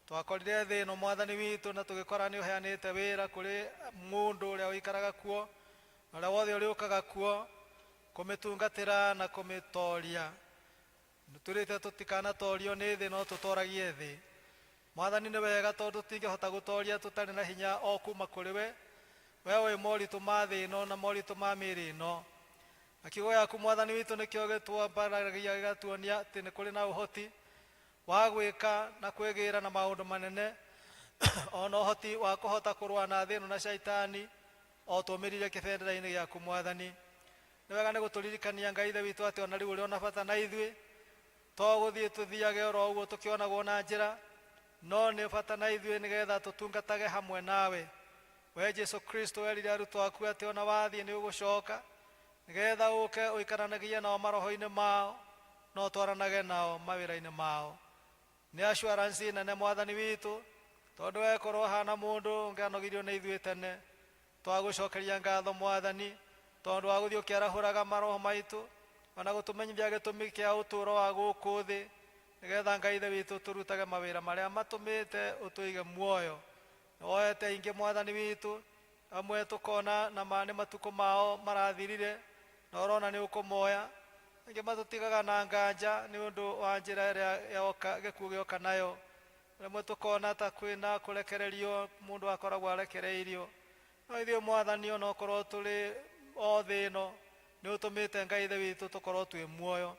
Twakorire thĩ ĩno Mwathani witũ na tũgĩkora nĩ ũheanĩte wĩra kũrĩ mũndũ ũrĩa ũikaraga kuo na ũrĩa wothe ũrĩũkaga kuo kũmĩtungatĩra na kũmĩtoria. Nĩtwĩrĩte tũtikanatorio nĩ thĩ no tũtoragie thĩ. Mwathani nĩ wega tondũ tũtingĩhota gũtoria tũtarĩ na hinya o kuma kũrĩ we. Wee wĩ moritũ ma thĩ ĩno na moritũ ma mĩĩrĩ ĩno. Na kiugo gĩaku Mwathani witũ nĩkĩo gĩtwambaragia gĩgatuonia atĩ nĩ kũrĩ na ũhoti wa gwĩka na kwĩgĩra na maũndũ manene ona ũhoti wa kũhota kũrũa na thĩ ĩno na shaitani o tũmĩrire kĩbendera-inĩ gĩaku Mwathani. Nĩ wega nĩ gũtũririkania Ngai ithe witũ atĩ ona rĩu ũrĩ ona bata na ithuĩ, to gũthiĩ tũthiage oro ũguo tũkĩonagwo na njĩra, no nĩ bata na ithuĩ nĩgetha tũtungatage hamwe nawe. Wee Jesu Kristo werire arutwo aku atĩ ona wathiĩ nĩ ũgũcoka nĩgetha ũke ũikaranagie nao maroho-inĩ mao no twaranage nao mawĩra-inĩ mao. Nĩ assurance nene Mwathani witũ tondũ wekorwo hana mũndũ ũngĩanogirio nĩ ithuĩ tene. Twagũcokeria ngatho Mwathani tondũ wa gũthiĩ ũkĩarahũraga maroho maitũ ona gũtũmenyithia gĩtũmi kĩa ũtũũro wa gũkũ thĩ nĩgetha Ngai ithe witũ tũrutage mawĩra marĩa matũmĩte ũtũige muoyo. Nĩwoete aingĩ Mwathani witũ, amwe tũkona na nĩ matukũ mao marathirire na ũrona nĩ ũkũmoya, angĩ matũtigaga na nganja nĩ ũndũ wa njĩra ĩrĩa gĩkuũ gĩoka nayo. Rĩmwe tũkona ta kwĩna kũrekererio, mũndũ akoragwo arekereirio. No ithuĩ Mwathani ona okorwo tũrĩ o thĩ ĩno nĩ ũtũmĩte Ngai ithe witũ tũkorwo twĩ muoyo.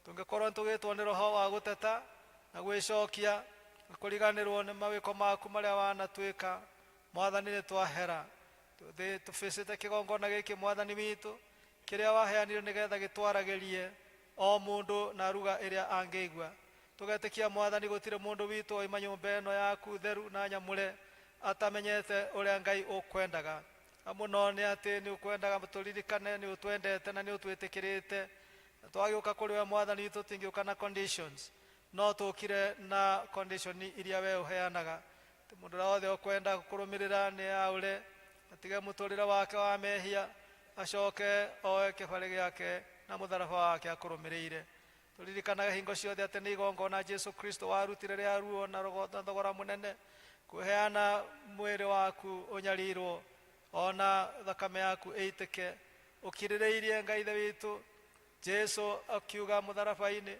Tũngĩkorwo tũgĩtwo nĩ roho wa gũteta na gwĩcokia na kũriganĩrwo nĩ mawĩko maku marĩa wanatuĩka, Mwathani nĩ twahera. Tũbĩcĩte kĩgongona gĩkĩ Mwathani witũ kĩrĩa waheanire nĩgetha gĩtwaragĩrie o mũndũ na ruga ĩrĩa angĩigua. tugetekia mwathani gutire mundu witu oima nyumba ino yaku theru na nyamure atamenyete uria Ngai ukwendaga amuno ni ati ni ukwendaga muturirikane ni utwendete na ni utwitikirite twagiuka kuri we mwathani witu tingiuka na conditions no tukire na condition iria we uheanaga mundu wothe ukwenda kurumirira ni aure atige muturira wake wa mehia acoke oe kibari giake na mutharaba wake akurumirire turirikanaga hingo ciothe ati ni igongona Jesu Kristo warutire ria ruo na rogota thogora munene kuheana mwiri waku unyarirwo ona thakame yaku eitike ukirireirie Ngai ithe witu Jesu akiuga mutharaba-ini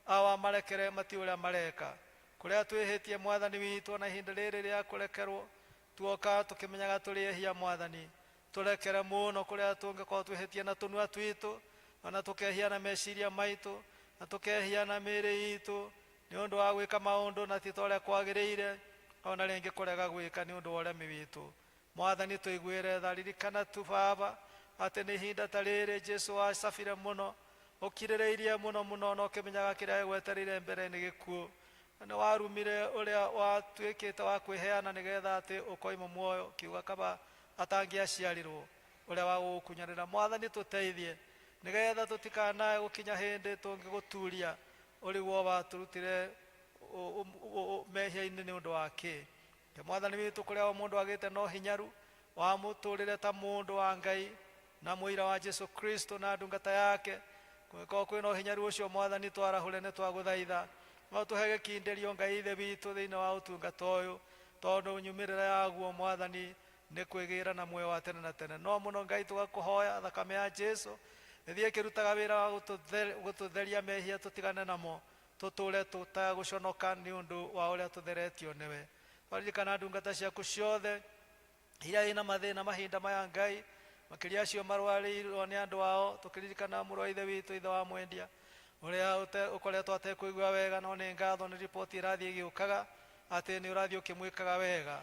awa marekere mati uria mareka kuria twihitie mwathani witu na ihinda riri ria kurekerwo tuoka tukimenyaga turi ehia mwathani turekere muno kuria tungikorwo twihitie na tunua twitu ona tukehia na meciria maitu na tukehia na mĩĩrĩ itu ni undu wa gwika maundu na titoria kwagiriire ona ringi kurega gwika ni undu wa uremi witu mwathani tuiguire tharirikana tu baba ati ni hinda ta riri Jesu acabire muno ukirireirie muno muno no kimenyaga kiria gweterire mbere ni gikuo na warumire uria watwikite wa kwiheana nigetha ati ukoima muoyo kiuga kaba atangiaciarirwo uria wa gukunyarira mwathani tuteithie nigetha tutikanae gukinya hindi tungiguturia uri wo waturutire mehia-ini ni undu wake mwathani witu kuria mundu agite no hinyaru wa muturire ta mundu wa Ngai na muira wa Jesu Kristo na ndungata yake kwiko kwino hinyaru ucio mwathani twarahure ni twaguthaitha no tuhege kinderio Ngai ithe witu thiini wa utungata uyu tondu nyumirira yaguo mwathani ni kwigira na muoyo wa tene na tene no muno Ngai tugakuhoya thakame ya Jesu ithie kirutaga wira wa gututheria mehia tutigane namo tuture tutaguconoka ni undu wa uria tutheretio niwe twaririkana ndungata ciaku ciothe iria ina mathina mahinda maya Ngai makiria acio marwarirwo ni andu ao tukiririkana mũrũ wa ithe witu ithe wa mwendia uria ukoretwo atekuigua wega no ni ngatho ni ripoti irathie giukaga ati ni urathie ukimwikaga wega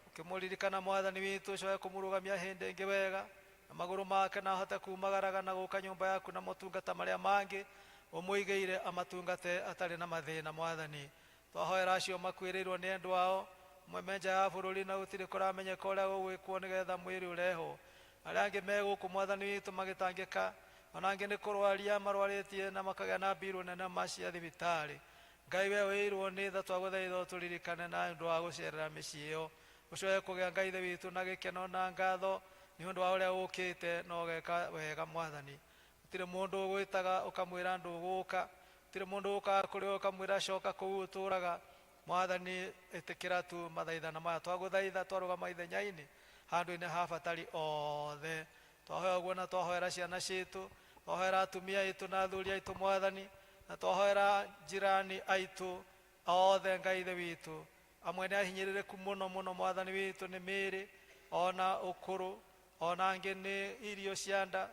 ukimuririkana mwathani witu ucio kumurugamia hindi ingi wega na maguru make na hote kumagaraga na guka nyumba yaku na motungata maria mangi umuigeire amatungate atari na mathina mwathani twahoera acio makwirirwo ni endu ao mwemenja ya bururi na utiri kuramenyeka uria gugwikwo nigetha mwiri ureho aria angi meguku mwathani witu magitangika ona angi ni kurwaria marwaritie na makagea na biru nene macia thibitari Ngai we wirwo ni tha twaguthaitha turirikane na undu wa gucerera micii iyo ucoe kugea Ngai ithe witu na gikeno na ngatho ni undu wa uria ukite no geka wega mwathani utire mundu gwitaga ukamwira nduguka utire mundu uka kuri ukamwira coka kuu uturaga mwathani itikira tu mathaithana maya twaguthaitha twarugama ithenya-ini handu-ini ha batari othe twahoya guo na twahoera ciana citu twahoera atumia itu na athuri aitu mwathani na twahoera jirani aitu othe Ngai ithe witu amwe ni ahinyiririku muno muno mwathani witu ni mĩĩrĩ ona ukuru ona angi ni irio cianda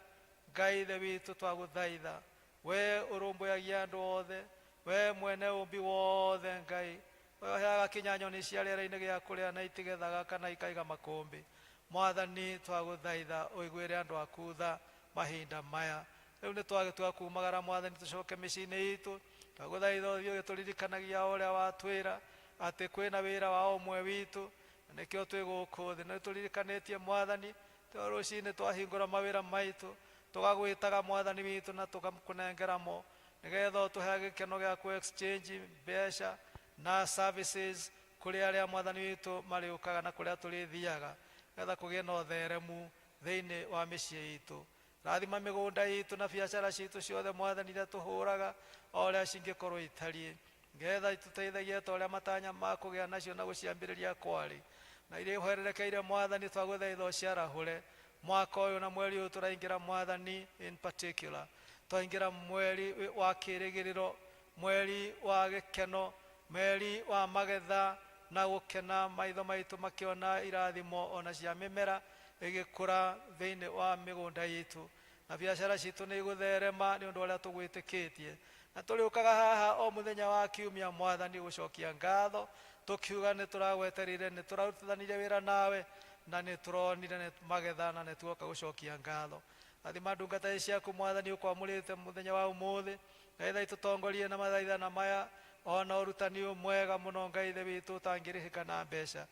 Ngai ithe witu twaguthaitha we urumbuyagia andu othe we mwene umbi wothe Ngai weheaga kinyanyo ni cia rĩera-inĩ gĩa kũrĩa na itigethaga kana ikaiga makũmbĩ mwathani twaguthaitha uiguire andu aku tha mahinda maya riu ni twagitua kumagara mwathani tucoke mĩciĩ-inĩ itu twaguthaitha uthie ũgĩtũririkanagia ũrĩa watwĩra ati kwina wĩra wa ũmwe witu nikio twi gũkũ thĩ na tũririkanĩtie mwathani ruciinĩ twahingũra mawĩra maitu tugagwĩtaga mwathani witu na tugakunengeramo nigetha tuheage gĩkeno gĩa ku exchange mbeca na services kũrĩ arĩa mwathani witu marĩũkaga na kũrĩa tũrĩthiaga getha kũgĩe na ũtheremu thĩinĩ wa mĩciĩ itu rathima mĩgũnda itu na biacara citu ciothe mwathani iria tũhũraga o ũrĩa cingĩkorwo itariĩ getha ituteithagie ta ũrĩa matanya ma kũgĩa nacio na gũciambĩrĩria kwarĩ na iria ihoererekeire mwathani twaguthaitha ũciarahũre mwaka ũyũ na mweri ũyũ tũraingĩra mwathani in particular twaingĩra mweri wa kĩrĩgĩrĩro mweri wa gĩkeno mweri wa magetha na gũkena maitho maitũ makĩona irathimo ona cia mĩmera ĩgĩkũra thĩinĩ wa mĩgũnda itũ na biacara citũ nĩ igũtherema nĩ ũndũ ũrĩa tũgwĩtĩkĩtie na tũrĩũkaga haha o mũthenya wa kiumia mwathani gũcokia ngatho tukiuga nĩ tũragwetereire nĩ tũrarutithanirie wĩra nawe na nĩ tũronire nĩ magetha na nĩ tuoka gũcokia ngatho athima ndungata ciaku mwathani ũkwamũrĩte mũthenya wa ũmũthĩ getha itũtongorie na mathaithana maya ona ũrutani mwega mũno Ngai ithe witũ ũtangĩrĩhĩka na mbeca.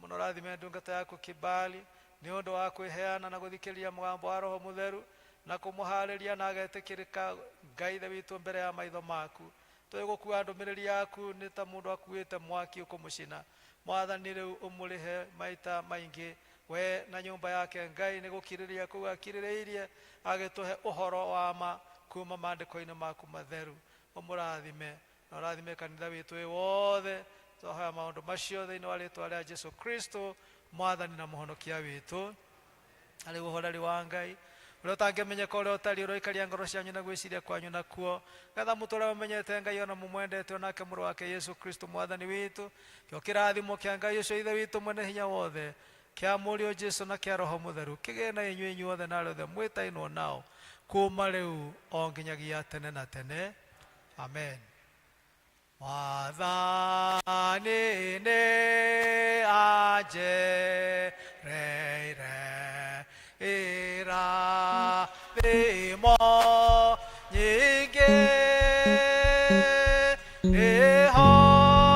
Mũno rathime ndungata yaku Kibali nĩ ũndũ wa kwĩheana na gũthikĩrĩria mũgambo wa Roho Mũtheru na kũmũharĩria na agetĩkĩrĩka Ngai ithe witũ mbere ya maitho maku. Twĩgũkua ndũmĩrĩri yaku nĩ ta mũndũ akuĩte mwaki ũkũmũcina. Mwathani rĩu ũmũrĩhe maita maingĩ we na nyũmba yake Ngai nĩ gũkirĩrĩria kũu akirĩrĩirie agĩtũhe ũhoro wa ma kuma maandĩko-inĩ maku matheru. Ũmũrathime na ũrathime kanitha witũ wĩ wothe. Twahoya maũndũ macio thĩinĩ wa rĩĩtwa rĩa Jesũ Kristo mwathani na mũhonokia witũ. Arĩ ũhoreri wa Ngai ũrĩa ũtangĩmenyeka ũrĩa ũtariĩ ũroikaria ngoro cianyu na gwĩciria kwanyu nakuo, getha mũtũũre mũmenyete Ngai ona mũmwendete onake mũrũ wake Yesu Kristo mwathani witũ. Kĩo kĩrathimo kĩa Ngai ũcio ithe witũ mwene hinya wothe, kĩa mũriũ Jesũ na kĩa Roho Mũtheru kĩgĩe na inyuĩ inyuothe na arĩa othe mwĩtainwo nao kuma rĩu o nginyagia tene na tene. Amen. Mwathani nĩ anjereire irathimo nyingĩ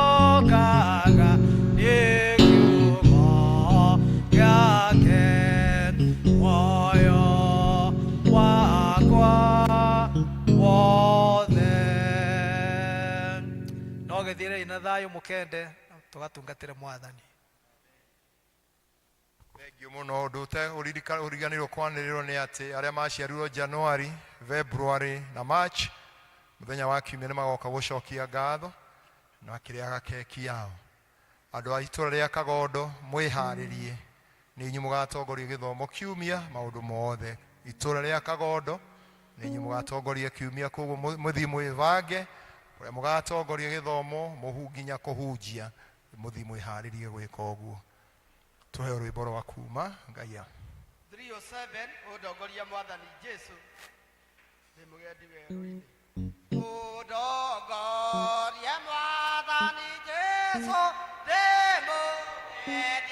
nĩhokaga nĩ kiugo gĩake muoyo wakwa wothe. No gĩthiĩrei na thayũ mũkende tũgatungatĩre Mwathani. Thengiũ mũno. Ũndũ ũriganĩirwo kwanĩrĩrwo nĩ atĩ arĩa maciarirwo Januari, February na March mũthenya wa kiumia nĩ magoka gũcokia ngatho na makĩrĩaga keki yao. Andũ a itũũra rĩa Kagondo mwĩharĩrie, nĩ inyuĩ mũgatongoria gĩthomo kiumia maũndũ mothe. Itũũra rĩa Kagondo nĩ inyuĩ mũgatongoria kiumia, koguo mũthiĩ mwĩbange ũrĩa mũgatongoria gĩthomo nginya kũhunjia, mũthiĩ mwĩharĩrie gwĩka ũguo. Tuhe rwĩmbo rwa kuma Ngai. 307 ũndongoria Mwathani Jesũ ndĩ mũgendi werũ-inĩ. Ũndongoria Mwathani Jesũ ndĩ mũgendi